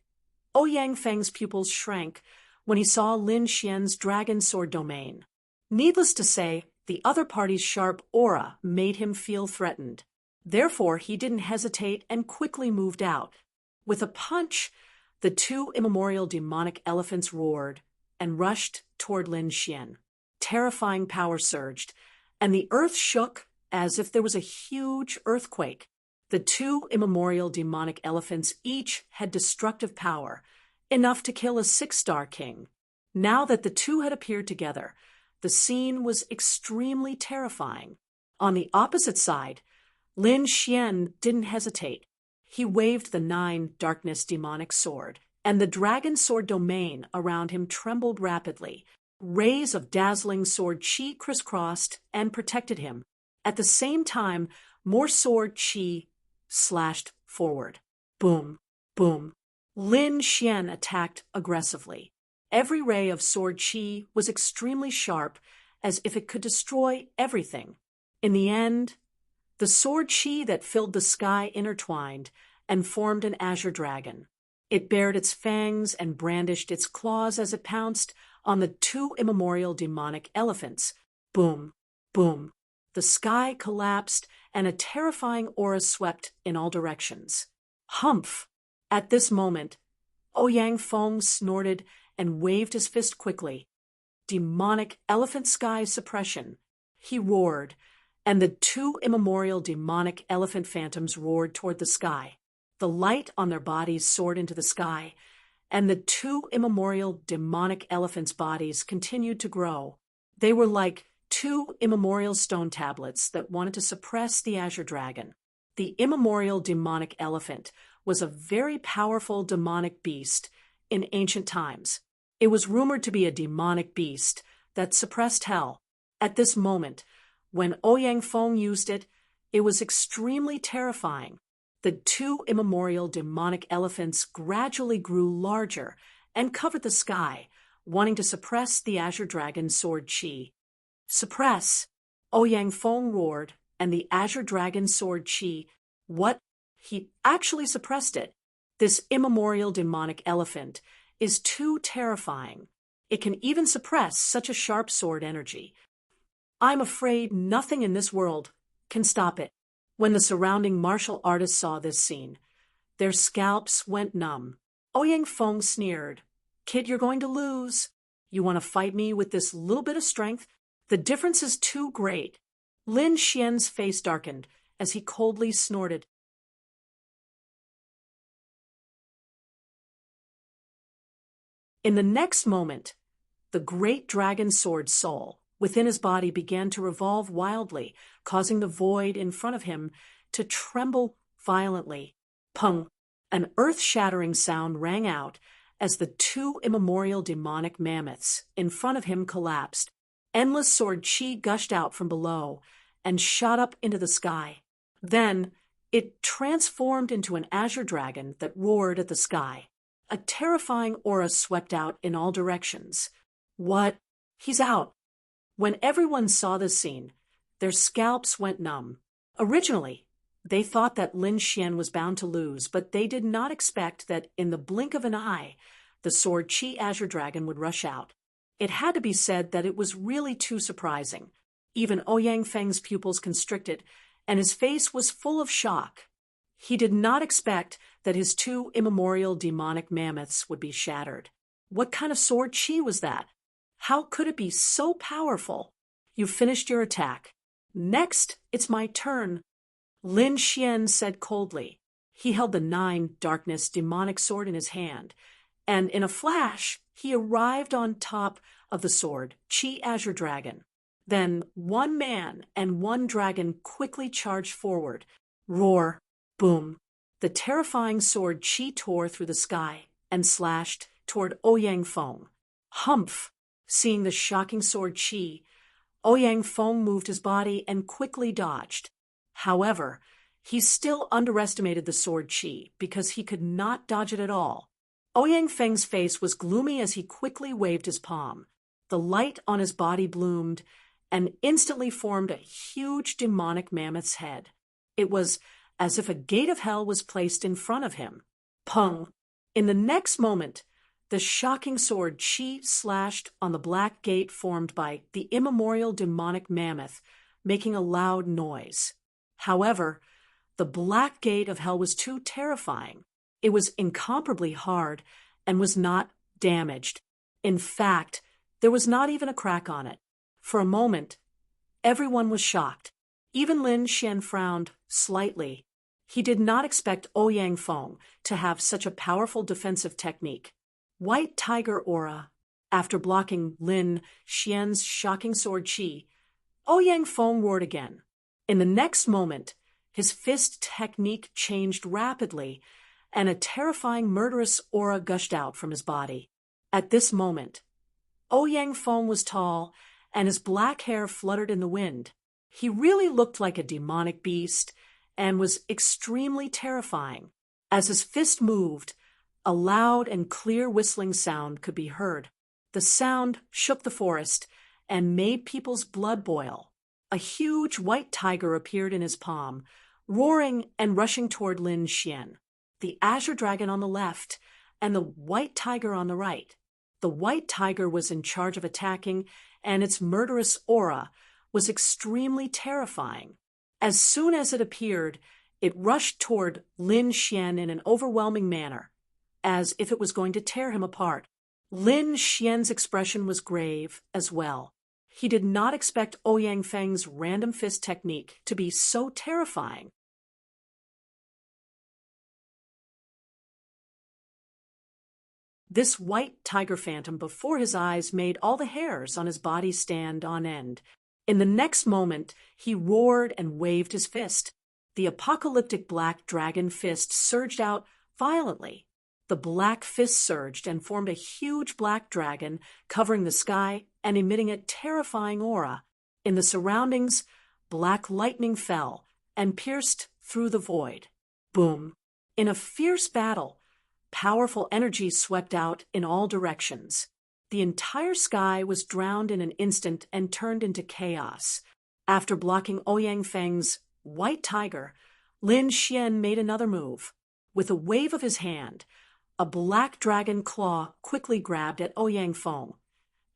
Ouyang Feng's pupils shrank when he saw Lin Xian's dragon sword domain. Needless to say, the other party's sharp aura made him feel threatened. Therefore, he didn't hesitate and quickly moved out. With a punch, the two immemorial demonic elephants roared and rushed toward Lin Xian. Terrifying power surged, and the earth shook as if there was a huge earthquake. The two immemorial demonic elephants each had destructive power, enough to kill a 6-star king. Now that the two had appeared together, the scene was extremely terrifying. On the opposite side, Lin Xian didn't hesitate. He waved the 9 darkness demonic sword, and the dragon sword domain around him trembled rapidly. Rays of dazzling sword chi crisscrossed and protected him. At the same time, more sword chi slashed forward. Boom, boom. Lin Xian attacked aggressively. Every ray of sword chi was extremely sharp, as if it could destroy everything. In the end, the sword chi that filled the sky intertwined and formed an azure dragon. It bared its fangs and brandished its claws as it pounced on the two immemorial demonic elephants. Boom, boom. the sky collapsed and a terrifying aura swept in all directions. Humph! At this moment, Ouyang Feng snorted and waved his fist quickly. Demonic elephant sky suppression. He roared, and the two immemorial demonic elephant phantoms roared toward the sky. The light on their bodies soared into the sky, and the two immemorial demonic elephants' bodies continued to grow. They were like two immemorial stone tablets that wanted to suppress the Azure Dragon. The immemorial demonic elephant was a very powerful demonic beast in ancient times. It was rumored to be a demonic beast that suppressed hell. At this moment, when Ouyang Feng used it, it was extremely terrifying. The two immemorial demonic elephants gradually grew larger and covered the sky, wanting to suppress the Azure Dragon's sword chi. Suppress! Ouyang Feng roared, and the Azure Dragon's sword chi. What? He actually suppressed it. This immemorial demonic elephant is too terrifying. It can even suppress such a sharp sword energy. I'm afraid nothing in this world can stop it. When the surrounding martial artists saw this scene, their scalps went numb. Ouyang Feng sneered. Kid, you're going to lose. You want to fight me with this little bit of strength? The difference is too great. Lin Xian's face darkened as he coldly snorted. In the next moment, the great dragon sword soul within his body began to revolve wildly, causing the void in front of him to tremble violently. Pung! An earth-shattering sound rang out as the two immemorial demonic mammoths in front of him collapsed. Endless sword chi gushed out from below and shot up into the sky. Then it transformed into an azure dragon that roared at the sky. A terrifying aura swept out in all directions. What? He's out. When everyone saw this scene, their scalps went numb. Originally, they thought that Lin Xian was bound to lose, but they did not expect that in the blink of an eye, the sword Chi Azure Dragon would rush out. It had to be said that it was really too surprising. Even Ouyang Feng's pupils constricted, and his face was full of shock. He did not expect that his two immemorial demonic mammoths would be shattered. What kind of sword chi was that? How could it be so powerful? You finished your attack. Next, it's my turn. Lin Xian said coldly. He held the 9 darkness demonic sword in his hand, and in a flash, he arrived on top of the sword, Chi Azure Dragon. Then one man and one dragon quickly charged forward. Roar! Boom! The terrifying sword Chi tore through the sky and slashed toward Ouyang Feng. Humph! Seeing the shocking sword Chi, Ouyang Feng moved his body and quickly dodged. However, he still underestimated the sword Chi because he could not dodge it at all. Ouyang Feng's face was gloomy as he quickly waved his palm. The light on his body bloomed and instantly formed a huge demonic mammoth's head. It was as if a gate of hell was placed in front of him. Pung! In the next moment, the shocking sword Chi slashed on the black gate formed by the immemorial demonic mammoth, making a loud noise. However, the black gate of hell was too terrifying. It was incomparably hard and was not damaged. In fact, there was not even a crack on it. For a moment, everyone was shocked. Even Lin Xian frowned slightly. He did not expect Ouyang Feng to have such a powerful defensive technique. White Tiger Aura. After blocking Lin Xian's shocking sword Chi, Ouyang Feng roared again. In the next moment, his fist technique changed rapidly, and a terrifying murderous aura gushed out from his body. At this moment, Ouyang Feng was tall, and his black hair fluttered in the wind. He really looked like a demonic beast, and was extremely terrifying. As his fist moved, a loud and clear whistling sound could be heard. The sound shook the forest and made people's blood boil. A huge white tiger appeared in his palm, roaring and rushing toward Lin Xian. The azure dragon on the left and the white tiger on the right. The white tiger was in charge of attacking, and its murderous aura was extremely terrifying. As soon as it appeared, it rushed toward Lin Xian in an overwhelming manner, as if it was going to tear him apart. Lin Xian's expression was grave as well. He did not expect Ouyang Feng's random fist technique to be so terrifying. This white tiger phantom before his eyes made all the hairs on his body stand on end. In the next moment, he roared and waved his fist. The apocalyptic black dragon fist surged out violently. The black fist surged and formed a huge black dragon covering the sky and emitting a terrifying aura. In the surroundings, black lightning fell and pierced through the void. Boom! In a fierce battle, powerful energy swept out in all directions. The entire sky was drowned in an instant and turned into chaos. After blocking Ouyang Feng's white tiger, Lin Xian made another move. With a wave of his hand, a black dragon claw quickly grabbed at Ouyang Feng,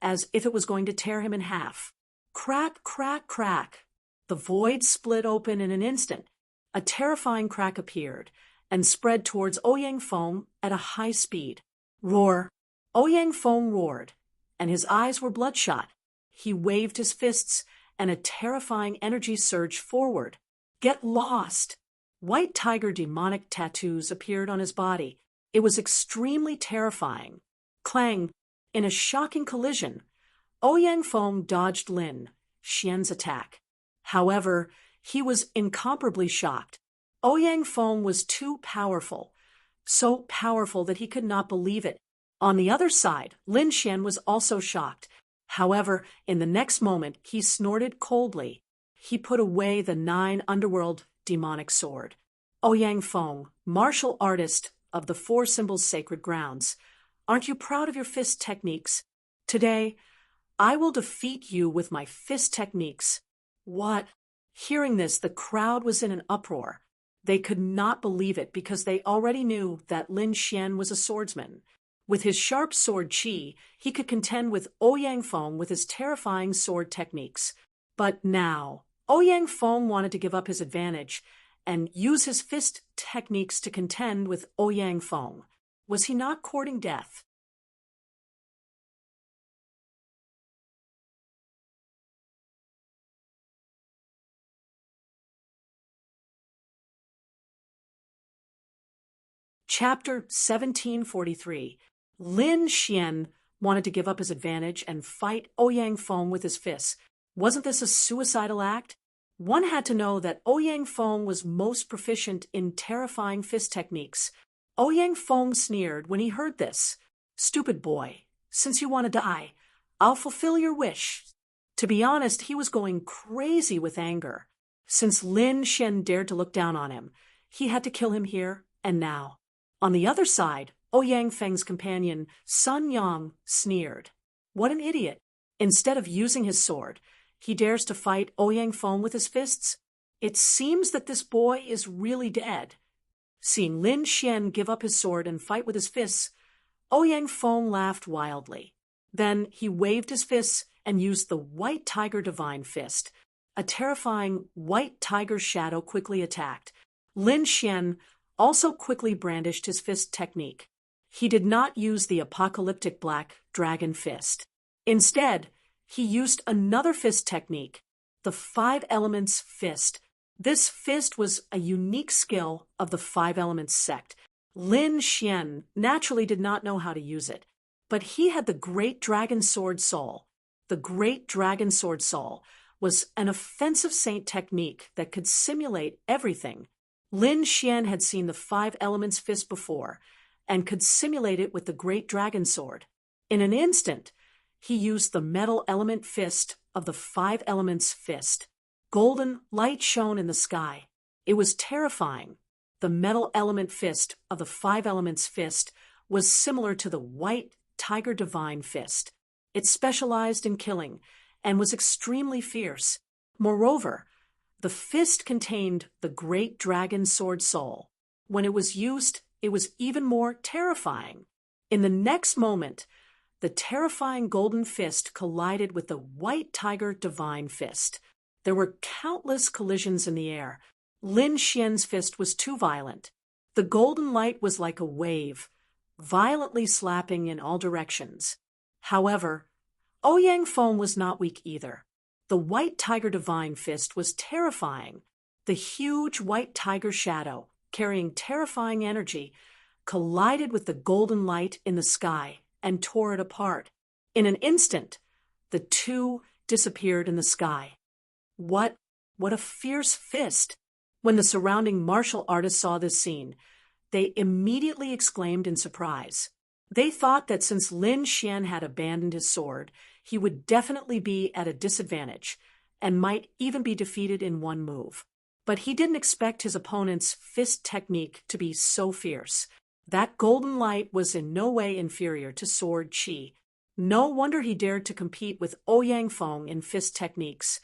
as if it was going to tear him in half. Crack, crack, crack. The void split open in an instant. A terrifying crack appeared and spread towards Ouyang Feng at a high speed. Roar! Ouyang Feng roared, and his eyes were bloodshot. He waved his fists, and a terrifying energy surged forward. Get lost! White tiger demonic tattoos appeared on his body. It was extremely terrifying. Clang! In a shocking collision, Ouyang Feng dodged Lin Xian's attack. However, he was incomparably shocked. Ouyang Feng was too powerful, so powerful that he could not believe it. On the other side, Lin Xian was also shocked. However, in the next moment, he snorted coldly. He put away the 9 underworld demonic sword. Ouyang Feng, martial artist of the 4 symbols sacred grounds, aren't you proud of your fist techniques? Today, I will defeat you with my fist techniques. What? Hearing this, the crowd was in an uproar. They could not believe it because they already knew that Lin Xian was a swordsman. With his sharp sword chi, he could contend with Ouyang Feng with his terrifying sword techniques. But now, Ouyang Feng wanted to give up his advantage and use his fist techniques to contend with Ouyang Feng. Was he not courting death? Chapter 1743. Lin Xian wanted to give up his advantage and fight Ouyang Feng with his fists. Wasn't this a suicidal act? One had to know that Ouyang Feng was most proficient in terrifying fist techniques. Ouyang Feng sneered when he heard this. Stupid boy, since you want to die, I'll fulfill your wish. To be honest, he was going crazy with anger. Since Lin Xian dared to look down on him, he had to kill him here and now. On the other side, Ouyang Feng's companion, Sun Yang, sneered. What an idiot! Instead of using his sword, he dares to fight Ouyang Feng with his fists? It seems that this boy is really dead. Seeing Lin Xian give up his sword and fight with his fists, Ouyang Feng laughed wildly. Then he waved his fists and used the White Tiger Divine Fist. A terrifying white tiger shadow quickly attacked. Lin Xian also quickly brandished his fist technique. He did not use the apocalyptic black dragon fist. Instead, he used another fist technique, the 5 Elements Fist. This fist was a unique skill of the 5 Elements sect. Lin Xian naturally did not know how to use it, but he had the Great Dragon Sword Soul. The Great Dragon Sword Soul was an offensive saint technique that could simulate everything. Lin Xian had seen the 5 Elements Fist before and could simulate it with the Great Dragon Sword. In an instant, he used the Metal Element Fist of the 5 Elements Fist. Golden light shone in the sky. It was terrifying. The Metal Element Fist of the 5 Elements Fist was similar to the White Tiger Divine Fist. It specialized in killing and was extremely fierce. Moreover, the fist contained the Great Dragon Sword Soul. When it was used, it was even more terrifying. In the next moment, the terrifying golden fist collided with the White Tiger Divine Fist. There were countless collisions in the air. Lin Xian's fist was too violent. The golden light was like a wave, violently slapping in all directions. However, Ouyang Feng was not weak either. The white tiger divine fist was terrifying. The huge white tiger shadow, carrying terrifying energy, collided with the golden light in the sky and tore it apart. In an instant, the two disappeared in the sky. What a fierce fist! When the surrounding martial artists saw this scene, they immediately exclaimed in surprise. They thought that since Lin Xian had abandoned his sword, he would definitely be at a disadvantage and might even be defeated in one move. But he didn't expect his opponent's fist technique to be so fierce. That golden light was in no way inferior to sword chi. No wonder he dared to compete with Ouyang Feng in fist techniques.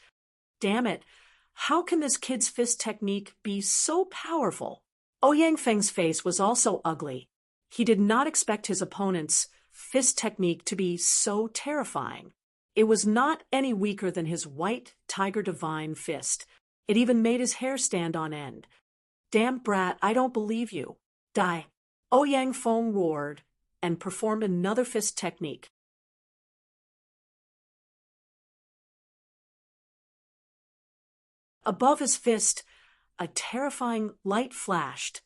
Damn it, how can this kid's fist technique be so powerful? Ouyang Feng's face was also ugly. He did not expect his opponent's fist technique to be so terrifying. It was not any weaker than his white tiger divine fist. It even made his hair stand on end. Damn brat, I don't believe you. Die. Ouyang Feng roared and performed another fist technique. Above his fist, a terrifying light flashed,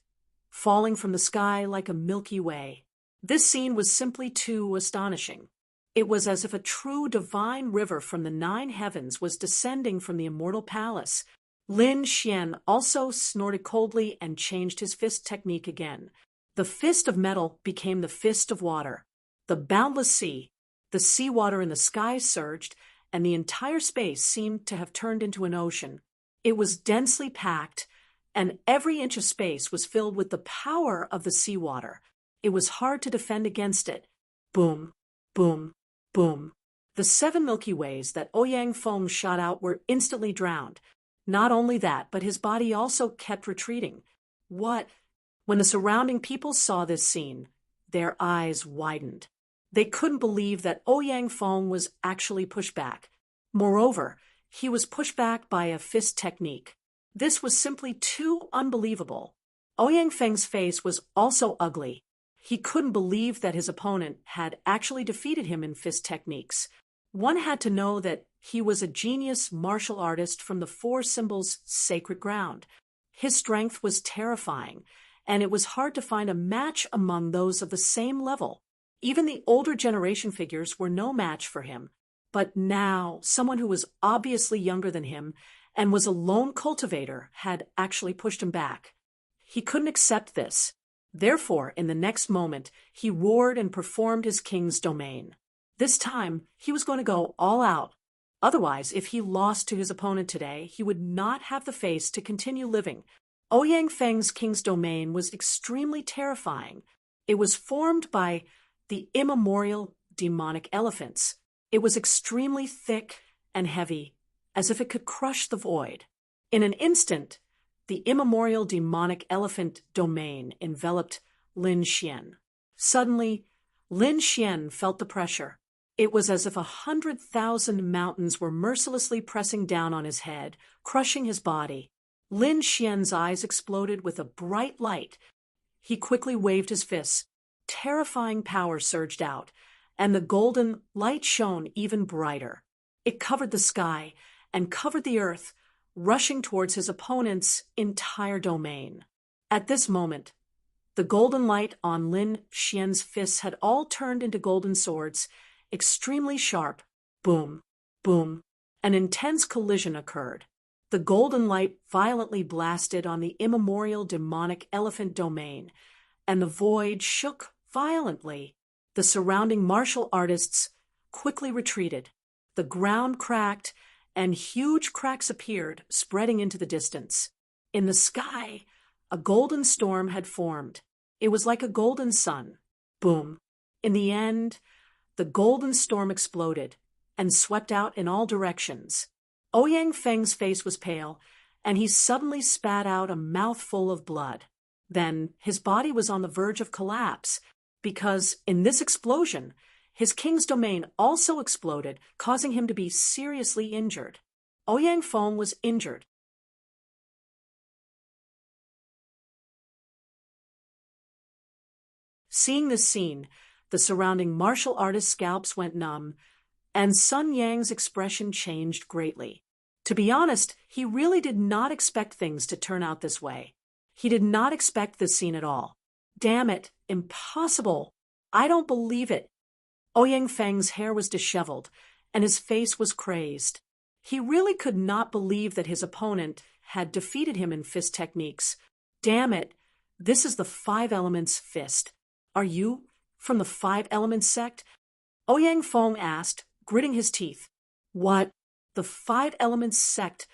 falling from the sky like a Milky Way. This scene was simply too astonishing. It was as if a true divine river from the 9 heavens was descending from the immortal palace. Lin Xian also snorted coldly and changed his fist technique again. The fist of metal became the fist of water. The boundless sea, the seawater in the sky surged, and the entire space seemed to have turned into an ocean. It was densely packed, and every inch of space was filled with the power of the seawater. It was hard to defend against it. Boom, boom, boom. The 7 Milky Ways that Ouyang Feng shot out were instantly drowned. Not only that, but his body also kept retreating. What? When the surrounding people saw this scene, their eyes widened. They couldn't believe that Ouyang Feng was actually pushed back. Moreover, he was pushed back by a fist technique. This was simply too unbelievable. Ouyang Feng's face was also ugly. He couldn't believe that his opponent had actually defeated him in fist techniques. One had to know that he was a genius martial artist from the 4 symbols' sacred ground. His strength was terrifying, and it was hard to find a match among those of the same level. Even the older generation figures were no match for him. But now, someone who was obviously younger than him and was a lone cultivator had actually pushed him back. He couldn't accept this. Therefore, in the next moment, he roared and performed his king's domain. This time, he was going to go all out. Otherwise, if he lost to his opponent today, he would not have the face to continue living. Ouyang Feng's king's domain was extremely terrifying. It was formed by the immemorial demonic elephants. It was extremely thick and heavy, as if it could crush the void. In an instant, the immemorial demonic elephant domain enveloped Lin Xian. Suddenly, Lin Xian felt the pressure. It was as if 100,000 mountains were mercilessly pressing down on his head, crushing his body. Lin Xian's eyes exploded with a bright light. He quickly waved his fists. Terrifying power surged out, and the golden light shone even brighter. It covered the sky and covered the earth, rushing towards his opponent's entire domain. At this moment, the golden light on Lin Xian's fists had all turned into golden swords, extremely sharp. Boom, boom. An intense collision occurred. The golden light violently blasted on the immemorial demonic elephant domain, and the void shook violently. The surrounding martial artists quickly retreated. The ground cracked, and huge cracks appeared, spreading into the distance. In the sky, a golden storm had formed. It was like a golden sun. Boom. In the end, the golden storm exploded and swept out in all directions. Ouyang Feng's face was pale, and he suddenly spat out a mouthful of blood. Then his body was on the verge of collapse, because in this explosion, his king's domain also exploded, causing him to be seriously injured. Ouyang Feng was injured. Seeing this scene, the surrounding martial artists' scalps went numb, and Sun Yang's expression changed greatly. To be honest, he really did not expect things to turn out this way. He did not expect this scene at all. Damn it, impossible. I don't believe it. Ouyang Feng's hair was disheveled, and his face was crazed. He really could not believe that his opponent had defeated him in fist techniques. Damn it, this is the Five Elements fist. Are you from the Five Elements sect? Ouyang Feng asked, gritting his teeth. What? The Five Elements sect?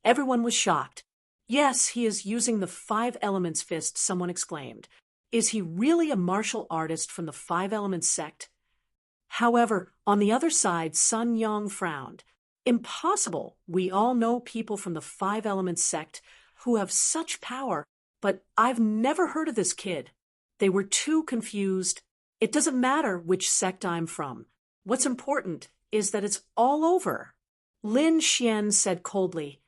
Everyone was shocked. Yes, he is using the Five Elements fist, someone exclaimed. Is he really a martial artist from the Five Elements sect? However, on the other side, Sun Yang frowned. Impossible. We all know people from the Five Elements sect who have such power, but I've never heard of this kid. They were too confused. It doesn't matter which sect I'm from. What's important is that it's all over. Lin Xian said coldly,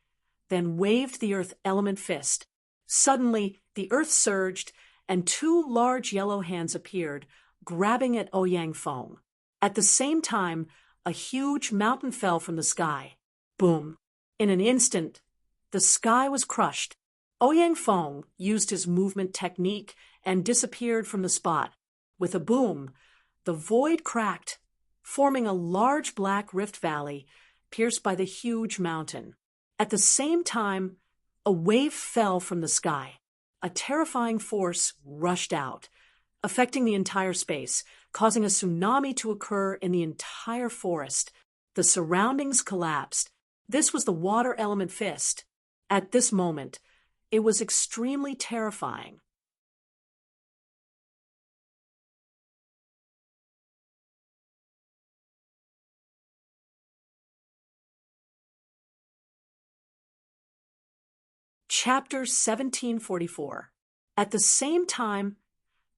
then waved the earth element fist. Suddenly, the earth surged, and two large yellow hands appeared, grabbing at Ouyang Feng. At the same time, a huge mountain fell from the sky. Boom! In an instant, the sky was crushed. Ouyang Feng used his movement technique and disappeared from the spot. With a boom, the void cracked, forming a large black rift valley pierced by the huge mountain. At the same time, a wave fell from the sky. A terrifying force rushed out, affecting the entire space, causing a tsunami to occur in the entire forest. The surroundings collapsed. This was the water element fist. At this moment, it was extremely terrifying. Chapter 1744. At the same time,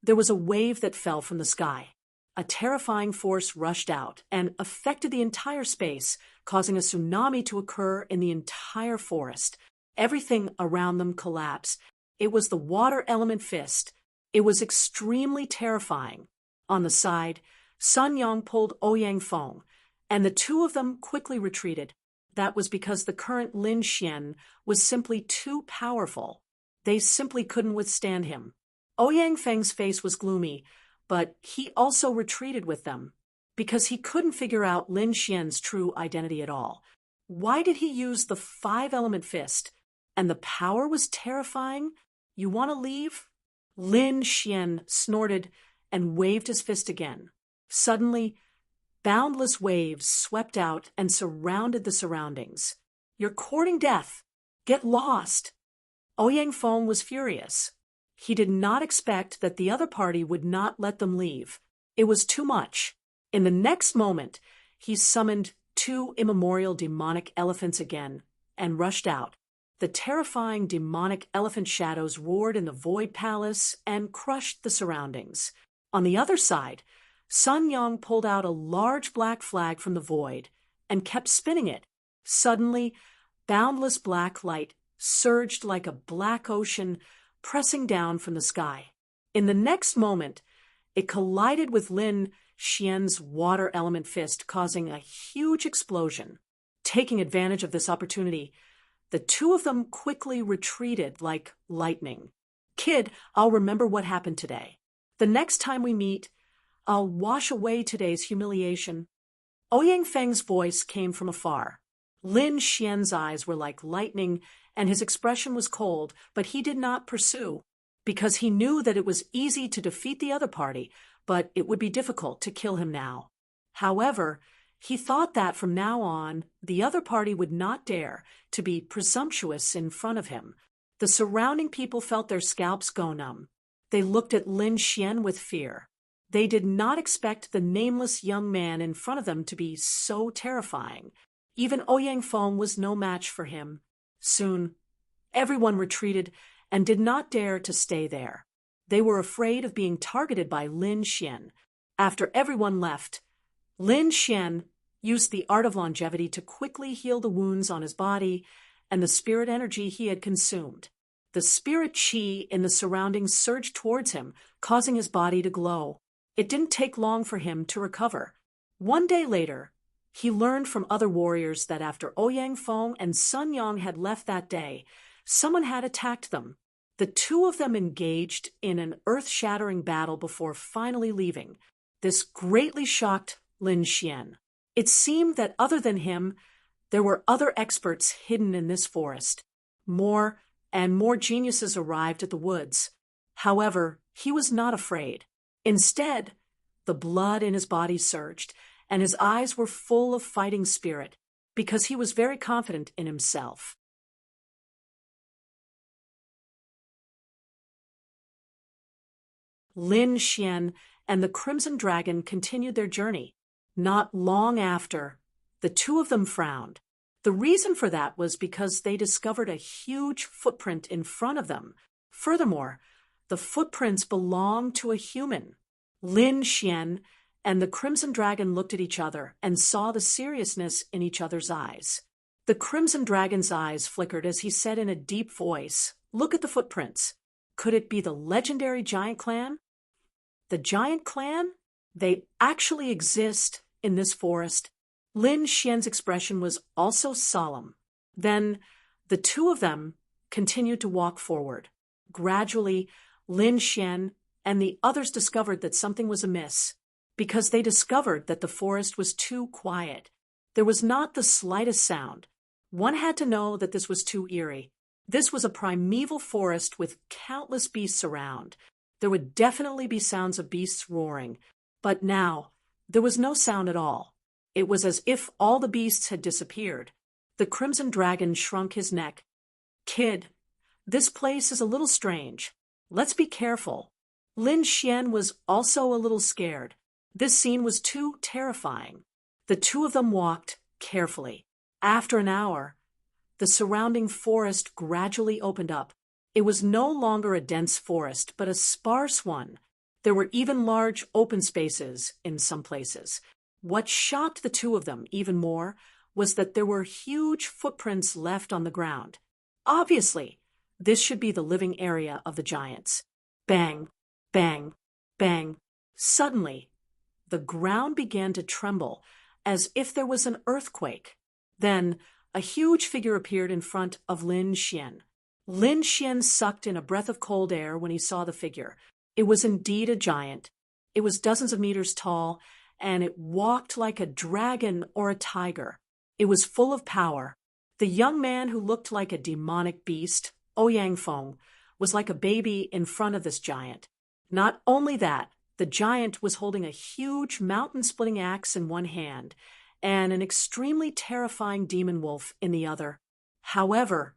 there was a wave that fell from the sky. A terrifying force rushed out and affected the entire space, causing a tsunami to occur in the entire forest. Everything around them collapsed. It was the water element fist. It was extremely terrifying. On the side, Sun Yang pulled Ouyang Feng, and the two of them quickly retreated. That was because the current Lin Xian was simply too powerful. They simply couldn't withstand him. Ouyang Feng's face was gloomy, but he also retreated with them, because he couldn't figure out Lin Xian's true identity at all. Why did he use the five-element fist? And the power was terrifying? You want to leave? Lin Xian snorted and waved his fist again. Suddenly, boundless waves swept out and surrounded the surroundings. You're courting death. Get lost. Ouyang Feng was furious. He did not expect that the other party would not let them leave. It was too much. In the next moment, he summoned two immemorial demonic elephants again and rushed out. The terrifying demonic elephant shadows roared in the void palace and crushed the surroundings. On the other side, Sun Yang pulled out a large black flag from the void and kept spinning it. Suddenly, boundless black light surged like a black ocean, pressing down from the sky. In the next moment, it collided with Lin Xian's water element fist, causing a huge explosion. Taking advantage of this opportunity, the two of them quickly retreated like lightning. Kid, I'll remember what happened today. The next time we meet, I'll wash away today's humiliation. Ouyang Feng's voice came from afar. Lin Xian's eyes were like lightning, and his expression was cold, but he did not pursue, because he knew that it was easy to defeat the other party, but it would be difficult to kill him now. However, he thought that from now on, the other party would not dare to be presumptuous in front of him. The surrounding people felt their scalps go numb. They looked at Lin Xian with fear. They did not expect the nameless young man in front of them to be so terrifying. Even Ouyang Feng was no match for him. Soon, everyone retreated and did not dare to stay there. They were afraid of being targeted by Lin Xian. After everyone left, Lin Xian used the art of longevity to quickly heal the wounds on his body and the spirit energy he had consumed. The spirit chi in the surroundings surged towards him, causing his body to glow. It didn't take long for him to recover. One day later, he learned from other warriors that after Ouyang Feng and Sun Yang had left that day, someone had attacked them. The two of them engaged in an earth-shattering battle before finally leaving. This greatly shocked Lin Xian. It seemed that other than him, there were other experts hidden in this forest. More and more geniuses arrived at the woods. However, he was not afraid. Instead, the blood in his body surged, and his eyes were full of fighting spirit, because he was very confident in himself. Lin Xian and the Crimson Dragon continued their journey. Not long after, the two of them frowned. The reason for that was because they discovered a huge footprint in front of them. Furthermore, the footprints belonged to a human. Lin Xian and the Crimson Dragon looked at each other and saw the seriousness in each other's eyes. The Crimson Dragon's eyes flickered as he said in a deep voice, "Look at the footprints. Could it be the legendary giant clan?" The giant clan? They actually exist in this forest. Lin Xian's expression was also solemn. Then the two of them continued to walk forward. Gradually, Lin Xian and the others discovered that something was amiss, because they discovered that the forest was too quiet. There was not the slightest sound. One had to know that this was too eerie. This was a primeval forest with countless beasts around. There would definitely be sounds of beasts roaring, but now there was no sound at all. It was as if all the beasts had disappeared. The Crimson Dragon shrunk his neck. "Kid, this place is a little strange. Let's be careful." Lin Xian was also a little scared. This scene was too terrifying. The two of them walked carefully. After an hour, the surrounding forest gradually opened up. It was no longer a dense forest, but a sparse one. There were even large open spaces in some places. What shocked the two of them even more was that there were huge footprints left on the ground. Obviously, this should be the living area of the giants. Bang, bang, bang. Suddenly, the ground began to tremble as if there was an earthquake. Then, a huge figure appeared in front of Lin Xian. Lin Xian sucked in a breath of cold air when he saw the figure. It was indeed a giant. It was dozens of meters tall, and it walked like a dragon or a tiger. It was full of power. The young man who looked like a demonic beast, Ouyang Feng, was like a baby in front of this giant. Not only that, the giant was holding a huge mountain-splitting axe in one hand and an extremely terrifying demon wolf in the other. However,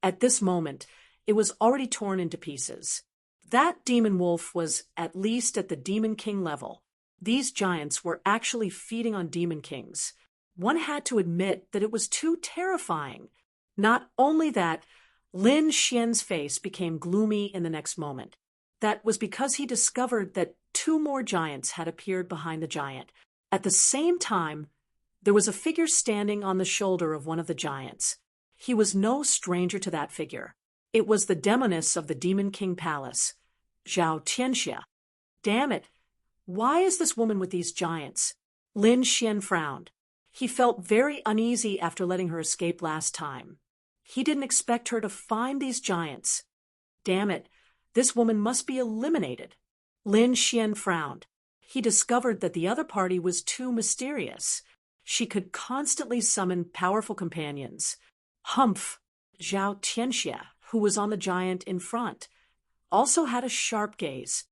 at this moment, it was already torn into pieces. That demon wolf was at least at the Demon King level. These giants were actually feeding on demon kings. One had to admit that it was too terrifying. Not only that, Lin Xian's face became gloomy in the next moment. That was because he discovered that two more giants had appeared behind the giant. At the same time, there was a figure standing on the shoulder of one of the giants. He was no stranger to that figure. It was the demoness of the Demon King Palace, Zhao Tianxia. Damn it! Why is this woman with these giants? Lin Xian frowned. He felt very uneasy after letting her escape last time. He didn't expect her to find these giants. Damn it, this woman must be eliminated. Lin Xian frowned. He discovered that the other party was too mysterious. She could constantly summon powerful companions. Humph! Zhao Tianxia, who was on the giant in front, also had a sharp gaze.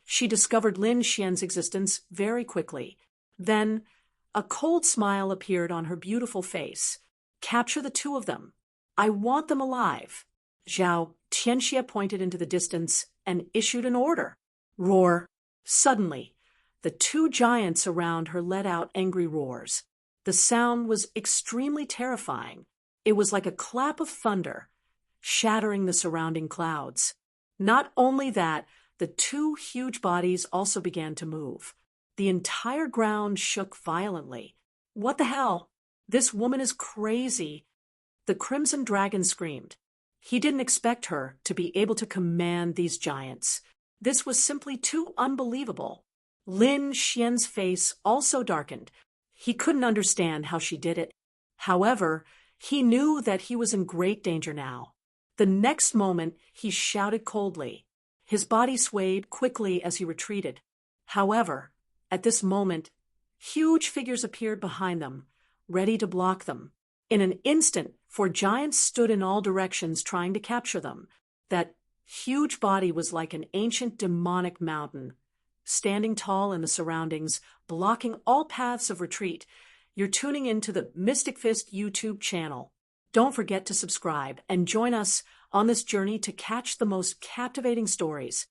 She discovered Lin Xian's existence very quickly. Then, a cold smile appeared on her beautiful face. Capture the two of them. I want them alive. Zhao Tianxia pointed into the distance and issued an order. Roar. Suddenly, the two giants around her let out angry roars. The sound was extremely terrifying. It was like a clap of thunder, shattering the surrounding clouds. Not only that, The two huge bodies also began to move. The entire ground shook violently. "What the hell? This woman is crazy!" The Crimson Dragon screamed. He didn't expect her to be able to command these giants. This was simply too unbelievable. Lin Xian's face also darkened. He couldn't understand how she did it. However, he knew that he was in great danger now. The next moment, he shouted coldly. His body swayed quickly as he retreated. However, at this moment, huge figures appeared behind them, ready to block them. In an instant, 4 giants stood in all directions trying to capture them. That huge body was like an ancient demonic mountain, standing tall in the surroundings, blocking all paths of retreat. You're tuning into the Mystic Fist YouTube channel. Don't forget to subscribe and join us on this journey to catch the most captivating stories.